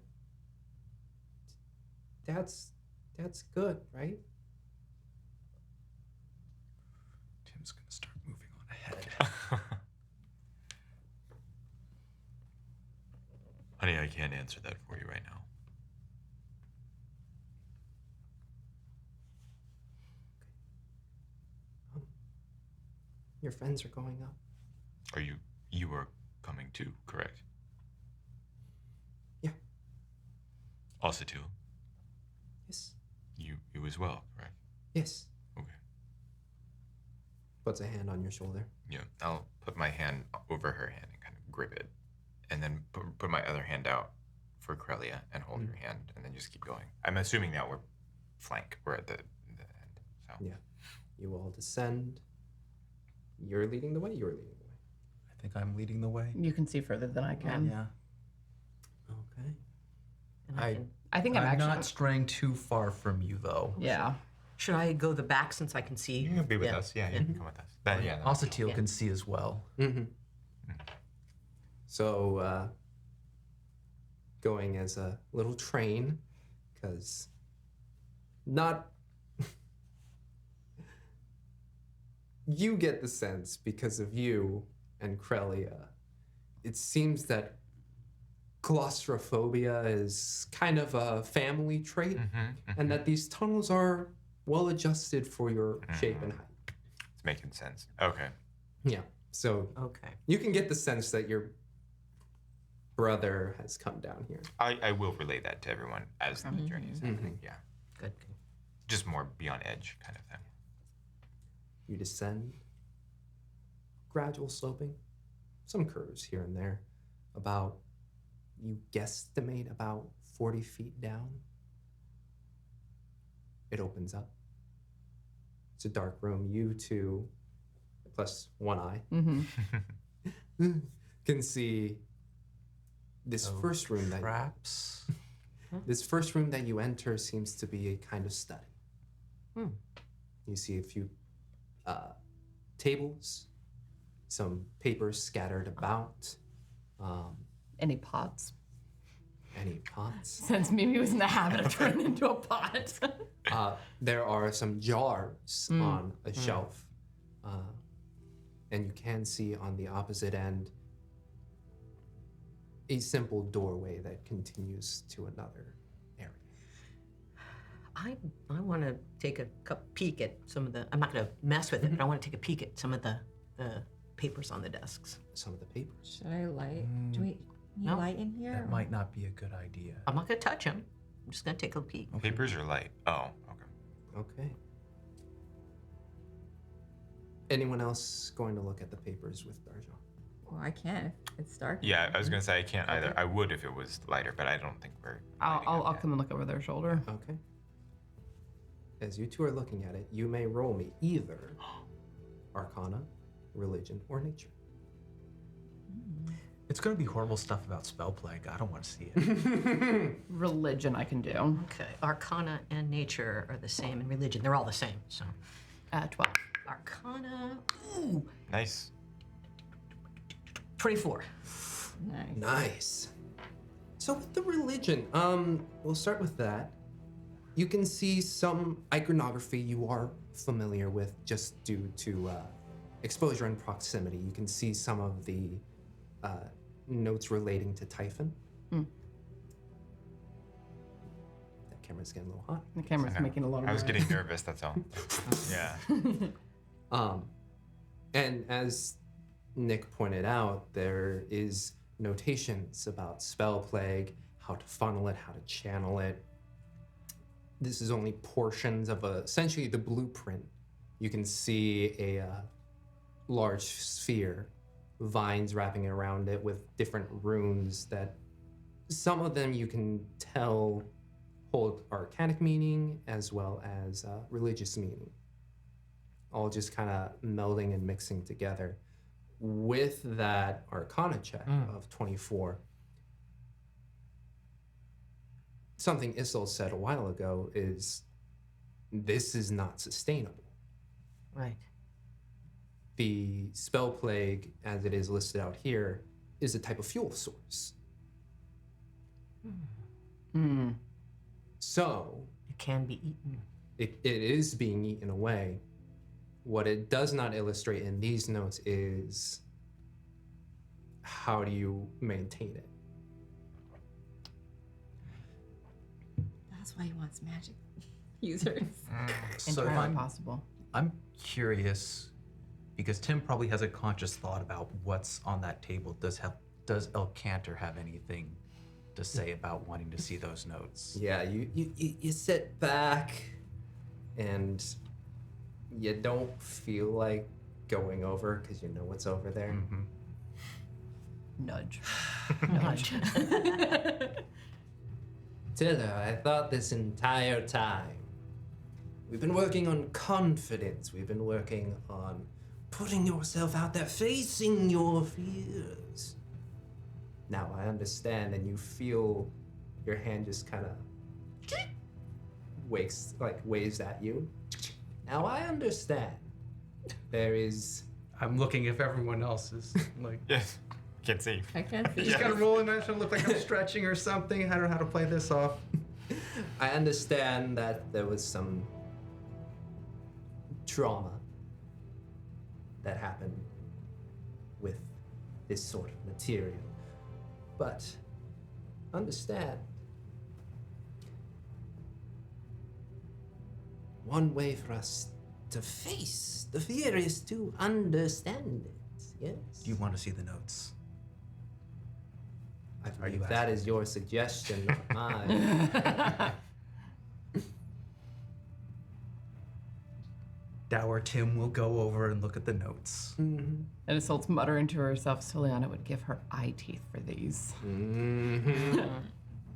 that's good, right? Tim's gonna start moving on ahead. Honey, I can't answer that for you right now. your friends are going up. Are you are coming too, correct? Yeah. Also too. Yes. You as well, correct? Yes. Okay. Puts a hand on your shoulder. Yeah, I'll put my hand over her hand and kind of grip it, and then put my other hand out for Krelia and hold your hand, and then just keep going. I'm assuming now we're flank. We're at the end. So. Yeah. You all descend. You're leading the way. You're leading the way. I think I'm leading the way. You can see further than I can. Yeah. Okay. And I think I'm actually not straying too far from you, though. Yeah. should I go the back since I can see? You can be with us. Yeah, you can come with us. Yeah. Also, Teal can see as well. Mm-hmm. So, going as a little train, because not. You get the sense, because of you and Krelia, it seems that claustrophobia is kind of a family trait, and that these tunnels are well adjusted for your shape and height. It's making sense. Okay. Yeah. So Okay. you can get the sense that your brother has come down here. I will relay that to everyone as the journey is happening. Yeah. Good. Just more be on edge kind of thing. You descend, gradual sloping, some curves here and there, you guesstimate about 40 feet down. It opens up. It's a dark room. You two, plus one eye, can see this first room that Traps. this first room that you enter seems to be a kind of study. You see a few tables, some papers scattered about. Any pots? Any pots? Since Mimi was in the habit of turning into a pot. There are some jars on a shelf. And you can see on the opposite end a simple doorway that continues to another area. I want to take a peek at some of the. I'm not going to mess with it, but I want to take a peek at some of the papers on the desks. Some of the papers. Should I light? Do we need No. light in here? That might not be a good idea. I'm not going to touch them. I'm just going to take a peek. Papers are light. Oh, okay. Okay. Anyone else going to look at the papers with Darjaan? Well, I can't. It's dark. Yeah, I was gonna say I can't either. I would if it was lighter, but I don't think we're. lighting up I'll yet. come and look over their shoulder. Okay. As you two are looking at it, you may roll me either Arcana, Religion, or Nature. It's going to be horrible stuff about Spellplague. I don't want to see it. Religion I can do. Okay. Arcana and nature are the same, and religion, they're all the same. So, 12. Arcana, ooh, Nice. 24. Nice. Nice. So with the religion, we'll start with that. You can see some iconography you are familiar with just due to exposure and proximity. You can see some of the notes relating to Typhon. That camera's getting a little hot. The camera's making a lot of I was noise. getting nervous. That's all. Yeah. And as Nick pointed out, there is notations about Spellplague, how to funnel it, how to channel it. This is only portions of essentially the blueprint. You can see a large sphere, vines wrapping around it with different runes that some of them you can tell hold arcanic meaning as well as religious meaning. All just kind of melding and mixing together. With that Arcana check of 24, something Isolt said a while ago is, this is not sustainable. Right. The Spellplague, as it is listed out here, is a type of fuel source. So, It can be eaten. it is being eaten away. What it does not illustrate in these notes is how do you maintain it? That's why he wants magic users. So Entirely possible. I'm curious, Because Tim probably has a conscious thought about what's on that table. Does Elcantor have anything to say about wanting to see those notes? Yeah, you sit back and you don't feel like going over because you know what's over there. Nudge. Tiller, I thought this entire time we've been working on confidence. We've been working on putting yourself out there, facing your fears. Now I understand, and you feel your hand just kind of waves at you. Now I understand. There is. I'm looking if everyone else is like. Yes. Can't see. I can't see. Just gotta roll in that to look like I'm stretching or something. I don't know how to play this off. I understand that there was some trauma that happened with this sort of material. But understand, one way for us to face the fear is to understand it, yes? Do you want to see the notes? I Are you believe that is your suggestion, not mine. Dour Tim will go over and look at the notes. And Isolt's muttering to herself, Soliana would give her eye teeth for these.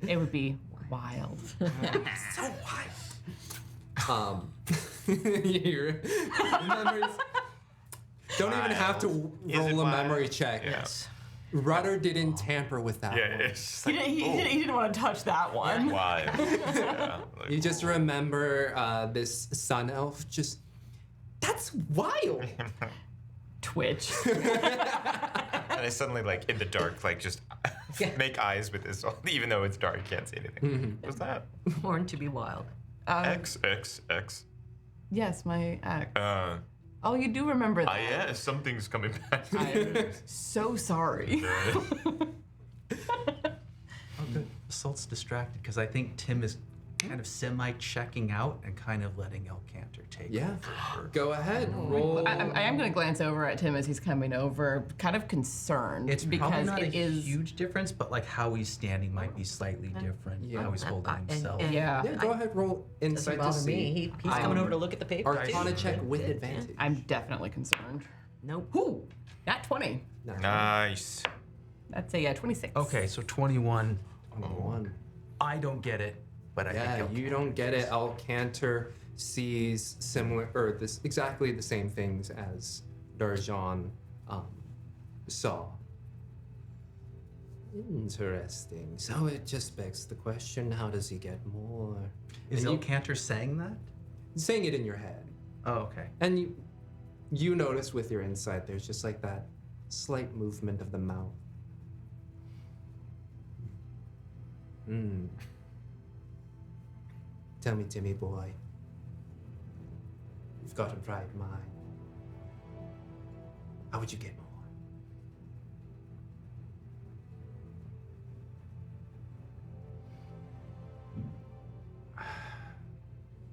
It would be wild. So wild. Your memories don't even have to Is it roll a wild? memory check. Yes. Rudder didn't tamper with that Yeah, one. it's He didn't want to touch that one. why. Yeah, like, You just remember this sun elf just. That's wild. Twitch. and I suddenly, like, in the dark, like, just make eyes with this, even though it's dark, you can't see anything. What's that? Born to be wild. X. Yes, my ex. Oh, Oh, you do remember that. yeah, something's coming back. I'm so sorry. Assault's distracted because I think Tim is kind of semi-checking out and kind of letting Elcantor take Yeah. over. Go ahead. Roll. I am going to glance over at Tim as he's coming over, kind of concerned It's probably because not it a is. huge difference, but like how he's standing might be slightly different. Yeah. How he's holding himself. Yeah. Yeah, go ahead. Roll Doesn't insight to bother see. me. He's coming over to look at the paper. Arcana check with advantage. I'm definitely concerned. Nope. Whoo! Not 20. Nice. That's a 26. Okay, so 21. One. I don't get it, but I Yeah, think you don't get it. Elcantor sees similar, or this exactly the same things as Darjaan saw. Interesting. So it just begs the question: how does he get more? Is And you- Elcantor saying that? saying it in your head, Oh, okay. and you notice with your insight, there's just like that slight movement of the mouth. Tell me, Timmy boy. You've got a right mind. How would you get more?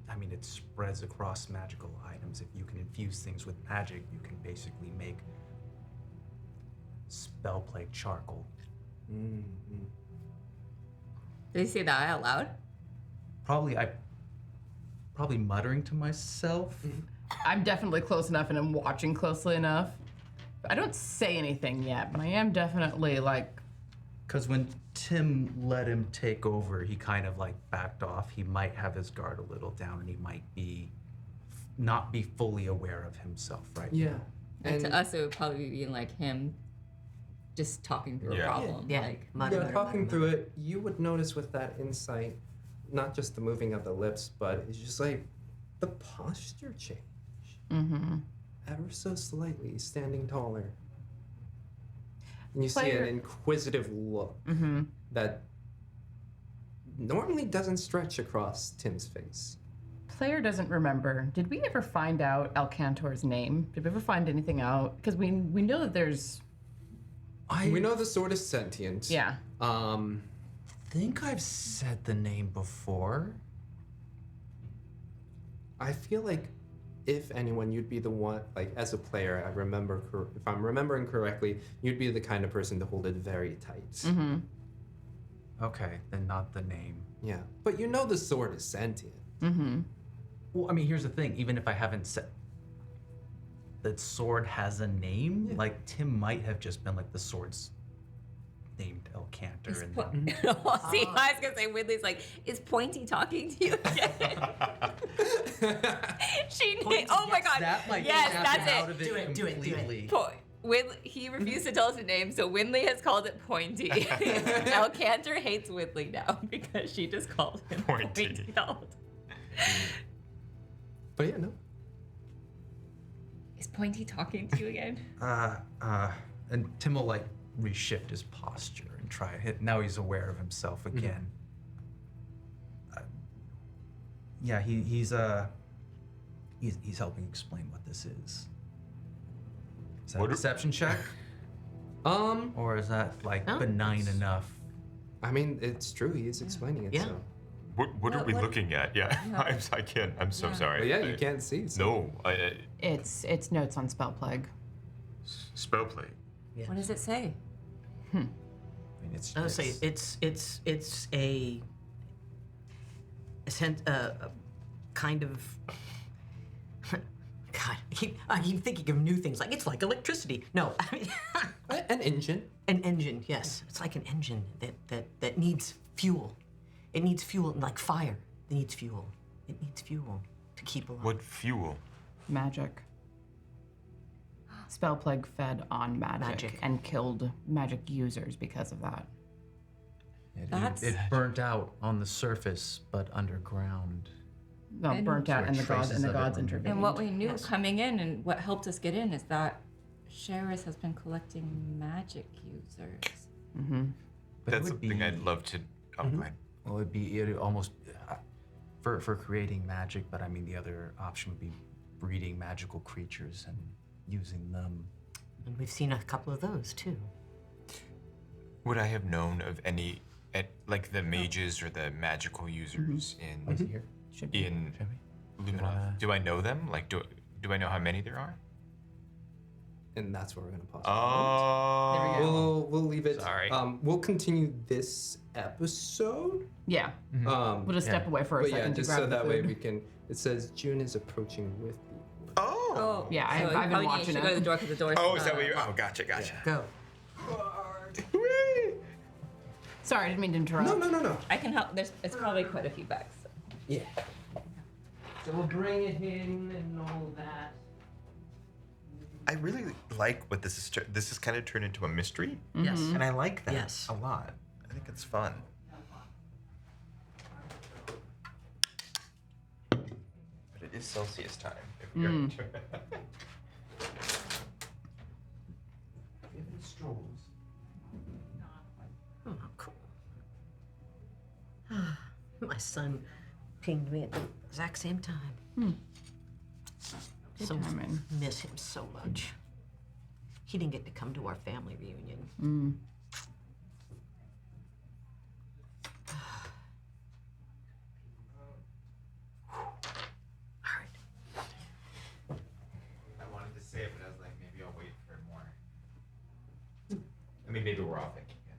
I mean, it spreads across magical items. If you can infuse things with magic, you can basically make Spellplague charcoal. Did he say that out loud? Probably muttering to myself. I'm definitely close enough and I'm watching closely enough. I don't say anything yet, but I am definitely like. Because when Tim let him take over, he kind of like backed off. He might have his guard a little down, and he might not be fully aware of himself right now. And to us, it would probably be like him just talking through a Yeah. problem. Yeah. Like, Talking through it, you would notice with that insight, not just the moving of the lips, but it's just like the posture change. Ever so slightly, standing taller. And you see Player- an inquisitive look that normally doesn't stretch across Tim's face. Player doesn't remember. Did we ever find out Elcantor's name? Did we ever find anything out? Because we know that there's. We know the sword is sentient. Yeah. Um, think I've said the name before. I feel like if anyone, you'd be the one, like, as a player, if I'm remembering correctly, you'd be the kind of person to hold it very tight. Mm-hmm. Okay, then not the name. Yeah. But you know the sword is sentient. Mm-hmm. Well, I mean, here's the thing. Even if I haven't said that sword has a name, like Tim might have just been like the sword's named El Cantor. Is And po- then, See, I was gonna say, Wynnleigh's like, is Pointy talking to you again? Oh my god. That might yes, snap that's him out it. of it Do it. completely. He refused to tell us the name, so Wynnleigh has called it Pointy. El Cantor hates Wynnleigh now because she just called him Pointy. But yeah, no. Is Pointy talking to you again? And Tim will like reshift his posture and try it. Now he's aware of himself again. Yeah, he's helping explain what this is. Is that a deception check? Or is that like No. benign enough? I mean, it's true. He is explaining it. Yeah. So. What are we what- looking at? Yeah, I can't. I'm so sorry. But yeah, you can't see. So. No, It's notes on Spellplague. Spellplague. Yes. What does it say? I mean, it's I would say it's a kind of God. I keep thinking of new things like it's like electricity. No, I mean An engine. an engine. Yes, it's like an engine that needs fuel. It needs fuel like fire. It needs fuel. It needs fuel to keep alive. What fuel? Magic. Spellplague fed on magic and killed magic users because of that. It burnt out on the surface, but underground. No, And- burnt out, and the Traces gods of it intervened. remain. And what we knew coming in and what helped us get in is that Sherris has been collecting magic users. Mm-hmm. But it That's would something be- I'd love to. Oh, go ahead. Well, it'd almost for creating magic, but I mean the other option would be breeding magical creatures and using them. And we've seen a couple of those too. Would I have known of any, like the mages or the magical users in Should be. Luenath? Do I know them? Like, do I know how many there are? And that's where we're gonna pause. Oh. There we go. We'll leave it. Sorry. We'll continue this episode. Yeah. We'll just step away for a But yeah, second to just grab so the that way food. we can. It says June is approaching with the. Oh. Yeah, so I've you been probably watching should it. go to the door because the door's Oh, is that what you? Oh, gotcha. Go. Sorry, I didn't mean to interrupt. No. I can help. It's probably quite a few bags. So. Yeah. So we'll bring it in and all that. I really like what this is. This has kind of turned into a mystery, Yes. and I like that Yes. a lot. I think it's fun. But it is Celsius time. If we're going to- Oh, cool. My son pinged me at the exact same time. Good So timing. miss him so much. He didn't get to come to our family reunion. All right. I wanted to say it, but I was like, maybe I'll wait for more. I mean, maybe we're all thinking it.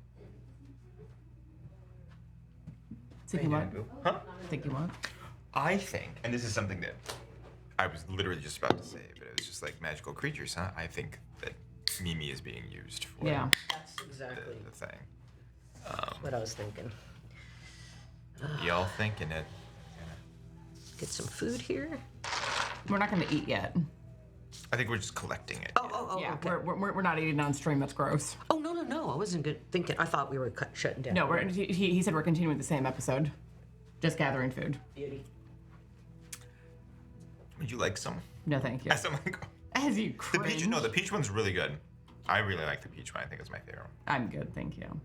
Thinking what? Huh? Thinking what? I think, and this is something that I was literally just about to say, but it was just like magical creatures, huh? I think that Mimi is being used for Yeah. That's exactly the thing. what I was thinking. Y'all thinking it? Get some food here. We're not going to eat yet. I think we're just collecting it. Oh, Yeah, okay. we're not eating on stream. That's gross. Oh, no. I wasn't good thinking. I thought we were shutting down. No, he said we're continuing the same episode. Just gathering food. Beauty. Would you like some? No, thank you. As I'm like, As you the cringe. peach. No, the peach one's really good. I really like the peach one. I think it's my favorite one. I'm good, thank you.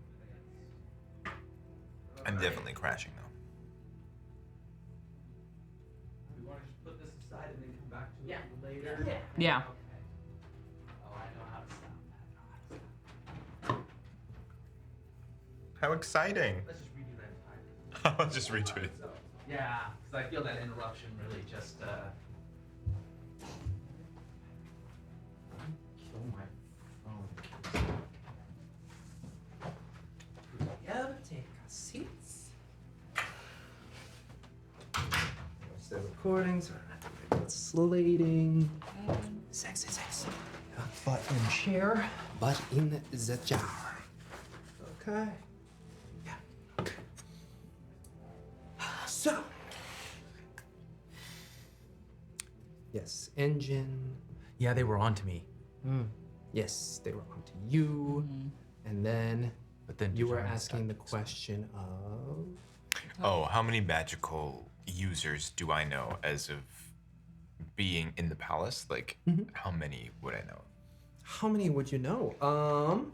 I'm definitely crashing though. We want to just put this aside and then come back to it later. Yeah. Oh, I know how to stop that. How exciting! Let's just redo that entire. I'll just redo it. Yeah, because I feel that interruption really just my phone. Yeah, take a seat. Watch the recordings. Slating. Sex. Butt in chair. But in the jar. Okay. Yeah. So. Yes, engine. Yeah, they were on to me. Yes, they were onto you. And then But then you were Darjaan asking the stopped. question of. Oh, how many magical users do I know as of being in the palace? Like, how many would I know? How many would you know?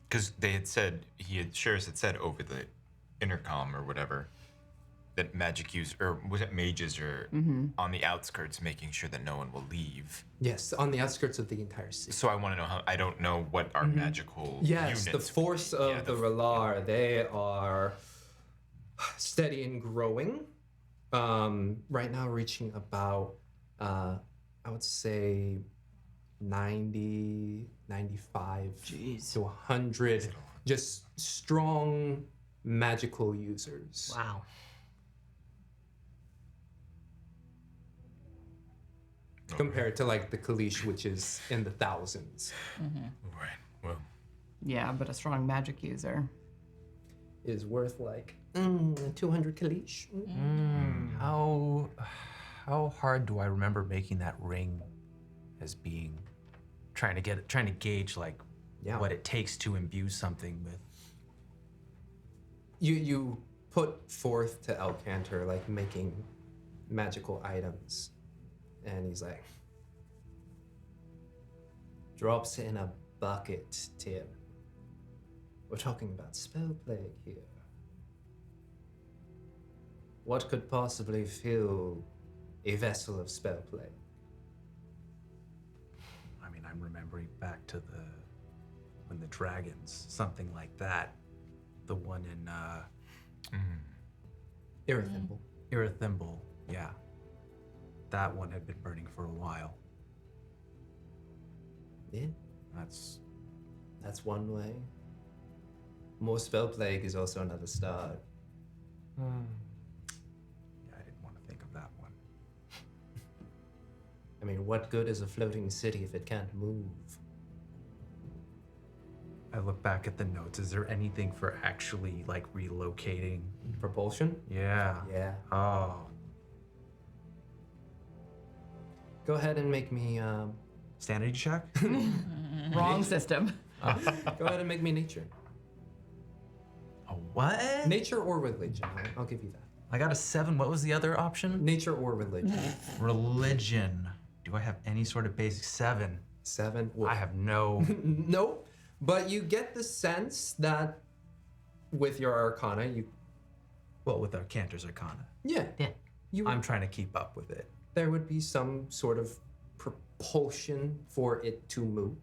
Because they had said, Sherris had said over the intercom or whatever, that magic use, or was it mages are on the outskirts making sure that no one will leave. Yes, on the outskirts of the entire city. So I want to know how, I don't know what our magical Yes, units. the force of yeah, the Relar, they are steady and growing. Right now reaching about, I would say 90, 95 to 100 just strong magical users. Wow. Compared to like the Kalish, which is in the thousands. Right, well. Yeah, but a strong magic user. Is worth like 200 Kalish. How hard do I remember making that ring as being trying to gauge like Yeah. what it takes to imbue something with You put forth to Elcantor like making magical items, and he's like, drops in a bucket, Tim. We're talking about Spellplague here. What could possibly fill a vessel of Spellplague? I mean, I'm remembering back to when the dragons, something like that. The one in Irrethimble. Irrethimble, yeah. That one had been burning for a while. Yeah, That's that's one way. More Spellplague is also another start. yeah, I didn't want to think of that one. I mean, what good is a floating city if it can't move? I look back at the notes. Is there anything for actually like relocating? Propulsion? Yeah. Yeah. Oh. Go ahead and make me, Sanity check? Wrong system. go ahead and make me nature. A what? Nature or religion, I'll give you that. I got a 7. What was the other option? Nature or religion. Religion. Do I have any sort of basic 7? 7. I have no. Nope. But you get the sense that with your arcana, Well, with our Cantor's Arcana. yeah, you I'm trying to keep up with it. there would be some sort of propulsion for it to move.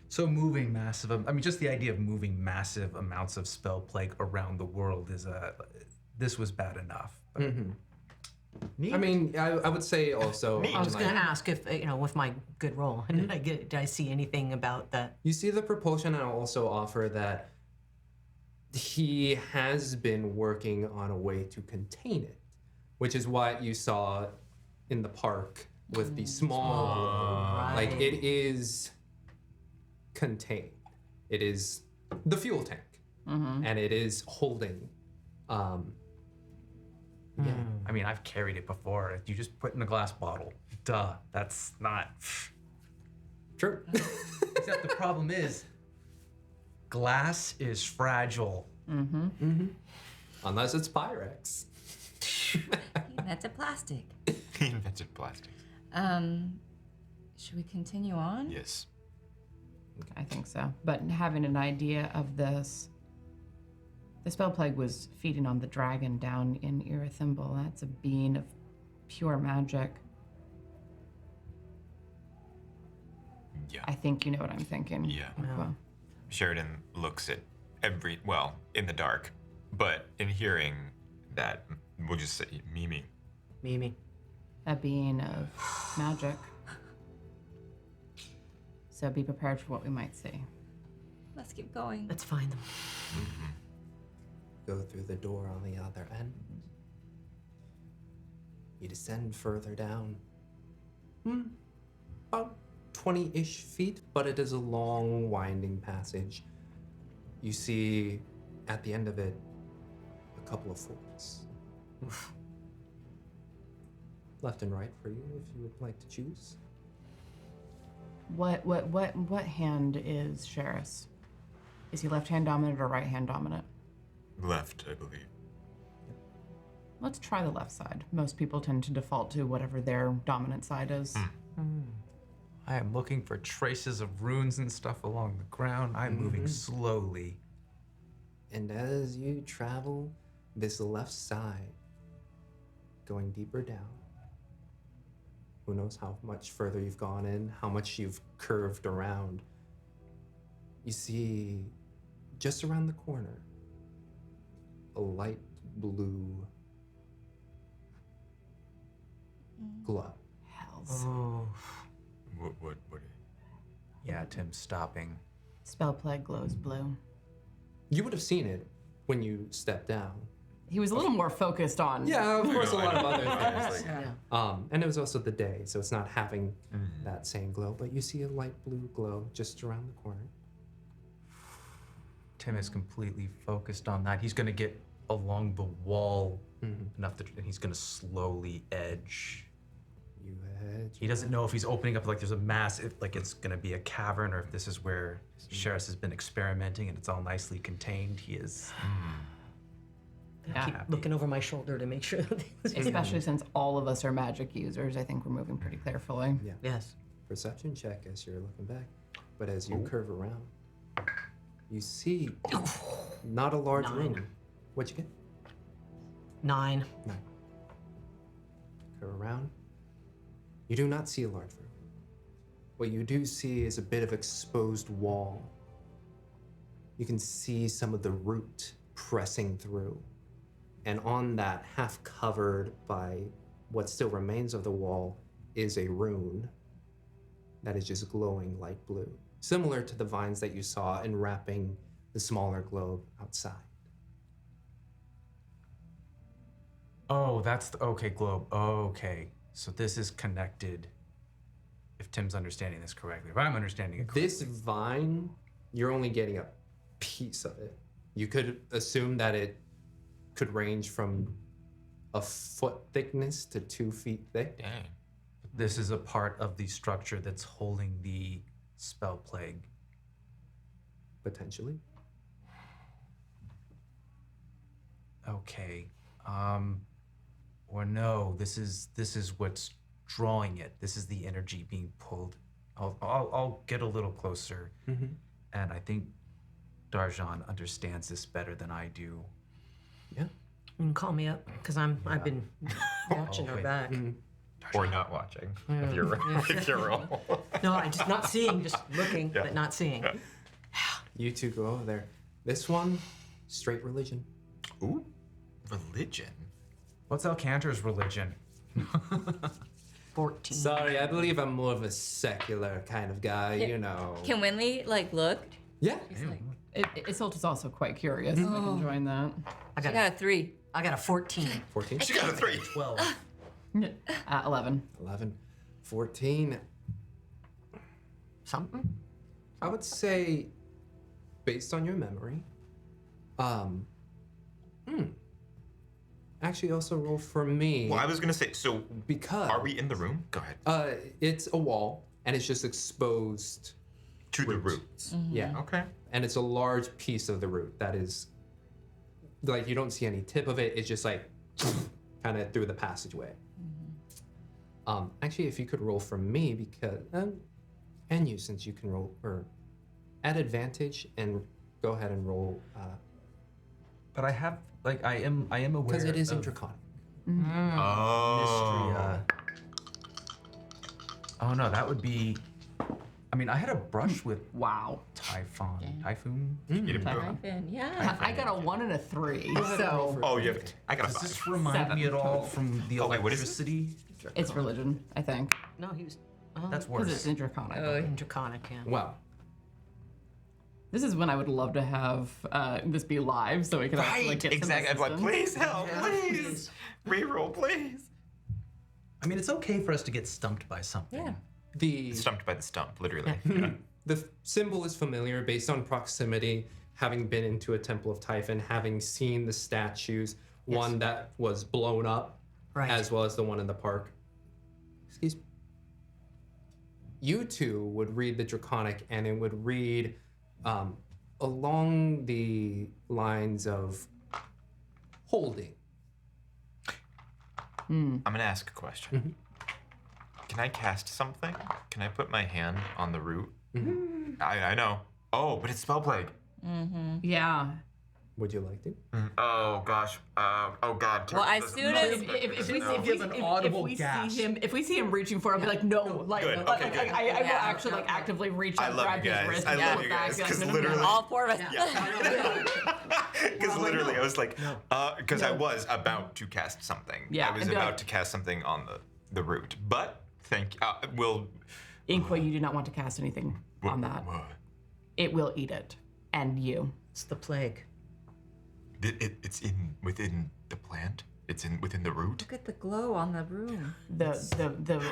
So moving massive, I mean, just the idea of moving massive amounts of Spellplague around the world is this was bad enough. But I mean, I would say also. I was on, going to like, ask if, with my good roll, did I see anything about that? You see the propulsion, and I'll also offer that he has been working on a way to contain it, which is what you saw in the park with the small. Like, it is contained. It is the fuel tank, and it is holding. Yeah. I mean, I've carried it before. You just put in a glass bottle. Duh. That's not. True. Except the problem is, glass is fragile. Unless it's Pyrex. That's a plastic. He invented plastics. Should we continue on? Yes. I think so. But having an idea of this, the Spellplague was feeding on the dragon down in Irrethimble. That's a being of pure magic. Yeah. I think you know what I'm thinking. Yeah. Inqua. Sheridan looks at in the dark, but in hearing that, we'll just say Mimi. Mimi. A being of magic. So be prepared for what we might see. Let's keep going. Let's find them. Go through the door on the other end. You descend further down. About 20-ish feet, but it is a long, winding passage. You see, at the end of it, a couple of forks. Left and right for you, if you would like to choose. What hand is Sherris? Is he left hand dominant or right hand dominant? Left, I believe. Let's try the left side. Most people tend to default to whatever their dominant side is. I am looking for traces of runes and stuff along the ground. I'm moving slowly. And as you travel this left side, going deeper down, who knows how much further you've gone in, how much you've curved around, you see just around the corner a light blue glow. Hells. Oh. What? Yeah, Tim's stopping. Spellplague glows blue. You would have seen it when you stepped down. He was a little more focused on. Yeah, of course, a lot of other Obviously. things. Yeah. And it was also the day, so it's not having that same glow, but you see a light blue glow just around the corner. Tim is completely focused on that. He's going to get along the wall enough that and he's going to slowly edge. You head. He doesn't know if he's opening up like there's a mass, if like it's going to be a cavern, or if this is where Sherris has been experimenting and it's all nicely contained. He is. Yeah. Keep looking over my shoulder to make sure that Especially since all of us are magic users, I think we're moving pretty carefully. Yeah. Yes. Perception check as you're looking back. But as you curve around, you see not a large 9. room. What'd you get? 9. 9. Curve around. You do not see a large room. What you do see is a bit of exposed wall. You can see some of the root pressing through. And on that, half covered by what still remains of the wall, is a rune that is just glowing light blue, similar to the vines that you saw enwrapping the smaller globe outside. Oh, that's the okay globe. Oh, okay. So this is connected. If Tim's understanding this correctly, if I'm understanding it correctly. This vine, you're only getting a piece of it. You could assume that it could range from a foot thickness to 2 feet thick. Dang. This is a part of the structure that's holding the Spellplague. Potentially. Okay. Or no, this is what's drawing it. This is the energy being pulled. I'll get a little closer, and I think Darjaan understands this better than I do. Yeah. You can call me up because I've been watching her wait. back. Or not watching, if you're if you're roll. No, I just not seeing, just looking, but not seeing. You two go over there. This one, straight religion. Ooh, religion. What's Alcantar's religion? 14. Sorry, I believe I'm more of a secular kind of guy, you know. Can Wynnleigh look? Yeah. She's like, Isolt is also quite curious. I can join that. she got a 3. I got a 14. 14. She got a 3. 12. 11. 11. 14. Something? I would say, based on your memory, actually also roll for me. Well, I was gonna say. So, because are we in the room? Go ahead. It's a wall and it's just exposed. To the roots. Yeah. Okay. And it's a large piece of the root that is like you don't see any tip of it. It's just like kind of through the passageway. Actually, if you could roll for me because and you since you can roll or at advantage and go ahead and roll But I have like I am aware because it is of intricate. Oh. mystery. Oh no, that would be. I mean, I had a brush with Wow. Typhoon. You didn't go. Typhon, yeah. I got a 1 and a 3, so Oh, you have. I got a Does 5. this remind me at all from the Oh, wait, what is it? electricity? it's religion, I think. No, he was. That's Because worse. it's Draconic. In Draconic, yeah. Well, This is when I would love to have this be live so we can actually Right, get exactly. I'm some like, assistance. please help, please. Reroll, please. I mean, it's okay for us to get stumped by something. Yeah. the Stumped by the stump, literally. symbol is familiar based on proximity, having been into a Temple of Typhon, having seen the statues, one that was blown up, Right. as well as the one in the park. Excuse me. You two would read the Draconic, and it would read along the lines of holding. I'm gonna ask a question. Can I cast something? Can I put my hand on the root? I know. Oh, but it's Spellplague. Yeah. Would you like to? Oh gosh. Oh god. Well, as soon as If we see him reaching for it, I'll be like, no, like, Good, okay, good. I will actually like actively reach I and love grab you his guys. wrist I and love pull you it back. guys, and 'cause like, no, no, no, literally- no. all four of us. Because literally, I was like, because I was about to cast something. Yeah, I was and be about like- to cast something on the root. But thank you. We'll. Inqua, you do not want to cast anything on that. It will eat it. And you. It's the plague. It's within the plant. It's within the root. Look at the glow on the room. The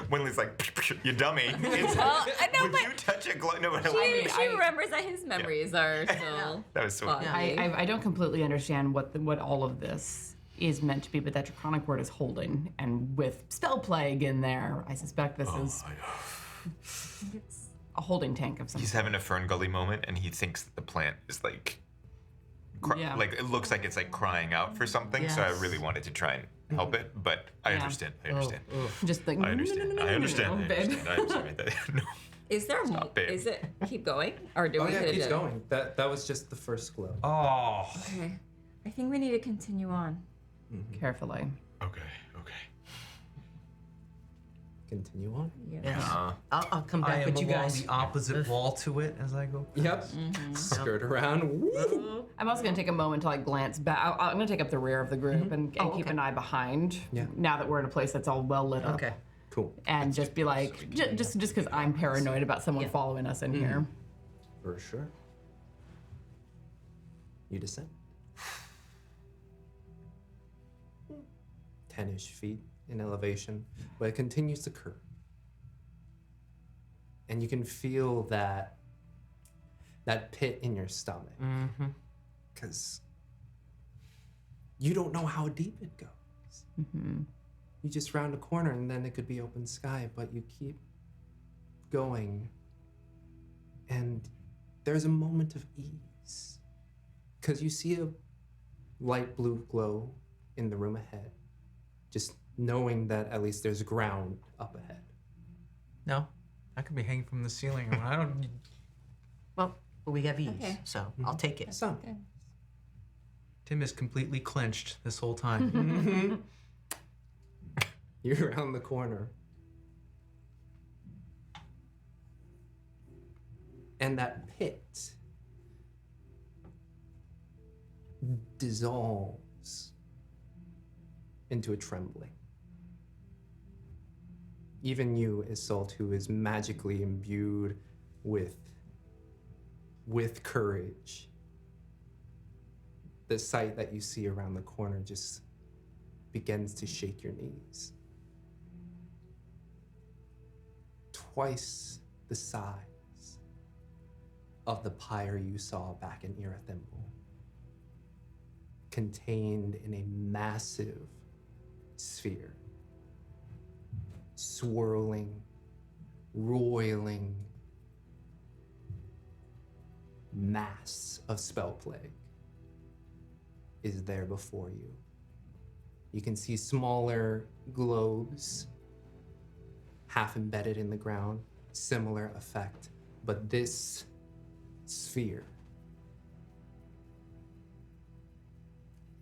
Wynnleigh's like, you dummy. It's, Well, I know, would but you touch a glow? No, no. she remembers that his memories are still. That was so. foggy. I don't completely understand what all of this is meant to be, but that Draconic word is holding, and with Spellplague in there, I suspect this is a holding tank of some He's sort. having a Ferngully moment, and he thinks that the plant is like, Yeah. like it looks like it's like crying out for something. So I Yes. really wanted to try and help it, but I understand. I understand. Just like, I understand. I understand. I babe. understand. I understand. No. Is there more? Stop it. Is it keep going, or do Oh we yeah, hit it keeps it? going. That was just the first glow. Oh. Okay, I think we need to continue on. Carefully. Okay. Okay. Continue on. Yeah. I'll come I back am with you along guys. the opposite wall to it as I go. Yep. Skirt around. Woo. I'm also going to take a moment to like glance back. I'm going to take up the rear of the group and keep an eye behind. Yeah. Now that we're in a place that's all well lit up. Okay. Cool. And just be like, just because I'm paranoid about someone following us in here. For sure. You descend. 10-ish feet in elevation, but it continues to curve. And you can feel that pit in your stomach. Because you don't know how deep it goes. You just round a corner and then it could be open sky, but you keep going. And there's a moment of ease. Because you see a light blue glow in the room ahead. Just knowing that at least there's ground up ahead. No, I could be hanging from the ceiling. I don't. Well, we have ease, Okay. so I'll take it. Some. Tim is completely clenched this whole time. You're around the corner. And that pit dissolves into a trembling. Even you, Isolt, who is magically imbued with courage, the sight that you see around the corner just begins to shake your knees. Twice the size of the pyre you saw back in Thimble, contained in a massive sphere, swirling, roiling mass of Spellplague is there before you. You can see smaller globes half embedded in the ground, similar effect, but this sphere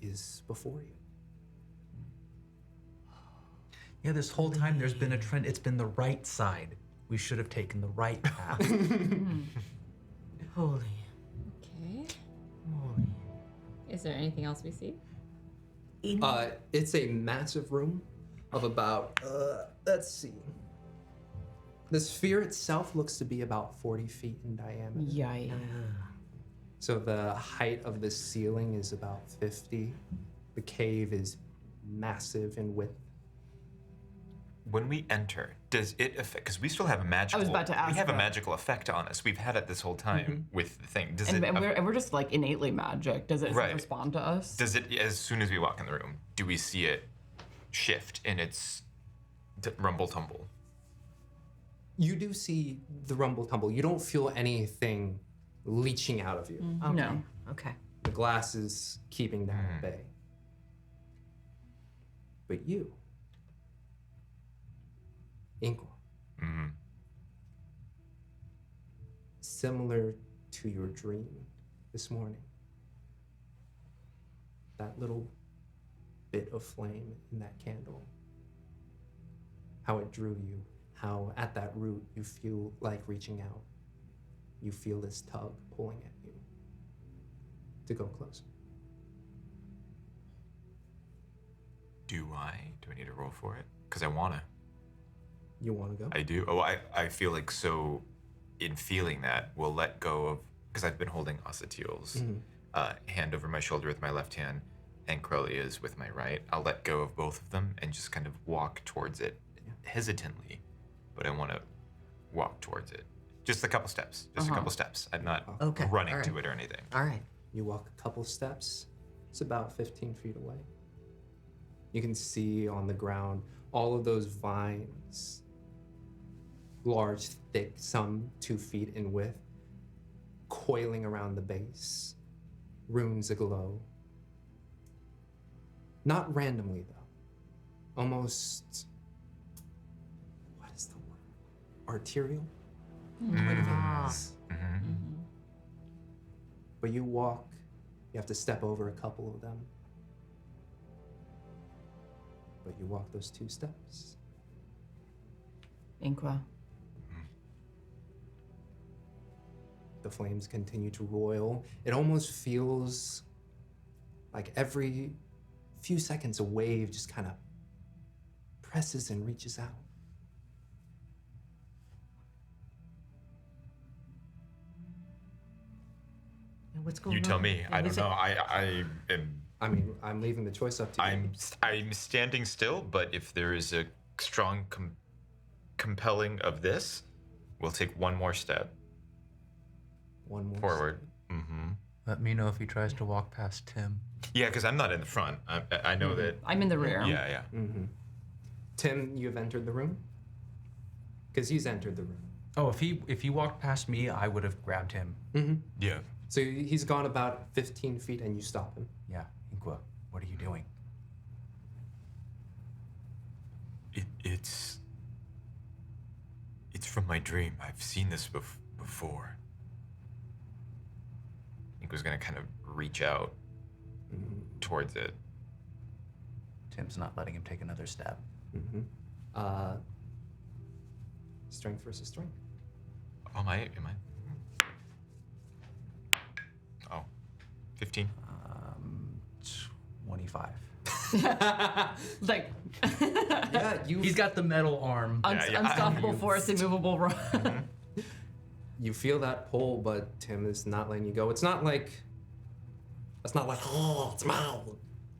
is before you. Yeah, this whole time there's been a trend. It's been the right side. We should have taken the right path. Holy. Okay. Holy. Is there anything else we see? It's a massive room of about, let's see, The sphere itself looks to be about 40 feet in diameter. Yikes. So the height of the ceiling is about 50. The cave is massive in width. When we enter, does it affect? Because we still have a magical. about to ask We have a that. magical effect on us. We've had it this whole time with the thing. Does And, it? we're just like innately magic. Does it Right. respond to us? Does it? As soon as we walk in the room, do we see it shift in its rumble tumble? You do see the rumble tumble. You don't feel anything leaching out of you. Okay. No. Okay. The glass is keeping that at bay. But you, Inqua, similar to your dream this morning, that little bit of flame in that candle, how it drew you, how at that root you feel like reaching out. You feel this tug pulling at you to go closer. Do I need to roll for it? Because I wanna. You want to go? I do. Oh, I feel like so. In feeling that, we'll let go of because I've been holding Asatiel's hand over my shoulder with my left hand, and Crowley's with my right. I'll let go of both of them and just kind of walk towards it, hesitantly, but I want to walk towards it. Just a couple steps. Just a couple steps. I'm not Okay, running all to right. it or anything. All right. You walk a couple steps. It's about 15 feet away. You can see on the ground all of those vines, large, thick, some 2 feet in width, coiling around the base, runes aglow. Not randomly, though. Almost, what is the word? Arterial? Veins. But you walk, you have to step over a couple of them. But you walk those 2 steps. Inqua. The flames continue to roil. It almost feels like every few seconds a wave just kind of presses and reaches out. And what's going on? You tell me. I don't Is know. it- I am. I mean, I'm leaving the choice up to you. I'm standing still, but if there is a strong compelling of this, we'll take one more step One more forward. Let me know if he tries to walk past Tim. Yeah, because I'm not in the front. I know that. I'm in the rear. Yeah. Tim, you have entered the room? Because he's entered the room. Oh, if he walked past me, I would have grabbed him. Yeah. So he's gone about 15 feet and you stop him. Yeah, Inqua, what are you doing? It's from my dream. I've seen this before. I think was gonna kind of reach out towards it. Tim's not letting him take another step. Strength versus strength. Oh, am I? 15. 25. Like, Yeah, He's got the metal arm. unstoppable force, immovable rock. you feel that pull, but Tim is not letting you go. It's not like, oh, it's Mao.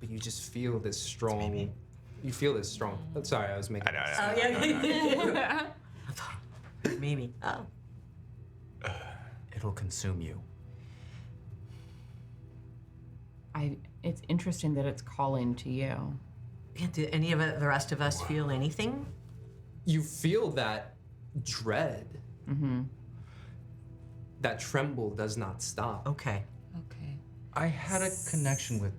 But you just feel this strong, you feel this strong. Oh, sorry, I was making. I know. Oh, yeah. Mimi. Oh. It'll consume you. It's interesting that it's calling to you. Do any of the rest of us feel anything? You feel that dread. That tremble does not stop. Okay. Okay. I had a connection with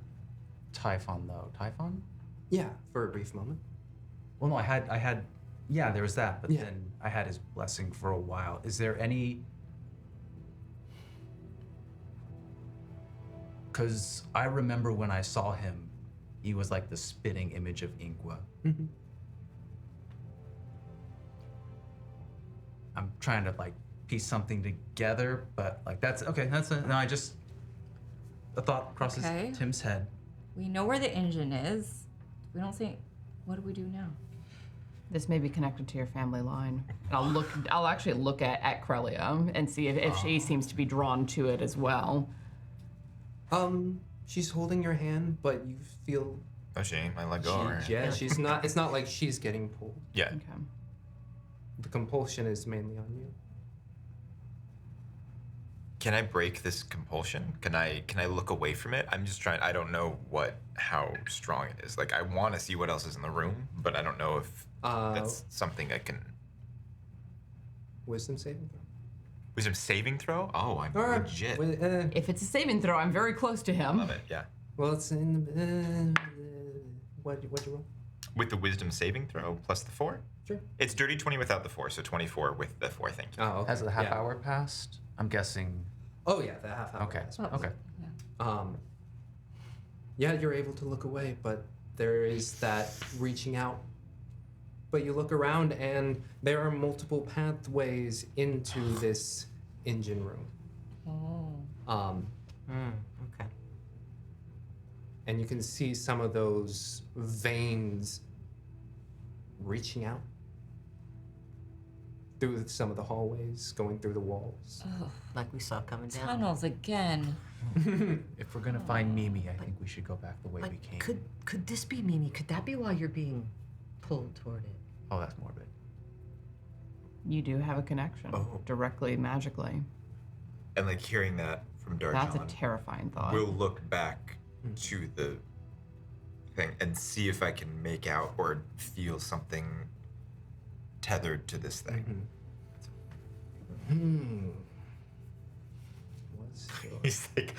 Typhon, though. Typhon? Yeah, for a brief moment. Well, no, I had, yeah, there was that, but Yeah. then I had his blessing for a while. Is there any? Because I remember when I saw him, he was like the spitting image of Inqua. I'm trying to like piece something together, but like that's okay. No, a thought crosses Okay. Tim's head. We know where the engine is. We don't think. What do we do now? This may be connected to your family line. And I'll actually look at Crelia and see if she seems to be drawn to it as well. She's holding your hand, but you feel. Oh, she ain't my let go. Right? Yeah, she's not. It's not like she's getting pulled. Yeah. Okay. The compulsion is mainly on you. Can I break this compulsion? Can I look away from it? I'm just trying. I don't know how strong it is. Like I want to see what else is in the room, but I don't know if that's something I can. Wisdom saving throw. Wisdom saving throw? Oh, I'm Alright, legit. If it's a saving throw, I'm very close to him. Love it. Yeah. Well, it's in the. What'd you roll? With the wisdom saving throw plus the 4. Sure. It's dirty 20 without the 4, so 24 with the 4. Thank you. Oh, okay. Has the half Yeah. hour passed? I'm guessing. Oh yeah, the half hour. Okay. has Okay. Yeah, you're able to look away, but there is that reaching out. But you look around, and there are multiple pathways into this engine room. Oh. Okay. And you can see some of those veins reaching out through some of the hallways, going through the walls. Like we saw coming down. Tunnels again. If we're gonna find Mimi, I think we should go back the way we Like, came. could this be Mimi? Could that be why you're being pulled toward it? Oh, that's morbid. You do have a connection directly, magically. And like hearing that from Darjaan, That's a terrifying thought. we'll look back to the thing and see if I can make out or feel something tethered to this thing. What's your... He's like,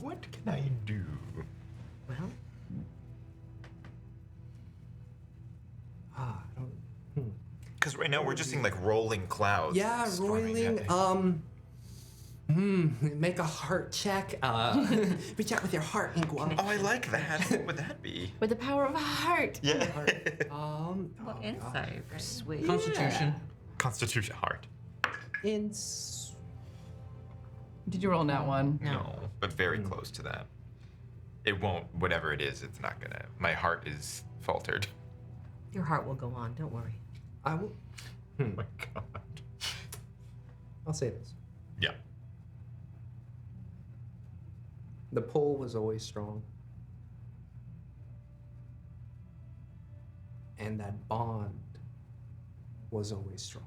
what can I do? Well, I don't... Because right now we're just seeing like rolling clouds. Yeah, storming at roiling. me. Make a heart check. Reach out with your heart, Inqua. Oh, I like that. What would that be? With the power of a heart. Yeah. What insight? sweet. Constitution. Constitution heart. Did you roll that one? No, but very close to that. It won't, whatever it is, it's not gonna. My heart is faltered. Your heart will go on. Don't worry. I will. Oh my god. I'll say this. Yeah. The pull was always strong. And that bond was always strong.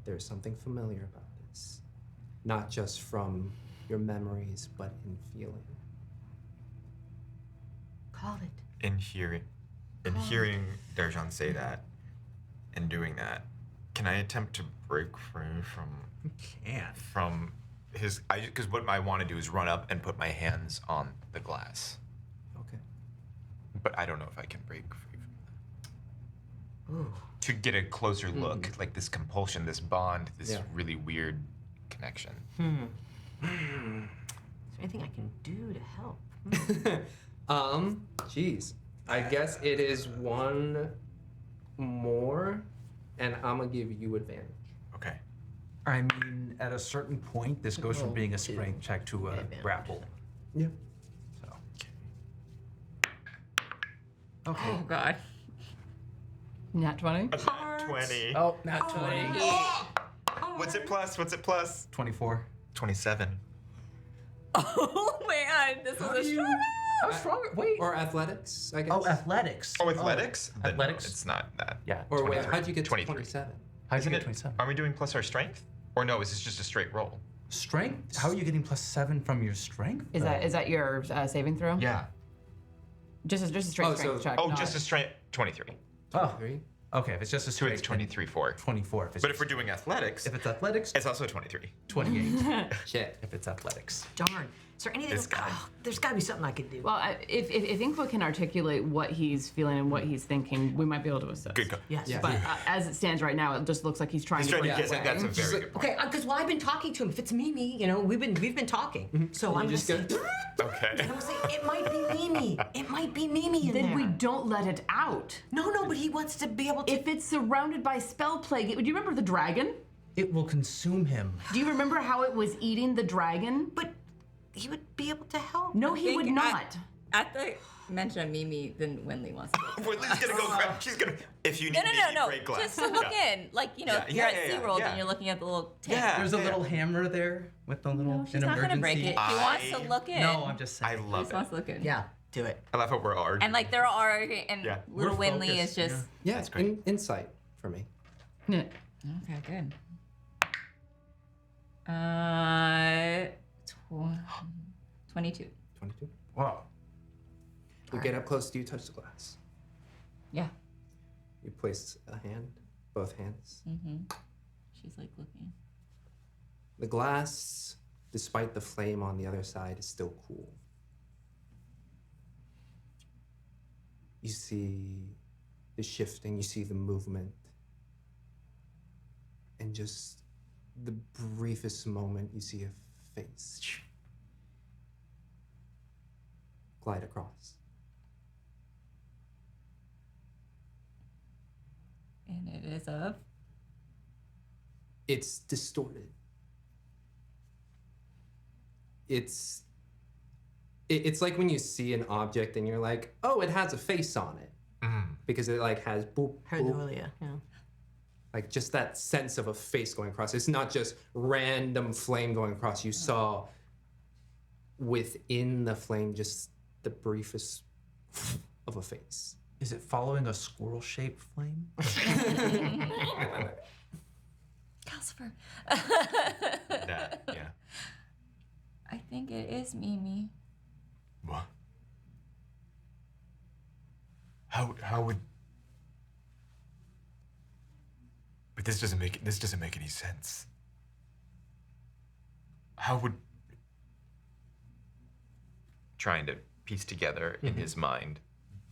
There's something familiar about this. Not just from your memories, but in feeling. Call it. In hearing Darjaan say that and doing that, can I attempt to break free from his? Because what I want to do is run up and put my hands on the glass. Okay. But I don't know if I can break free from that. Ooh. To get a closer look, like this compulsion, this bond, this Yeah. really weird connection. Is there anything I can do to help? Geez. I guess it is one more, and I'm gonna give you advantage. Okay. I mean, at a certain point, this goes from being a strength check to a grapple. Yeah. So. Oh God. Nat 20? 20. Oh, not 20. What's it plus? 24. 27. Oh man, this was a struggle. How strong? Wait. Or athletics, I guess. Oh, athletics. Oh, athletics? Then no, Athletics? it's not that. Yeah. Or wait, 23. how'd you get to 23. 27? How'd you Isn't get it? 27? Are we doing plus our strength? Or no, is this just a straight roll? Strength? How are you getting +7 from your strength? Is that your saving throw? Yeah. Just a straight Oh, strength so- check. Oh, not- just a strength. 23. Oh, 3? okay. If it's just a So straight, it's 23 4. 24. If it's But if we're doing athletics, if it's athletics, it's also 23. 28. Shit. if it's athletics. Darn. Is there anything? This guy. There's got to be something I could do. Well, if Inqua can articulate what he's feeling and what he's thinking, we might be able to assist. Good call. Yes. Yeah. But as it stands right now, it just looks like he's trying He's to trying to break get away. that's a very good point. Okay, because I've been talking to him. If it's Mimi, we've been talking. So I'm just just saying. Okay. I'm saying it might be Mimi. It might be Mimi in Then there. we don't let it out. No, but he wants to be able to. If it's surrounded by Spellplague, do you remember the dragon? It will consume him. Do you remember how it was eating the dragon? But he would be able to help. No, he would not. At the mention of Mimi, then Wynnleigh wants to go. Wynnleigh's gonna go grab. She's gonna. If you need No. break glass. Just to look in. Like, you know, Yeah, if you're yeah, at yeah, SeaWorld yeah. and you're looking at the little tank. Yeah. There's a little hammer there with the little. No, she's not going to break it. She wants to look in. No, I'm just I saying. She love just it. wants to look in. Yeah, do it. I love how we're all arguing. And like, they're all arguing, and Yeah. little We're Wynnleigh is focused, just. Yeah, That's great. insight for me. Yeah. Okay, good. 22. 22. Wow. You get up close, do you touch the glass? Yeah. You place a hand, both hands. She's like looking. The glass, despite the flame on the other side, is still cool. You see the shifting, you see the movement. And just the briefest moment, you see a face glide across. And it is of. It's distorted. It's like when you see an object and you're like, oh, it has a face on it. Because it like has boop, boop, Hernulia, yeah. like just that sense of a face going across. It's not just random flame going across. You saw within the flame just the briefest of a face. Is it following a squirrel-shaped flame? Calcifer. That, yeah. I think it is Mimi. What? How would? But this doesn't make any sense. How would? Trying to piece together in his mind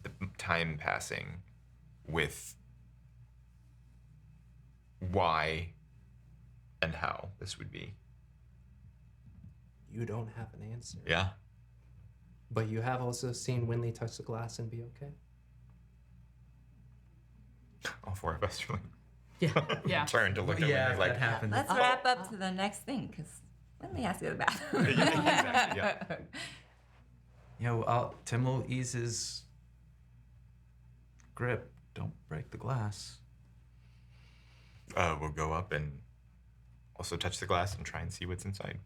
the time passing with why and how this would be. You don't have an answer. Yeah. But you have also seen Wynnleigh touch the glass and be okay. All four of us really Yeah. turn to look at Yeah, Wynnleigh like, that happened. Let's wrap up to the next thing, because Wynnleigh has to go to the bathroom. Exactly, yeah. Tim will ease his grip. Don't break the glass. We'll go up and also touch the glass and try and see what's inside.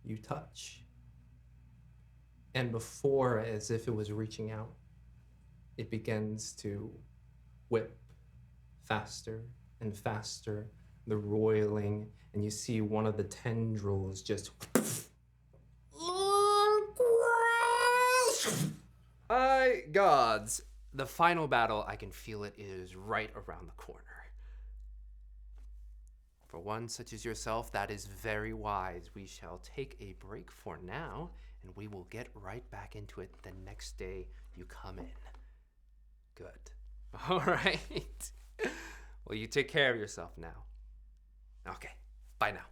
You touch. And before, as if it was reaching out, it begins to whip faster and faster, the roiling, and you see one of the tendrils just. My gods, the final battle, I can feel it is right around the corner. For one such as yourself, that is very wise. We shall take a break for now, and we will get right back into it the next day you come in. Good. All right. Well, you take care of yourself now. Okay. Bye now.